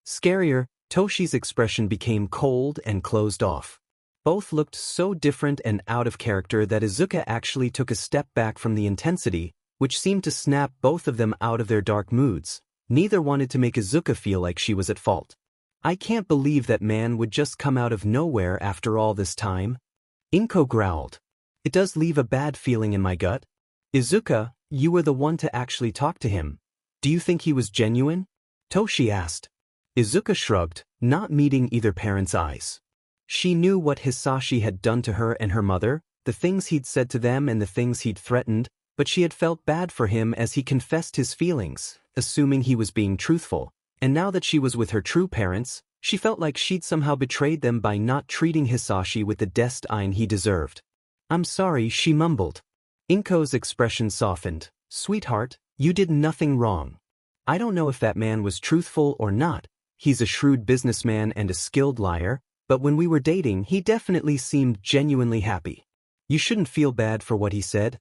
scarier, Toshi's expression became cold and closed off. Both looked so different and out of character that Izuka actually took a step back from the intensity, which seemed to snap both of them out of their dark moods. Neither wanted to make Izuka feel like she was at fault. "I can't believe that man would just come out of nowhere after all this time." Inko growled. "It does leave a bad feeling in my gut." "Izuka, you were the one to actually talk to him. Do you think he was genuine?" Toshi asked. Izuka shrugged, not meeting either parent's eyes. She knew what Hisashi had done to her and her mother, the things he'd said to them and the things he'd threatened, but she had felt bad for him as he confessed his feelings, assuming he was being truthful, and now that she was with her true parents, she felt like she'd somehow betrayed them by not treating Hisashi with the disdain he deserved. "I'm sorry," she mumbled. Inko's expression softened. "Sweetheart, you did nothing wrong." I don't know if that man was truthful or not. He's a shrewd businessman and a skilled liar, but when we were dating he definitely seemed genuinely happy. You shouldn't feel bad for what he said.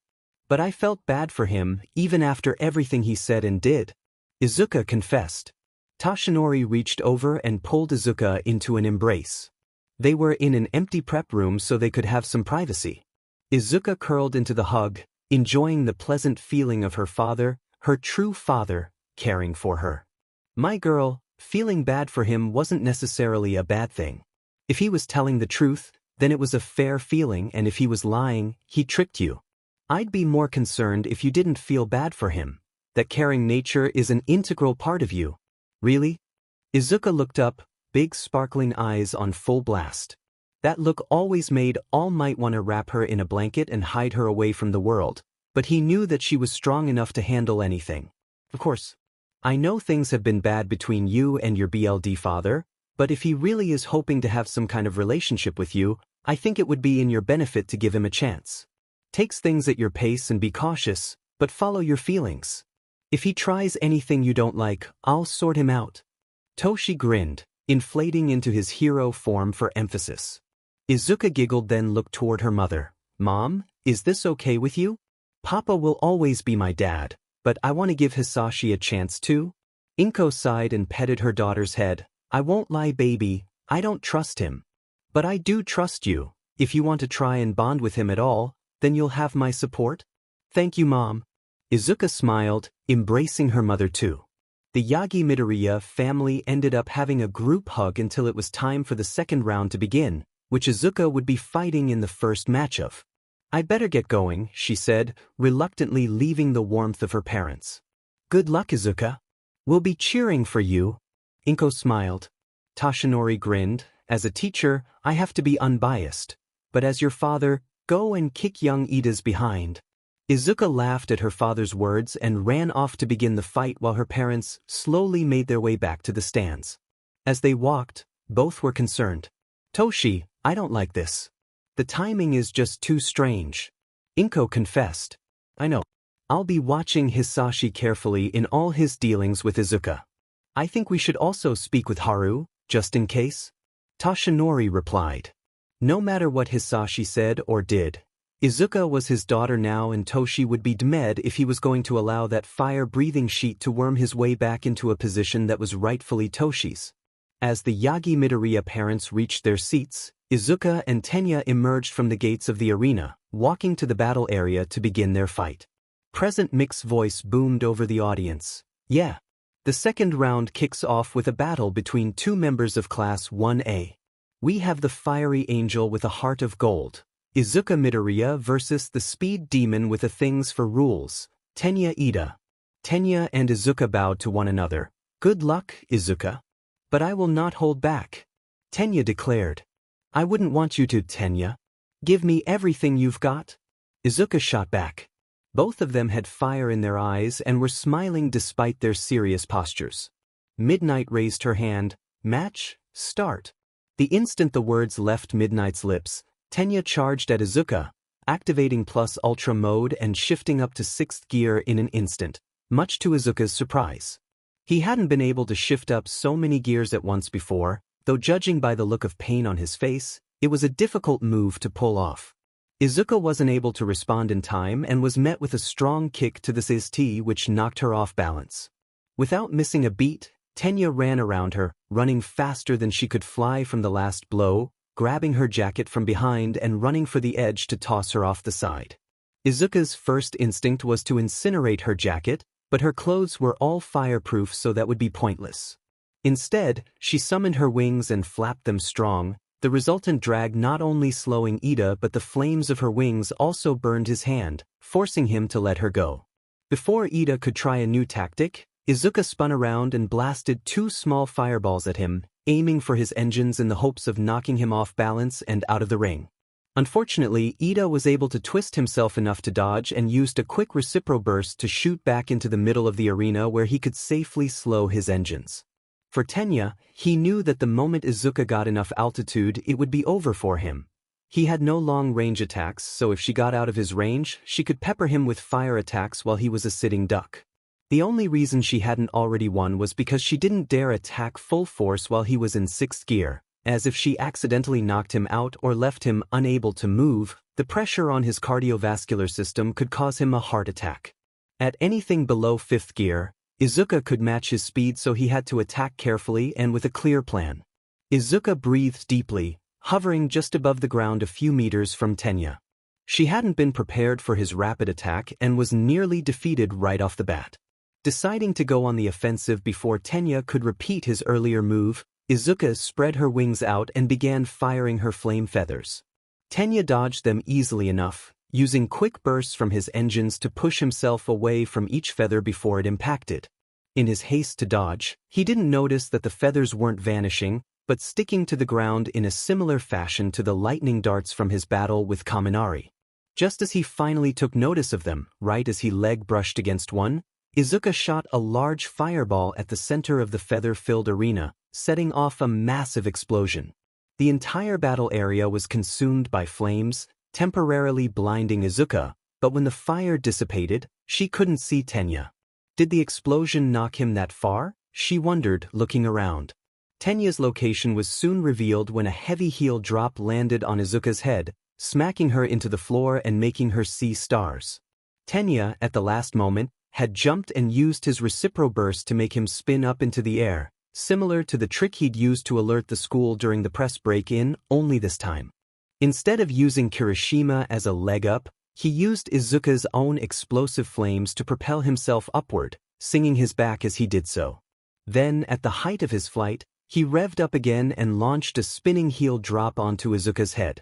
But I felt bad for him, even after everything he said and did. Izuka confessed. Toshinori reached over and pulled Izuka into an embrace. They were in an empty prep room so they could have some privacy. Izuka curled into the hug, enjoying the pleasant feeling of her father, her true father, caring for her. My girl, feeling bad for him wasn't necessarily a bad thing. If he was telling the truth, then it was a fair feeling, and if he was lying, he tricked you. I'd be more concerned if you didn't feel bad for him. That caring nature is an integral part of you. Really? Izuka looked up, big sparkling eyes on full blast. That look always made All Might want to wrap her in a blanket and hide her away from the world, but he knew that she was strong enough to handle anything. Of course. I know things have been bad between you and your BLD father, but if he really is hoping to have some kind of relationship with you, I think it would be in your benefit to give him a chance. Takes things at your pace and be cautious, but follow your feelings. If he tries anything you don't like, I'll sort him out. Toshi grinned, inflating into his hero form for emphasis. Izuka giggled, then looked toward her mother. Mom, is this okay with you? Papa will always be my dad, but I want to give Hisashi a chance too. Inko sighed and petted her daughter's head. I won't lie, baby, I don't trust him. But I do trust you. If you want to try and bond with him at all, then you'll have my support. Thank you, Mom. Izuka smiled, embracing her mother too. The Yagi Midoriya family ended up having a group hug until it was time for the second round to begin, which Izuka would be fighting in the first match of. I better get going, she said, reluctantly leaving the warmth of her parents. Good luck, Izuka. We'll be cheering for you. Inko smiled. Toshinori grinned. As a teacher, I have to be unbiased. But as your father, go and kick young Ida's behind. Izuka laughed at her father's words and ran off to begin the fight while her parents slowly made their way back to the stands. As they walked, both were concerned. Toshi, I don't like this. The timing is just too strange. Inko confessed. I know. I'll be watching Hisashi carefully in all his dealings with Izuka. I think we should also speak with Haru, just in case. Toshinori replied. No matter what Hisashi said or did, Izuka was his daughter now, and Toshi would be demed if he was going to allow that fire-breathing sheet to worm his way back into a position that was rightfully Toshi's. As the Yagi Midoriya parents reached their seats, Izuka and Tenya emerged from the gates of the arena, walking to the battle area to begin their fight. Present Mick's voice boomed over the audience. Yeah. The second round kicks off with a battle between two members of Class 1A. We have the fiery angel with a heart of gold, Izuka Midoriya versus the speed demon with a things for rules, Tenya Ida. Tenya and Izuka bowed to one another. Good luck, Izuka. But I will not hold back. Tenya declared. I wouldn't want you to, Tenya. Give me everything you've got. Izuka shot back. Both of them had fire in their eyes and were smiling despite their serious postures. Midnight raised her hand. Match, start. The instant the words left Midnight's lips, Tenya charged at Izuka, activating Plus Ultra mode and shifting up to 6th gear in an instant, much to Izuka's surprise. He hadn't been able to shift up so many gears at once before, though judging by the look of pain on his face, it was a difficult move to pull off. Izuka wasn't able to respond in time and was met with a strong kick to the ST which knocked her off balance. Without missing a beat, Tenya ran around her, running faster than she could fly from the last blow, grabbing her jacket from behind and running for the edge to toss her off the side. Izuka's first instinct was to incinerate her jacket, but her clothes were all fireproof, so that would be pointless. Instead, she summoned her wings and flapped them strong, the resultant drag not only slowing Ida but the flames of her wings also burned his hand, forcing him to let her go. Before Ida could try a new tactic, Izuka spun around and blasted two small fireballs at him, aiming for his engines in the hopes of knocking him off balance and out of the ring. Unfortunately, Ida was able to twist himself enough to dodge and used a quick recipro burst to shoot back into the middle of the arena where he could safely slow his engines. For Tenya, he knew that the moment Izuka got enough altitude it would be over for him. He had no long-range attacks, so if she got out of his range, she could pepper him with fire attacks while he was a sitting duck. The only reason she hadn't already won was because she didn't dare attack full force while he was in 6th gear, as if she accidentally knocked him out or left him unable to move, the pressure on his cardiovascular system could cause him a heart attack. At anything below 5th gear, Izuka could match his speed, so he had to attack carefully and with a clear plan. Izuka breathed deeply, hovering just above the ground a few meters from Tenya. She hadn't been prepared for his rapid attack and was nearly defeated right off the bat. Deciding to go on the offensive before Tenya could repeat his earlier move, Izuka spread her wings out and began firing her flame feathers. Tenya dodged them easily enough, using quick bursts from his engines to push himself away from each feather before it impacted. In his haste to dodge, he didn't notice that the feathers weren't vanishing, but sticking to the ground in a similar fashion to the lightning darts from his battle with Kaminari. Just as he finally took notice of them, right as he leg brushed against one, Izuka shot a large fireball at the center of the feather-filled arena, setting off a massive explosion. The entire battle area was consumed by flames, temporarily blinding Izuka, but when the fire dissipated, she couldn't see Tenya. Did the explosion knock him that far? She wondered, looking around. Tenya's location was soon revealed when a heavy heel drop landed on Izuka's head, smacking her into the floor and making her see stars. Tenya, at the last moment, had jumped and used his reciprocal burst to make him spin up into the air, similar to the trick he'd used to alert the school during the press break-in, only this time. Instead of using Kirishima as a leg up, he used Izuka's own explosive flames to propel himself upward, singing his back as he did so. Then, at the height of his flight, he revved up again and launched a spinning heel drop onto Izuka's head.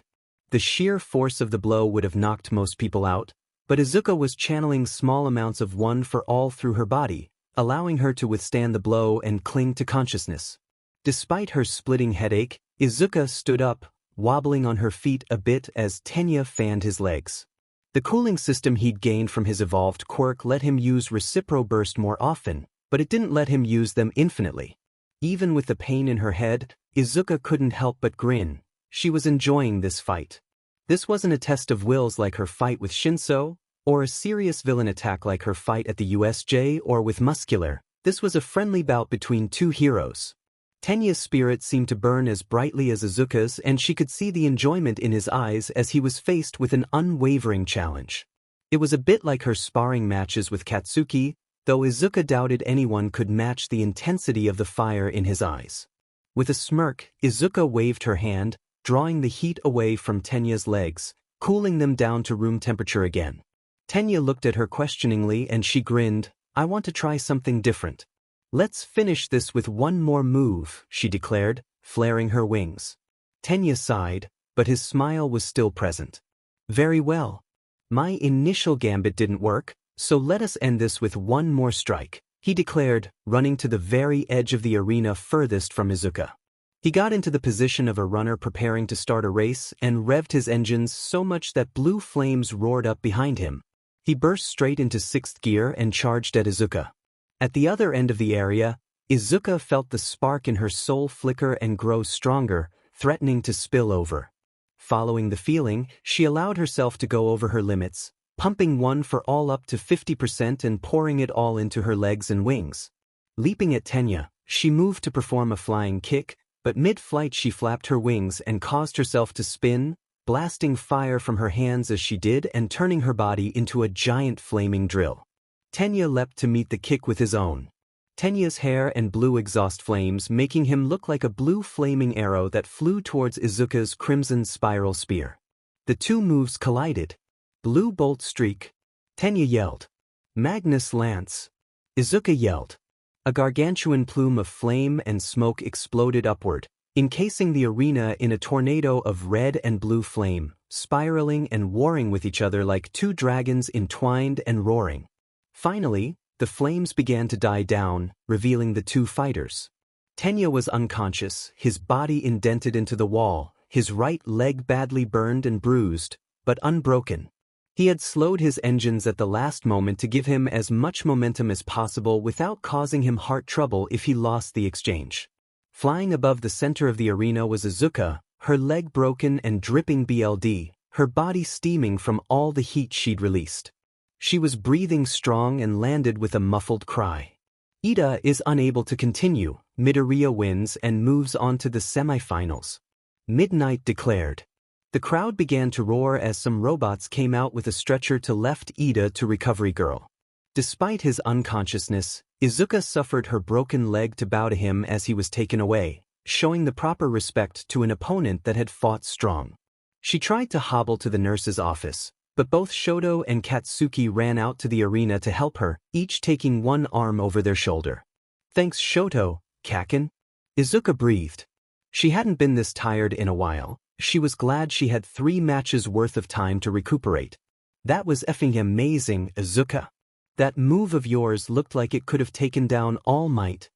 The sheer force of the blow would have knocked most people out, but Izuka was channeling small amounts of one for all through her body, allowing her to withstand the blow and cling to consciousness. Despite her splitting headache, Izuka stood up, wobbling on her feet a bit as Tenya fanned his legs. The cooling system he'd gained from his evolved quirk let him use reciprocal burst more often, but it didn't let him use them infinitely. Even with the pain in her head, Izuka couldn't help but grin. She was enjoying this fight. This wasn't a test of wills like her fight with Shinso, or a serious villain attack like her fight at the USJ or with Muscular. This was a friendly bout between two heroes. Tenya's spirit seemed to burn as brightly as Izuka's, and she could see the enjoyment in his eyes as he was faced with an unwavering challenge. It was a bit like her sparring matches with Katsuki, though Izuka doubted anyone could match the intensity of the fire in his eyes. With a smirk, Izuka waved her hand, drawing the heat away from Tenya's legs, cooling them down to room temperature again. Tenya looked at her questioningly and she grinned. "I want to try something different. Let's finish this with one more move," she declared, flaring her wings. Tenya sighed, but his smile was still present. "Very well. My initial gambit didn't work, so let us end this with one more strike," he declared, running to the very edge of the arena furthest from Izuka. He got into the position of a runner preparing to start a race and revved his engines so much that blue flames roared up behind him. He burst straight into 6th gear and charged at Izuka. At the other end of the area, Izuka felt the spark in her soul flicker and grow stronger, threatening to spill over. Following the feeling, she allowed herself to go over her limits, pumping one for all up to 50% and pouring it all into her legs and wings. Leaping at Tenya, she moved to perform a flying kick, but mid-flight she flapped her wings and caused herself to spin, blasting fire from her hands as she did and turning her body into a giant flaming drill. Tenya leapt to meet the kick with his own. Tenya's hair and blue exhaust flames making him look like a blue flaming arrow that flew towards Izuka's crimson spiral spear. The two moves collided. Blue bolt streak. Tenya yelled. Magnus Lance. Izuka yelled. A gargantuan plume of flame and smoke exploded upward, encasing the arena in a tornado of red and blue flame, spiraling and warring with each other like two dragons entwined and roaring. Finally, the flames began to die down, revealing the two fighters. Tenya was unconscious, his body indented into the wall, his right leg badly burned and bruised, but unbroken. He had slowed his engines at the last moment to give him as much momentum as possible without causing him heart trouble if he lost the exchange. Flying above the center of the arena was Izuka, her leg broken and dripping BLD, her body steaming from all the heat she'd released. She was breathing strong and landed with a muffled cry. Ida is unable to continue. Midoriya wins and moves on to the semifinals. Midnight declared. The crowd began to roar as some robots came out with a stretcher to lift Ida to Recovery Girl. Despite his unconsciousness, Izuka suffered her broken leg to bow to him as he was taken away, showing the proper respect to an opponent that had fought strong. She tried to hobble to the nurse's office, but both Shoto and Katsuki ran out to the arena to help her, each taking one arm over their shoulder. Thanks Shoto, Kaken. Izuka breathed. She hadn't been this tired in a while. She was glad she had 3 matches worth of time to recuperate. That was effing amazing, Izuka. That move of yours looked like it could have taken down All Might.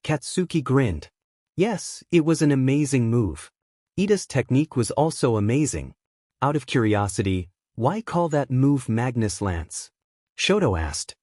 Katsuki grinned. Yes, it was an amazing move. Ida's technique was also amazing. Out of curiosity, why call that move Magnus Lance? Shoto asked.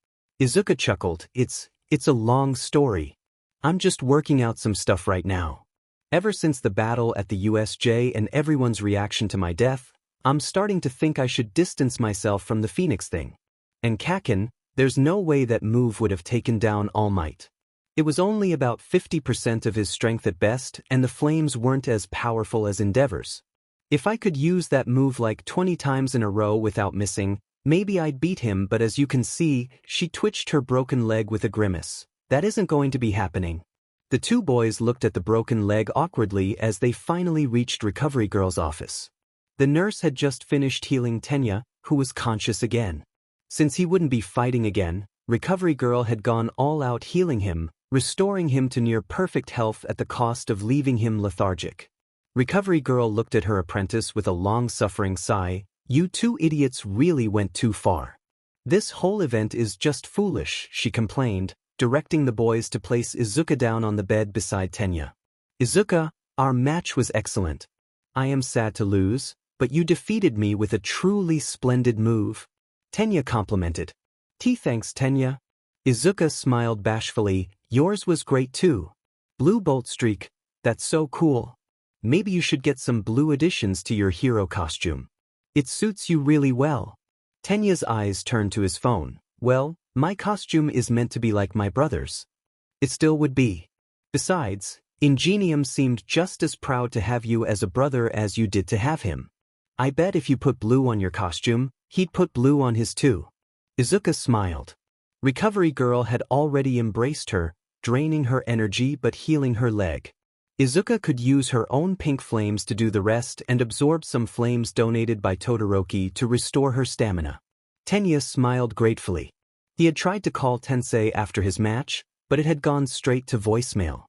Izuka chuckled. It's a long story. I'm just working out some stuff right now. Ever since the battle at the USJ and everyone's reaction to my death, I'm starting to think I should distance myself from the Phoenix thing. And Kaken, there's no way that move would have taken down All Might. It was only about 50% of his strength at best, and the flames weren't as powerful as Endeavor's. If I could use that move like 20 times in a row without missing, maybe I'd beat him, but as you can see, she twitched her broken leg with a grimace. That isn't going to be happening. The 2 boys looked at the broken leg awkwardly as they finally reached Recovery Girl's office. The nurse had just finished healing Tenya, who was conscious again. Since he wouldn't be fighting again, Recovery Girl had gone all out healing him, restoring him to near perfect health at the cost of leaving him lethargic. Recovery Girl looked at her apprentice with a long-suffering sigh. You 2 idiots really went too far. This whole event is just foolish, she complained, directing the boys to place Izuka down on the bed beside Tenya. Izuka, our match was excellent. I am sad to lose, but you defeated me with a truly splendid move. Tenya complimented. Thanks Tenya. Izuka smiled bashfully. Yours was great too. Blue bolt streak, that's so cool. Maybe you should get some blue additions to your hero costume. It suits you really well. Tenya's eyes turned to his phone. Well, my costume is meant to be like my brother's. It still would be. Besides, Ingenium seemed just as proud to have you as a brother as you did to have him. I bet if you put blue on your costume, he'd put blue on his too. Izuka smiled. Recovery Girl had already embraced her, draining her energy but healing her leg. Izuka could use her own pink flames to do the rest and absorb some flames donated by Todoroki to restore her stamina. Tenya smiled gratefully. He had tried to call Tensei after his match, but it had gone straight to voicemail.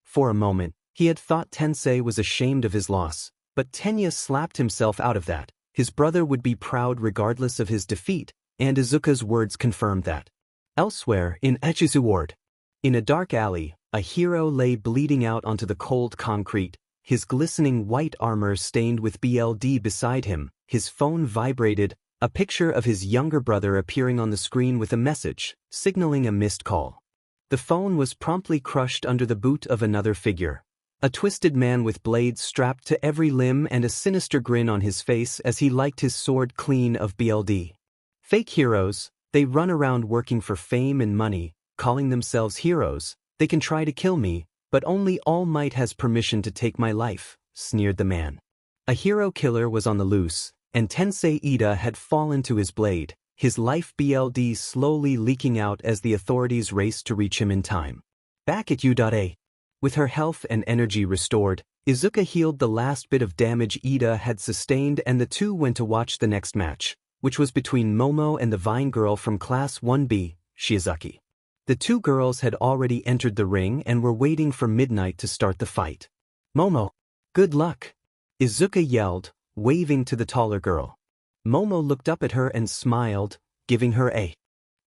For a moment, he had thought Tensei was ashamed of his loss, but Tenya slapped himself out of that. His brother would be proud regardless of his defeat, and Izuka's words confirmed that. Elsewhere, in Echizu Ward. In a dark alley, a hero lay bleeding out onto the cold concrete, his glistening white armor stained with BLD beside him. His phone vibrated, a picture of his younger brother appearing on the screen with a message, signaling a missed call. The phone was promptly crushed under the boot of another figure. A twisted man with blades strapped to every limb and a sinister grin on his face as he liked his sword clean of BLD. Fake heroes, they run around working for fame and money, calling themselves heroes. They can try to kill me, but only All Might has permission to take my life, sneered the man. A hero killer was on the loose, and Tensei Ida had fallen to his blade, his life BLD slowly leaking out as the authorities raced to reach him in time. Back at U.A. With her health and energy restored, Izuka healed the last bit of damage Ida had sustained and the 2 went to watch the next match, which was between Momo and the Vine Girl from Class 1B, Shizaki. The 2 girls had already entered the ring and were waiting for midnight to start the fight. Momo, good luck, Izuka yelled, waving to the taller girl. Momo looked up at her and smiled, giving her a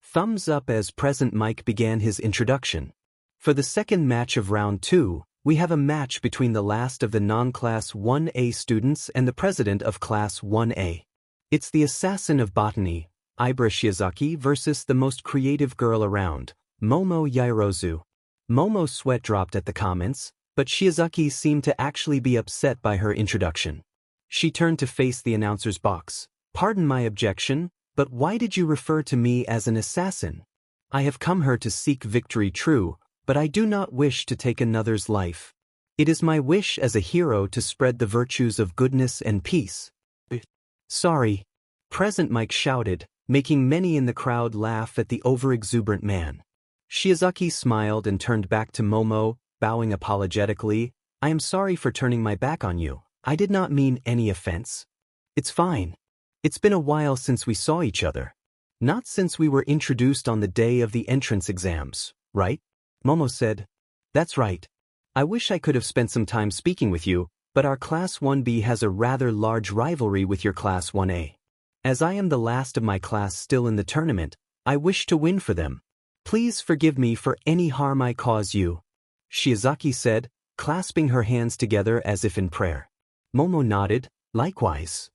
thumbs up as Present Mike began his introduction. For the second match of round 2, we have a match between the last of the non-Class 1A students and the president of Class 1A. It's the assassin of botany, Ibra Shizaki versus the most creative girl around, Momo Yairozu. Momo's sweat dropped at the comments, but Shizaki seemed to actually be upset by her introduction. She turned to face the announcer's box. Pardon my objection, But why did you refer to me as an assassin? I have come here to seek victory, true, but I do not wish to take another's life. It is my wish as a hero to spread the virtues of goodness and peace. Sorry. Present Mike shouted, making many in the crowd laugh at the overexuberant man. Shizaki smiled and turned back to Momo, bowing apologetically. I am sorry for turning my back on you. I did not mean any offense. It's fine. It's been a while since we saw each other. Not since we were introduced on the day of the entrance exams, right? Momo said. That's right. I wish I could have spent some time speaking with you, but our Class 1B has a rather large rivalry with your Class 1A. As I am the last of my class still in the tournament, I wish to win for them. Please forgive me for any harm I cause you, Shizaki said, clasping her hands together as if in prayer. Momo nodded, likewise.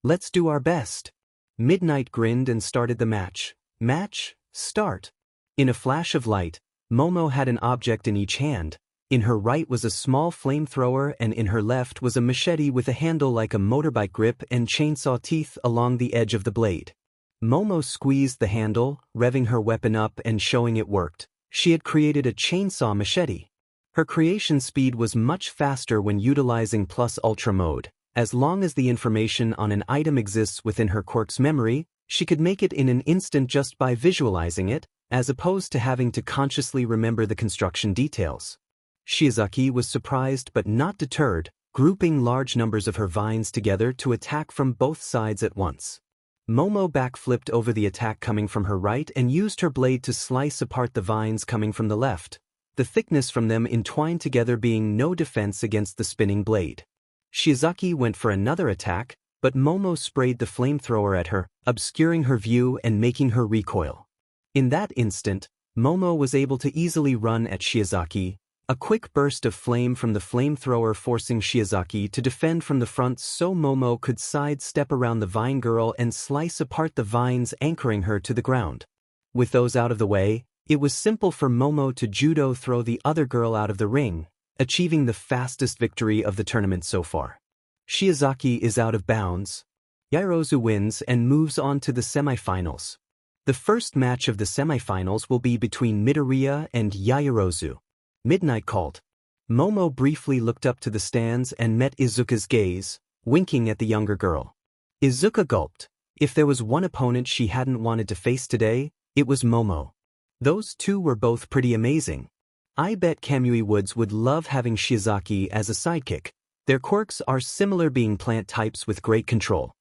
Let's do our best. Midnight grinned and started the match. Match, start. In a flash of light, Momo had an object in each hand. In her right was a small flamethrower and in her left was a machete with a handle like a motorbike grip and chainsaw teeth along the edge of the blade. Momo squeezed the handle, revving her weapon up and showing it worked. She had created a chainsaw machete. Her creation speed was much faster when utilizing Plus Ultra mode. As long as the information on an item exists within her quirk's memory, she could make it in an instant just by visualizing it, as opposed to having to consciously remember the construction details. Shizaki was surprised but not deterred, grouping large numbers of her vines together to attack from both sides at once. Momo backflipped over the attack coming from her right and used her blade to slice apart the vines coming from the left, the thickness from them entwined together being no defense against the spinning blade. Shizaki went for another attack, but Momo sprayed the flamethrower at her, obscuring her view and making her recoil. In that instant, Momo was able to easily run at Shizaki. A quick burst of flame from the flamethrower forcing Shizaki to defend from the front so Momo could sidestep around the vine girl and slice apart the vines anchoring her to the ground. With those out of the way, it was simple for Momo to judo throw the other girl out of the ring, achieving the fastest victory of the tournament so far. Shizaki is out of bounds. Yaoyorozu wins and moves on to the semifinals. The first match of the semifinals will be between Midoriya and Yaoyorozu. Midnight called. Momo briefly looked up to the stands and met Izuka's gaze, winking at the younger girl. Izuka gulped. If there was one opponent she hadn't wanted to face today, it was Momo. Those two were both pretty amazing. I bet Kamui Woods would love having Shizaki as a sidekick. Their quirks are similar, being plant types with great control.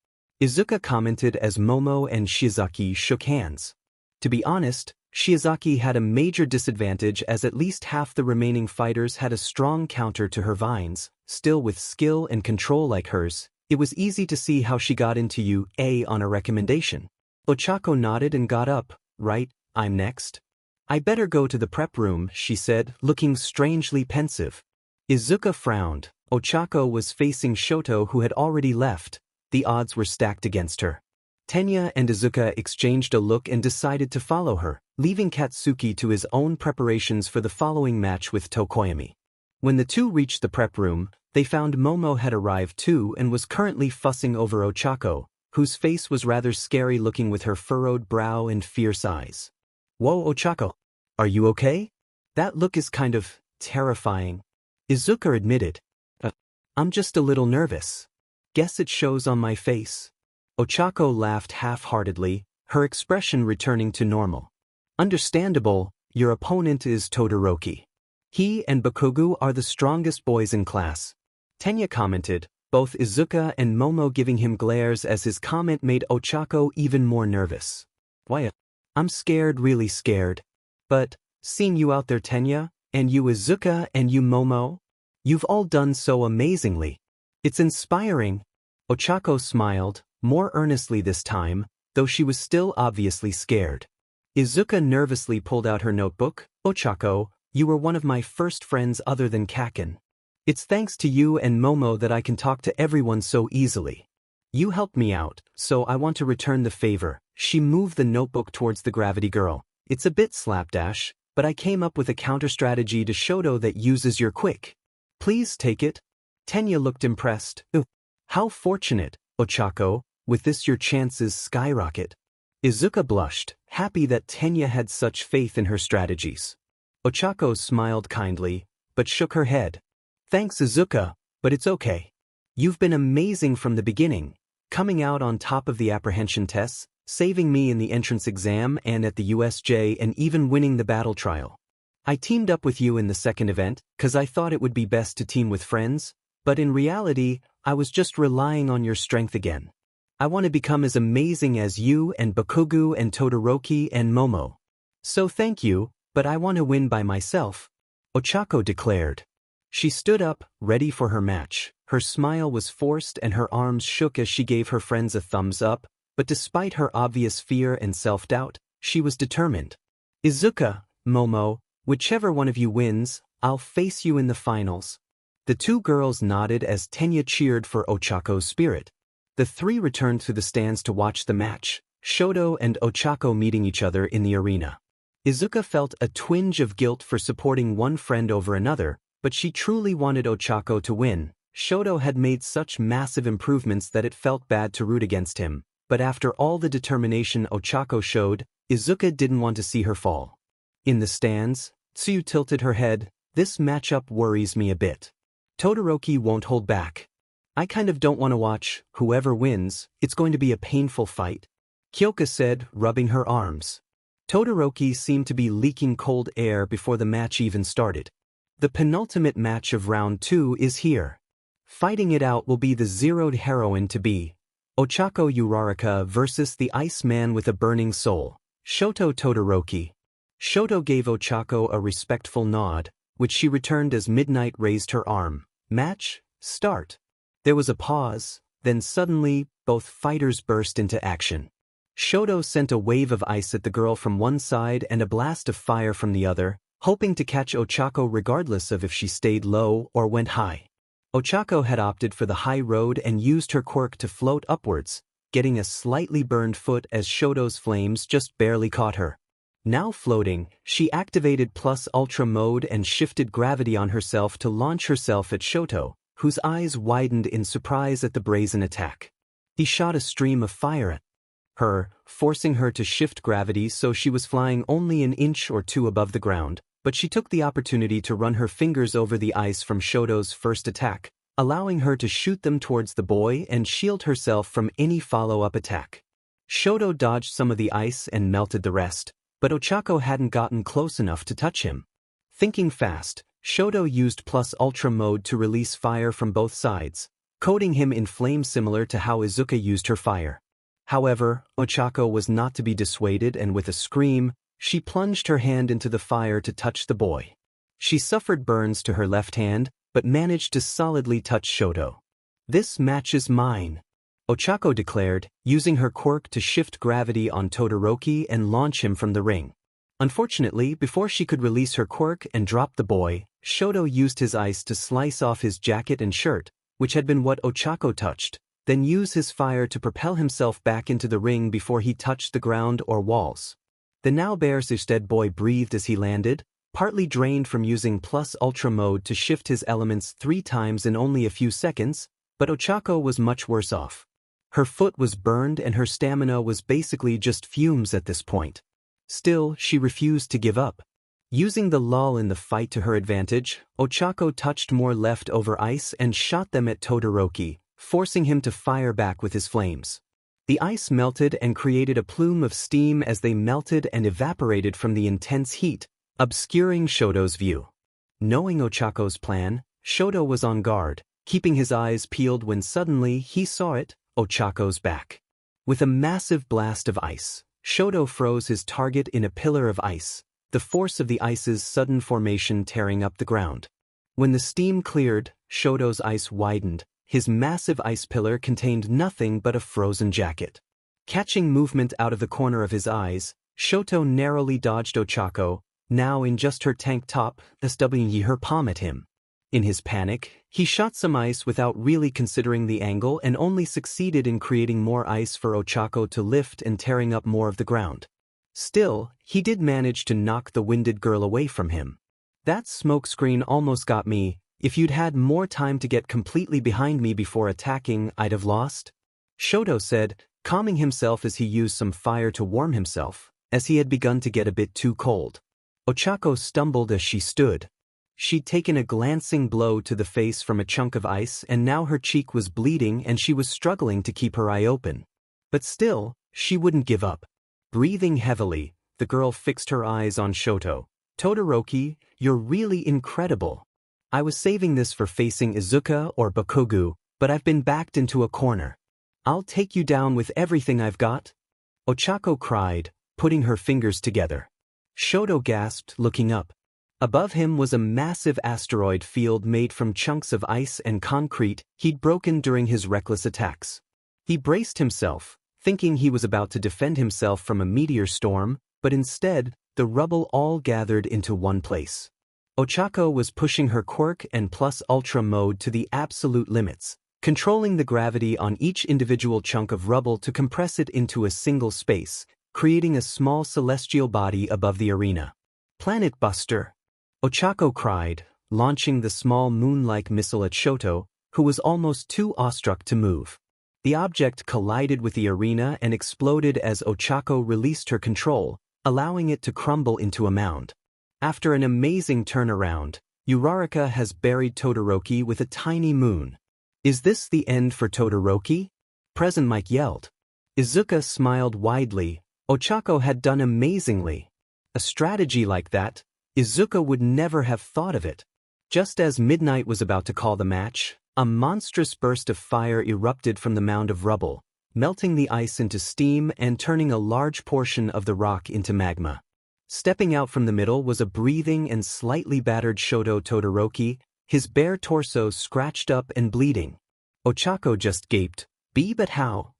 Izuka commented as Momo and Shizaki shook hands. To be honest, Shizaki had a major disadvantage as at least half the remaining fighters had a strong counter to her vines. Still, with skill and control like hers, it was easy to see how she got into UA on a recommendation. Ochako nodded and got up. Right, I'm next. I better go to the prep room, she said, looking strangely pensive. Izuka frowned. Ochako was facing Shoto, who had already left. The odds were stacked against her. Tenya and Izuka exchanged a look and decided to follow her, leaving Katsuki to his own preparations for the following match with Tokoyami. When the two reached the prep room, they found Momo had arrived too and was currently fussing over Ochako, whose face was rather scary looking with her furrowed brow and fierce eyes. Whoa, Ochako. Are you okay? That look is kind of terrifying. Izuka admitted. I'm just a little nervous. Guess it shows on my face. Ochako laughed half-heartedly, her expression returning to normal. Understandable, your opponent is Todoroki. He and Bakugo are the strongest boys in class. Tenya commented, both Izuka and Momo giving him glares as his comment made Ochako even more nervous. Why? I'm scared, really scared. But, seeing you out there, Tenya, and you Izuka and you Momo, you've all done so amazingly. It's inspiring. Ochako smiled, more earnestly this time, though she was still obviously scared. Izuka nervously pulled out her notebook. Ochako, you were one of my first friends other than Kaken. It's thanks to you and Momo that I can talk to everyone so easily. You helped me out, so I want to return the favor. She moved the notebook towards the gravity girl. It's a bit slapdash, but I came up with a counter-strategy to Shoto that uses your quick. Please take it. Tenya looked impressed. How fortunate, Ochako, with this your chances skyrocket. Izuka blushed, happy that Tenya had such faith in her strategies. Ochako smiled kindly, but shook her head. Thanks Izuka, but it's okay. You've been amazing from the beginning, coming out on top of the apprehension tests, saving me in the entrance exam and at the USJ and even winning the battle trial. I teamed up with you in the second event, 'cause I thought it would be best to team with friends, but in reality, I was just relying on your strength again. I want to become as amazing as you and Bakugo and Todoroki and Momo. So thank you, but I want to win by myself, Ochako declared. She stood up, ready for her match. Her smile was forced and her arms shook as she gave her friends a thumbs up, but despite her obvious fear and self-doubt, she was determined. Izuka, Momo, whichever one of you wins, I'll face you in the finals. The two girls nodded as Tenya cheered for Ochako's spirit. The three returned to the stands to watch the match, Shoto and Ochako meeting each other in the arena. Izuka felt a twinge of guilt for supporting one friend over another, but she truly wanted Ochako to win. Shoto had made such massive improvements that it felt bad to root against him, but after all the determination Ochako showed, Izuka didn't want to see her fall. In the stands, Tsuyu tilted her head. This matchup worries me a bit. Todoroki won't hold back. I kind of don't want to watch. Whoever wins, it's going to be a painful fight, Kyoka said, rubbing her arms. Todoroki seemed to be leaking cold air before the match even started. The penultimate match of round 2 is here. Fighting it out will be the zeroed heroine to be Ochako Uraraka versus the Iceman with a burning soul, Shoto Todoroki. Shoto gave Ochako a respectful nod, which she returned as Midnight raised her arm. Match, start. There was a pause, then suddenly, both fighters burst into action. Shoto sent a wave of ice at the girl from one side and a blast of fire from the other, hoping to catch Ochako regardless of if she stayed low or went high. Ochako had opted for the high road and used her quirk to float upwards, getting a slightly burned foot as Shoto's flames just barely caught her. Now floating, she activated Plus Ultra mode and shifted gravity on herself to launch herself at Shoto, whose eyes widened in surprise at the brazen attack. He shot a stream of fire at her, forcing her to shift gravity so she was flying only an inch or two above the ground, but she took the opportunity to run her fingers over the ice from Shoto's first attack, allowing her to shoot them towards the boy and shield herself from any follow-up attack. Shoto dodged some of the ice and melted the rest, but Ochako hadn't gotten close enough to touch him. Thinking fast, Shoto used Plus Ultra mode to release fire from both sides, coating him in flames similar to how Izuka used her fire. However, Ochako was not to be dissuaded and with a scream, she plunged her hand into the fire to touch the boy. She suffered burns to her left hand, but managed to solidly touch Shoto. This match is mine, Ochako declared, using her quirk to shift gravity on Todoroki and launch him from the ring. Unfortunately, before she could release her quirk and drop the boy, Shoto used his ice to slice off his jacket and shirt, which had been what Ochako touched, then use his fire to propel himself back into the ring before he touched the ground or walls. The now bare-Dead boy breathed as he landed, partly drained from using Plus Ultra mode to shift his elements 3 times in only a few seconds, but Ochako was much worse off. Her foot was burned and her stamina was basically just fumes at this point. Still, she refused to give up. Using the lull in the fight to her advantage, Ochako touched more leftover ice and shot them at Todoroki, forcing him to fire back with his flames. The ice melted and created a plume of steam as they melted and evaporated from the intense heat, obscuring Shoto's view. Knowing Ochako's plan, Shoto was on guard, keeping his eyes peeled when suddenly he saw it, Ochako's back. With a massive blast of ice, Shoto froze his target in a pillar of ice, the force of the ice's sudden formation tearing up the ground. When the steam cleared, Shoto's ice widened. His massive ice pillar contained nothing but a frozen jacket. Catching movement out of the corner of his eyes, Shoto narrowly dodged Ochako, now in just her tank top, swinging her palm at him. In his panic, he shot some ice without really considering the angle and only succeeded in creating more ice for Ochako to lift and tearing up more of the ground. Still, he did manage to knock the winded girl away from him. That smokescreen almost got me. If you'd had more time to get completely behind me before attacking, I'd have lost, Shoto said, calming himself as he used some fire to warm himself, as he had begun to get a bit too cold. Ochako stumbled as she stood. She'd taken a glancing blow to the face from a chunk of ice and now her cheek was bleeding and she was struggling to keep her eye open. But still, she wouldn't give up. Breathing heavily, the girl fixed her eyes on Shoto. "Todoroki, you're really incredible. I was saving this for facing Izuka or Bakugo, but I've been backed into a corner. I'll take you down with everything I've got." Ochako cried, putting her fingers together. Shoto gasped, looking up. Above him was a massive asteroid field made from chunks of ice and concrete he'd broken during his reckless attacks. He braced himself, thinking he was about to defend himself from a meteor storm, but instead, the rubble all gathered into one place. Ochako was pushing her Quirk and Plus Ultra mode to the absolute limits, controlling the gravity on each individual chunk of rubble to compress it into a single space, creating a small celestial body above the arena. "Planet Buster!" Ochako cried, launching the small moon-like missile at Shoto, who was almost too awestruck to move. The object collided with the arena and exploded as Ochako released her control, allowing it to crumble into a mound. After an amazing turnaround, Uraraka has buried Todoroki with a tiny moon. "Is this the end for Todoroki?" Present Mike yelled. Izuka smiled widely. Ochako had done amazingly. A strategy like that, Izuka would never have thought of it. Just as midnight was about to call the match, a monstrous burst of fire erupted from the mound of rubble, melting the ice into steam and turning a large portion of the rock into magma. Stepping out from the middle was a breathing and slightly battered Shoto Todoroki, his bare torso scratched up and bleeding. Ochako just gaped, But how?"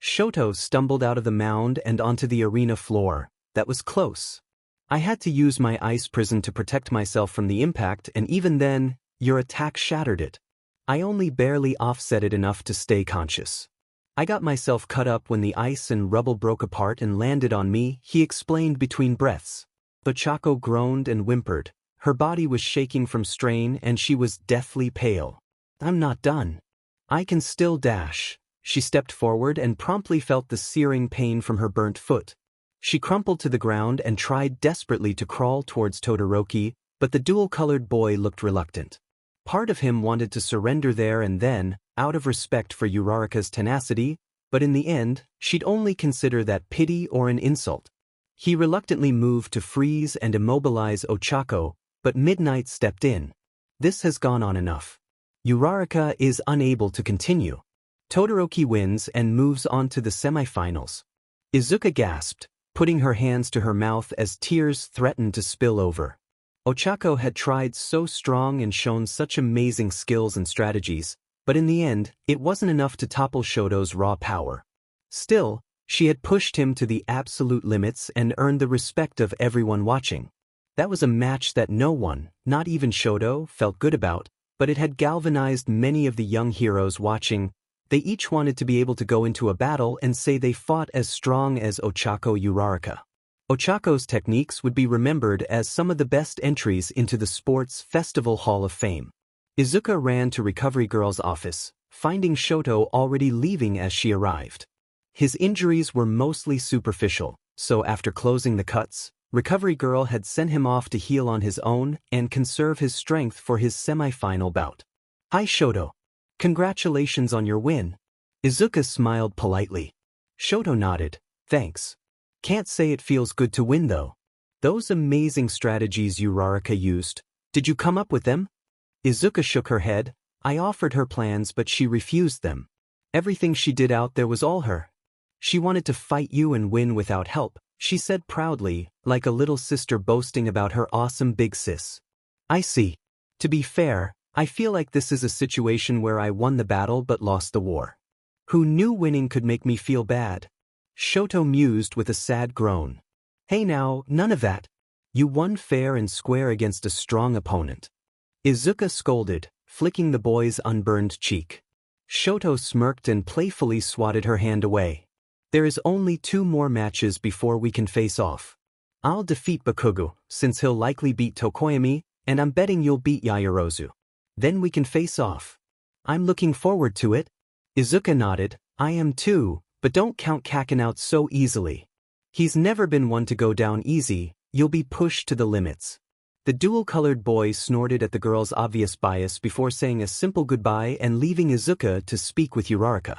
Shoto stumbled out of the mound and onto the arena floor. "That was close. I had to use my ice prison to protect myself from the impact, and even then, your attack shattered it. I only barely offset it enough to stay conscious. I got myself cut up when the ice and rubble broke apart and landed on me," he explained between breaths. Ochako groaned and whimpered. Her body was shaking from strain and she was deathly pale. "I'm not done. I can still dash." She stepped forward and promptly felt the searing pain from her burnt foot. She crumpled to the ground and tried desperately to crawl towards Todoroki, but the dual-colored boy looked reluctant. Part of him wanted to surrender there and then, out of respect for Uraraka's tenacity, but in the end, she'd only consider that pity or an insult. He reluctantly moved to freeze and immobilize Ochako, but Midnight stepped in. "This has gone on enough. Uraraka is unable to continue." Todoroki wins and moves on to the semifinals. Izuka gasped, putting her hands to her mouth as tears threatened to spill over. Ochako had tried so strong and shown such amazing skills and strategies, but in the end, it wasn't enough to topple Shoto's raw power. Still, she had pushed him to the absolute limits and earned the respect of everyone watching. That was a match that no one, not even Shoto, felt good about, but it had galvanized many of the young heroes watching. They each wanted to be able to go into a battle and say they fought as strong as Ochako Uraraka. Ochako's techniques would be remembered as some of the best entries into the Sports Festival Hall of Fame. Izuka ran to Recovery Girl's office, finding Shoto already leaving as she arrived. His injuries were mostly superficial, so after closing the cuts, Recovery Girl had sent him off to heal on his own and conserve his strength for his semi-final bout. "Hi Shoto. Congratulations on your win." Izuka smiled politely. Shoto nodded, "Thanks. Can't say it feels good to win though. Those amazing strategies Uraraka used, did you come up with them?" Izuka shook her head. "I offered her plans but she refused them. Everything she did out there was all her. She wanted to fight you and win without help," she said proudly, like a little sister boasting about her awesome big sis. "I see. To be fair, I feel like this is a situation where I won the battle but lost the war. Who knew winning could make me feel bad?" Shoto mused with a sad groan. "Hey now, none of that. You won fair and square against a strong opponent." Izuka scolded, flicking the boy's unburned cheek. Shoto smirked and playfully swatted her hand away. "There is only 2 more matches before we can face off. I'll defeat Bakugo, since he'll likely beat Tokoyami, and I'm betting you'll beat Yaoyorozu. Then we can face off. I'm looking forward to it." Izuka nodded. "I am too, But don't count Kaken out so easily. He's never been one to go down easy, you'll be pushed to the limits. The dual-colored boy snorted at the girl's obvious bias before saying a simple goodbye and leaving Izuka to speak with Uraraka.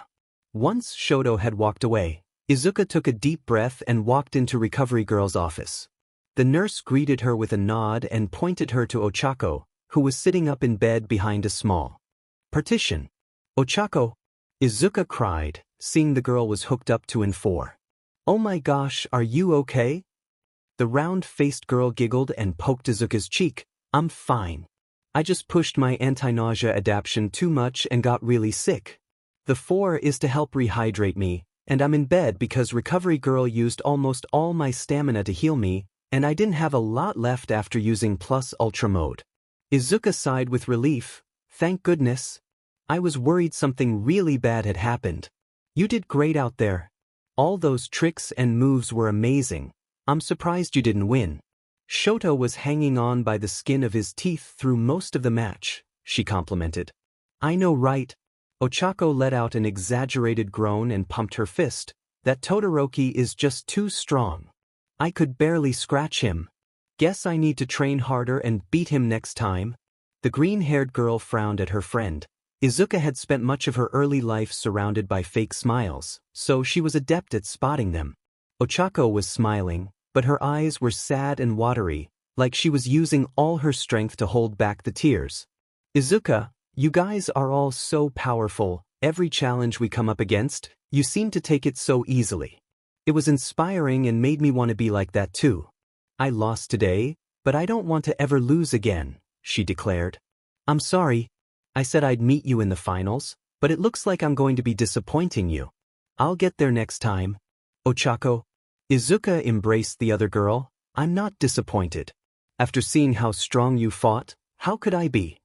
Once Shoto had walked away, Izuka took a deep breath and walked into Recovery Girl's office. The nurse greeted her with a nod and pointed her to Ochako, who was sitting up in bed behind a small partition. "Ochako!" Izuka cried, seeing the girl was hooked up to N4. "Oh my gosh, are you okay?" The round-faced girl giggled and poked Izuka's cheek. "I'm fine. I just pushed my anti-nausea adaptation too much and got really sick. The 4 is to help rehydrate me, and I'm in bed because Recovery Girl used almost all my stamina to heal me, and I didn't have a lot left after using Plus Ultra mode." Izuka sighed with relief. "Thank goodness. I was worried something really bad had happened. You did great out there. All those tricks and moves were amazing. I'm surprised you didn't win." Shoto was hanging on by the skin of his teeth through most of the match, she complimented. "I know, right?" Ochako let out an exaggerated groan and pumped her fist. "That Todoroki is just too strong. I could barely scratch him. Guess I need to train harder and beat him next time." The green-haired girl frowned at her friend. Izuka had spent much of her early life surrounded by fake smiles, so she was adept at spotting them. Ochako was smiling, but her eyes were sad and watery, like she was using all her strength to hold back the tears. "Izuka, you guys are all so powerful. Every challenge we come up against, you seem to take it so easily. It was inspiring and made me want to be like that too. I lost today, but I don't want to ever lose again," she declared. "I'm sorry. I said I'd meet you in the finals, but it looks like I'm going to be disappointing you. I'll get there next time." "Ochako." Izuka embraced the other girl. "I'm not disappointed. After seeing how strong you fought, how could I be?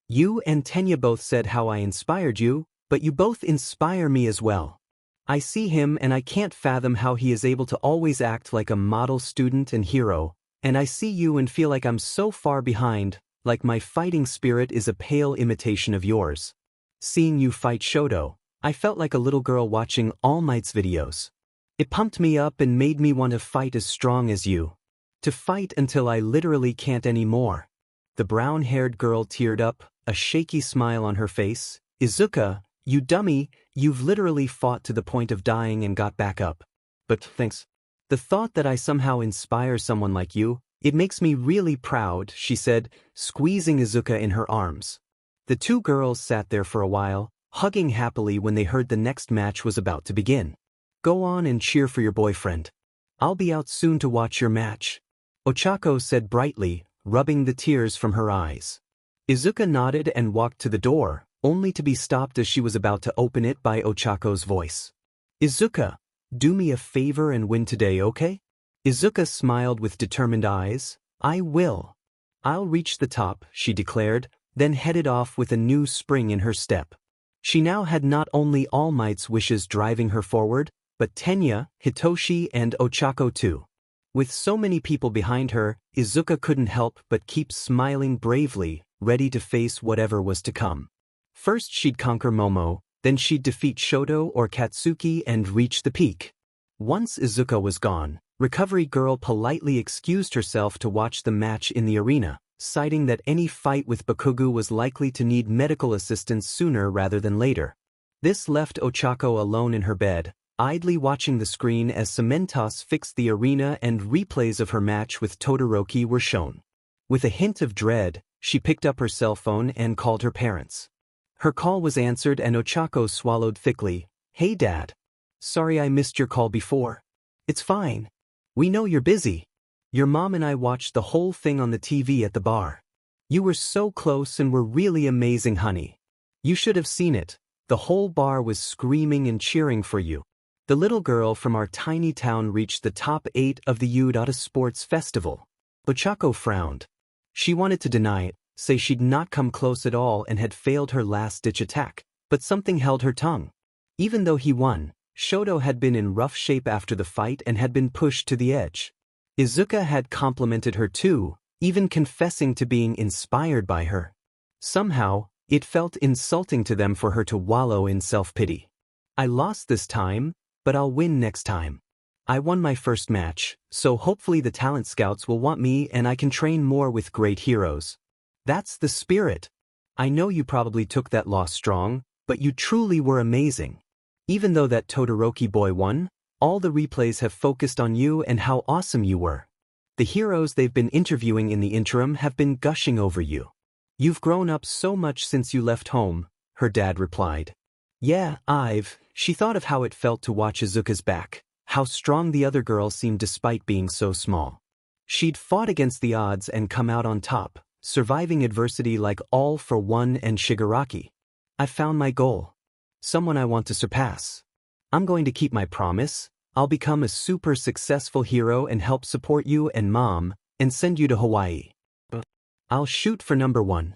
You and Tenya both said how I inspired you, but you both inspire me as well. I see him and I can't fathom how he is able to always act like a model student and hero, and I see you and feel like I'm so far behind, like my fighting spirit is a pale imitation of yours. Seeing you fight Shoto, I felt like a little girl watching All Might's videos. It pumped me up and made me want to fight as strong as you. To fight until I literally can't anymore." The brown-haired girl teared up, a shaky smile on her face. "Izuka, you dummy, you've literally fought to the point of dying and got back up. But thanks. The thought that I somehow inspire someone like you, it makes me really proud," she said, squeezing Izuka in her arms. The two girls sat there for a while, hugging happily when they heard the next match was about to begin. "Go on and cheer for your boyfriend. I'll be out soon to watch your match," Ochako said brightly, rubbing the tears from her eyes. Izuka nodded and walked to the door, only to be stopped as she was about to open it by Ochako's voice. "Izuka, do me a favor and win today, okay?" Izuka smiled with determined eyes. "I will. I'll reach the top," she declared, then headed off with a new spring in her step. She now had not only All Might's wishes driving her forward, but Tenya, Hitoshi and Ochako too. With so many people behind her, Izuka couldn't help but keep smiling bravely, ready to face whatever was to come. First she'd conquer Momo, then she'd defeat Shoto or Katsuki and reach the peak. Once Izuka was gone, Recovery Girl politely excused herself to watch the match in the arena, citing that any fight with Bakugo was likely to need medical assistance sooner rather than later. This left Ochako alone in her bed, idly watching the screen as Cementos fixed the arena and replays of her match with Todoroki were shown. With a hint of dread, she picked up her cell phone and called her parents. Her call was answered and Ochako swallowed thickly. "Hey Dad. Sorry I missed your call before." "It's fine. We know you're busy. Your mom and I watched the whole thing on the TV at the bar. You were so close and were really amazing, honey. You should have seen it. The whole bar was screaming and cheering for you." The little girl from our tiny town reached the top 8 of the Uraraka Sports Festival. Ochako frowned. She wanted to deny it, say she'd not come close at all and had failed her last-ditch attack, but something held her tongue. Even though he won, Shoto had been in rough shape after the fight and had been pushed to the edge. Izuka had complimented her too, even confessing to being inspired by her. Somehow, it felt insulting to them for her to wallow in self-pity. "I lost this time, But I'll win next time. I won my first match, so hopefully the talent scouts will want me and I can train more with great heroes. That's the spirit. I know you probably took that loss strong, but you truly were amazing. Even though that Todoroki boy won, all the replays have focused on you and how awesome you were. The heroes they've been interviewing in the interim have been gushing over you. You've grown up so much since you left home, her dad replied. Yeah, she thought of how it felt to watch Izuka's back, how strong the other girls seemed despite being so small. She'd fought against the odds and come out on top, surviving adversity like All for One and Shigaraki. I found my goal. Someone I want to surpass. I'm going to keep my promise. I'll become a super successful hero and help support you and Mom, and send you to Hawaii. I'll shoot for number 1.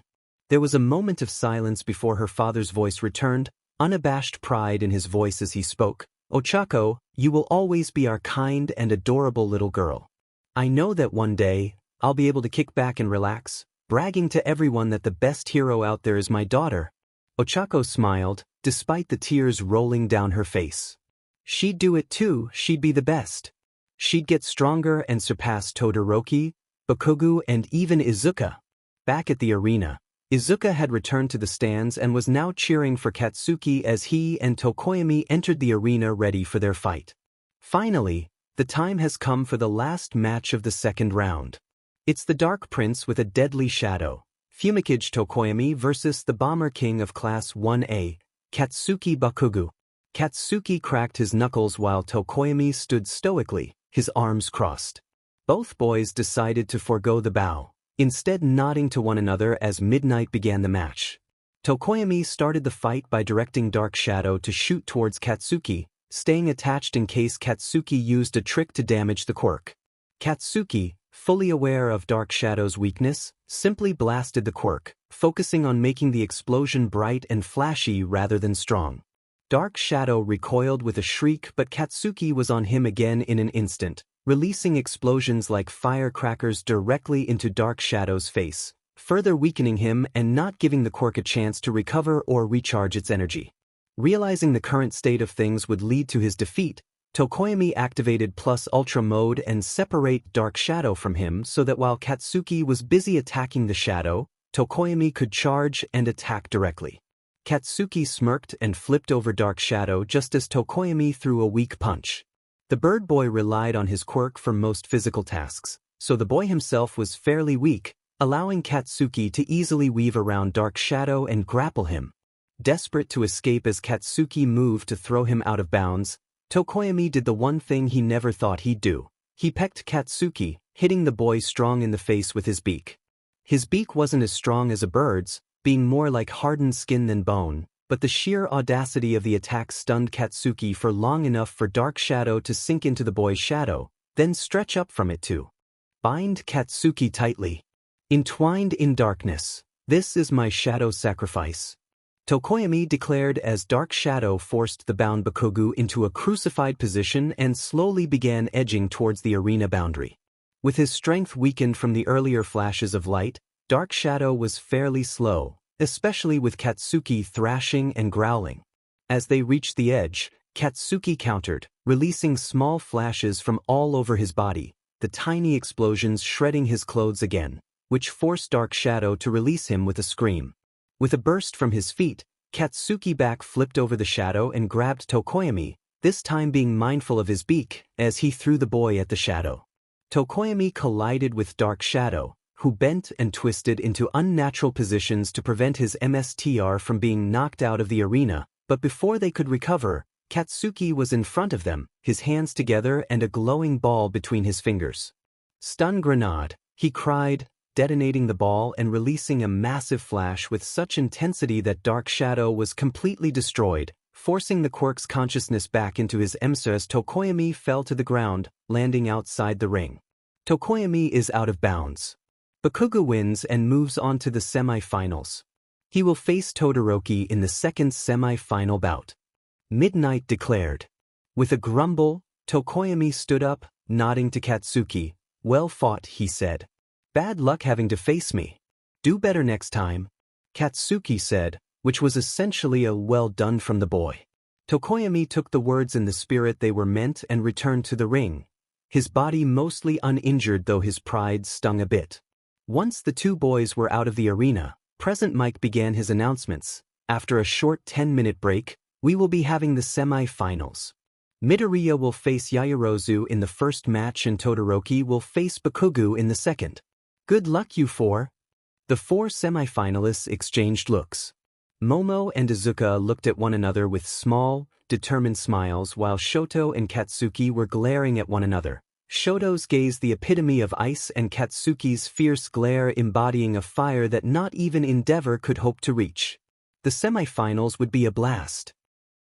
There was a moment of silence before her father's voice returned, unabashed pride in his voice as he spoke. Ochako, you will always be our kind and adorable little girl. I know that one day, I'll be able to kick back and relax, bragging to everyone that the best hero out there is my daughter. Ochako smiled, despite the tears rolling down her face. She'd do it too, she'd be the best. She'd get stronger and surpass Todoroki, Bakugo and even Izuka. Back at the arena, Izuka had returned to the stands and was now cheering for Katsuki as he and Tokoyami entered the arena ready for their fight. Finally, the time has come for the last match of the second round. It's the Dark Prince with a deadly shadow, Fumikage Tokoyami versus the Bomber King of Class 1A, Katsuki Bakugo. Katsuki cracked his knuckles while Tokoyami stood stoically, his arms crossed. Both boys decided to forego the bow, instead nodding to one another as Midnight began the match. Tokoyami started the fight by directing Dark Shadow to shoot towards Katsuki, staying attached in case Katsuki used a trick to damage the quirk. Katsuki, fully aware of Dark Shadow's weakness, simply blasted the quirk, focusing on making the explosion bright and flashy rather than strong. Dark Shadow recoiled with a shriek, but Katsuki was on him again in an instant, releasing explosions like firecrackers directly into Dark Shadow's face, further weakening him and not giving the quirk a chance to recover or recharge its energy. Realizing the current state of things would lead to his defeat, Tokoyami activated Plus Ultra mode and separate Dark Shadow from him so that while Katsuki was busy attacking the shadow, Tokoyami could charge and attack directly. Katsuki smirked and flipped over Dark Shadow just as Tokoyami threw a weak punch. The bird boy relied on his quirk for most physical tasks, so the boy himself was fairly weak, allowing Katsuki to easily weave around Dark Shadow and grapple him. Desperate to escape as Katsuki moved to throw him out of bounds, Tokoyami did the one thing he never thought he'd do. He pecked Katsuki, hitting the boy strong in the face with his beak. His beak wasn't as strong as a bird's, being more like hardened skin than bone, but the sheer audacity of the attack stunned Katsuki for long enough for Dark Shadow to sink into the boy's shadow, then stretch up from it to bind Katsuki tightly. Entwined in darkness, this is my shadow sacrifice, Tokoyami declared as Dark Shadow forced the bound Bakugo into a crucified position and slowly began edging towards the arena boundary. With his strength weakened from the earlier flashes of light, Dark Shadow was fairly slow, especially with Katsuki thrashing and growling. As they reached the edge, Katsuki countered, releasing small flashes from all over his body, the tiny explosions shredding his clothes again, which forced Dark Shadow to release him with a scream. With a burst from his feet, Katsuki back flipped over the shadow and grabbed Tokoyami, this time being mindful of his beak, as he threw the boy at the shadow. Tokoyami collided with Dark Shadow, who bent and twisted into unnatural positions to prevent his MSTR from being knocked out of the arena, but before they could recover, Katsuki was in front of them, his hands together and a glowing ball between his fingers. Stun grenade, he cried, detonating the ball and releasing a massive flash with such intensity that Dark Shadow was completely destroyed, forcing the quirk's consciousness back into his emser as Tokoyami fell to the ground, landing outside the ring. Tokoyami is out of bounds. Bakugo wins and moves on to the semi-finals. He will face Todoroki in the second semi-final bout. Midnight declared. With a grumble, Tokoyami stood up, nodding to Katsuki. Well fought, he said. Bad luck having to face me. Do better next time, Katsuki said, which was essentially a well done from the boy. Tokoyami took the words in the spirit they were meant and returned to the ring, his body mostly uninjured though his pride stung a bit. Once the two boys were out of the arena, Present Mike began his announcements. After a short 10-minute break, we will be having the semi-finals. Midoriya will face Yaoyorozu in the first match and Todoroki will face Bakugo in the second. Good luck you four. The four semi-finalists exchanged looks. Momo and Izuka looked at one another with small, determined smiles while Shoto and Katsuki were glaring at one another. Shoto's gaze the epitome of ice and Katsuki's fierce glare embodying a fire that not even Endeavor could hope to reach. The semi-finals would be a blast.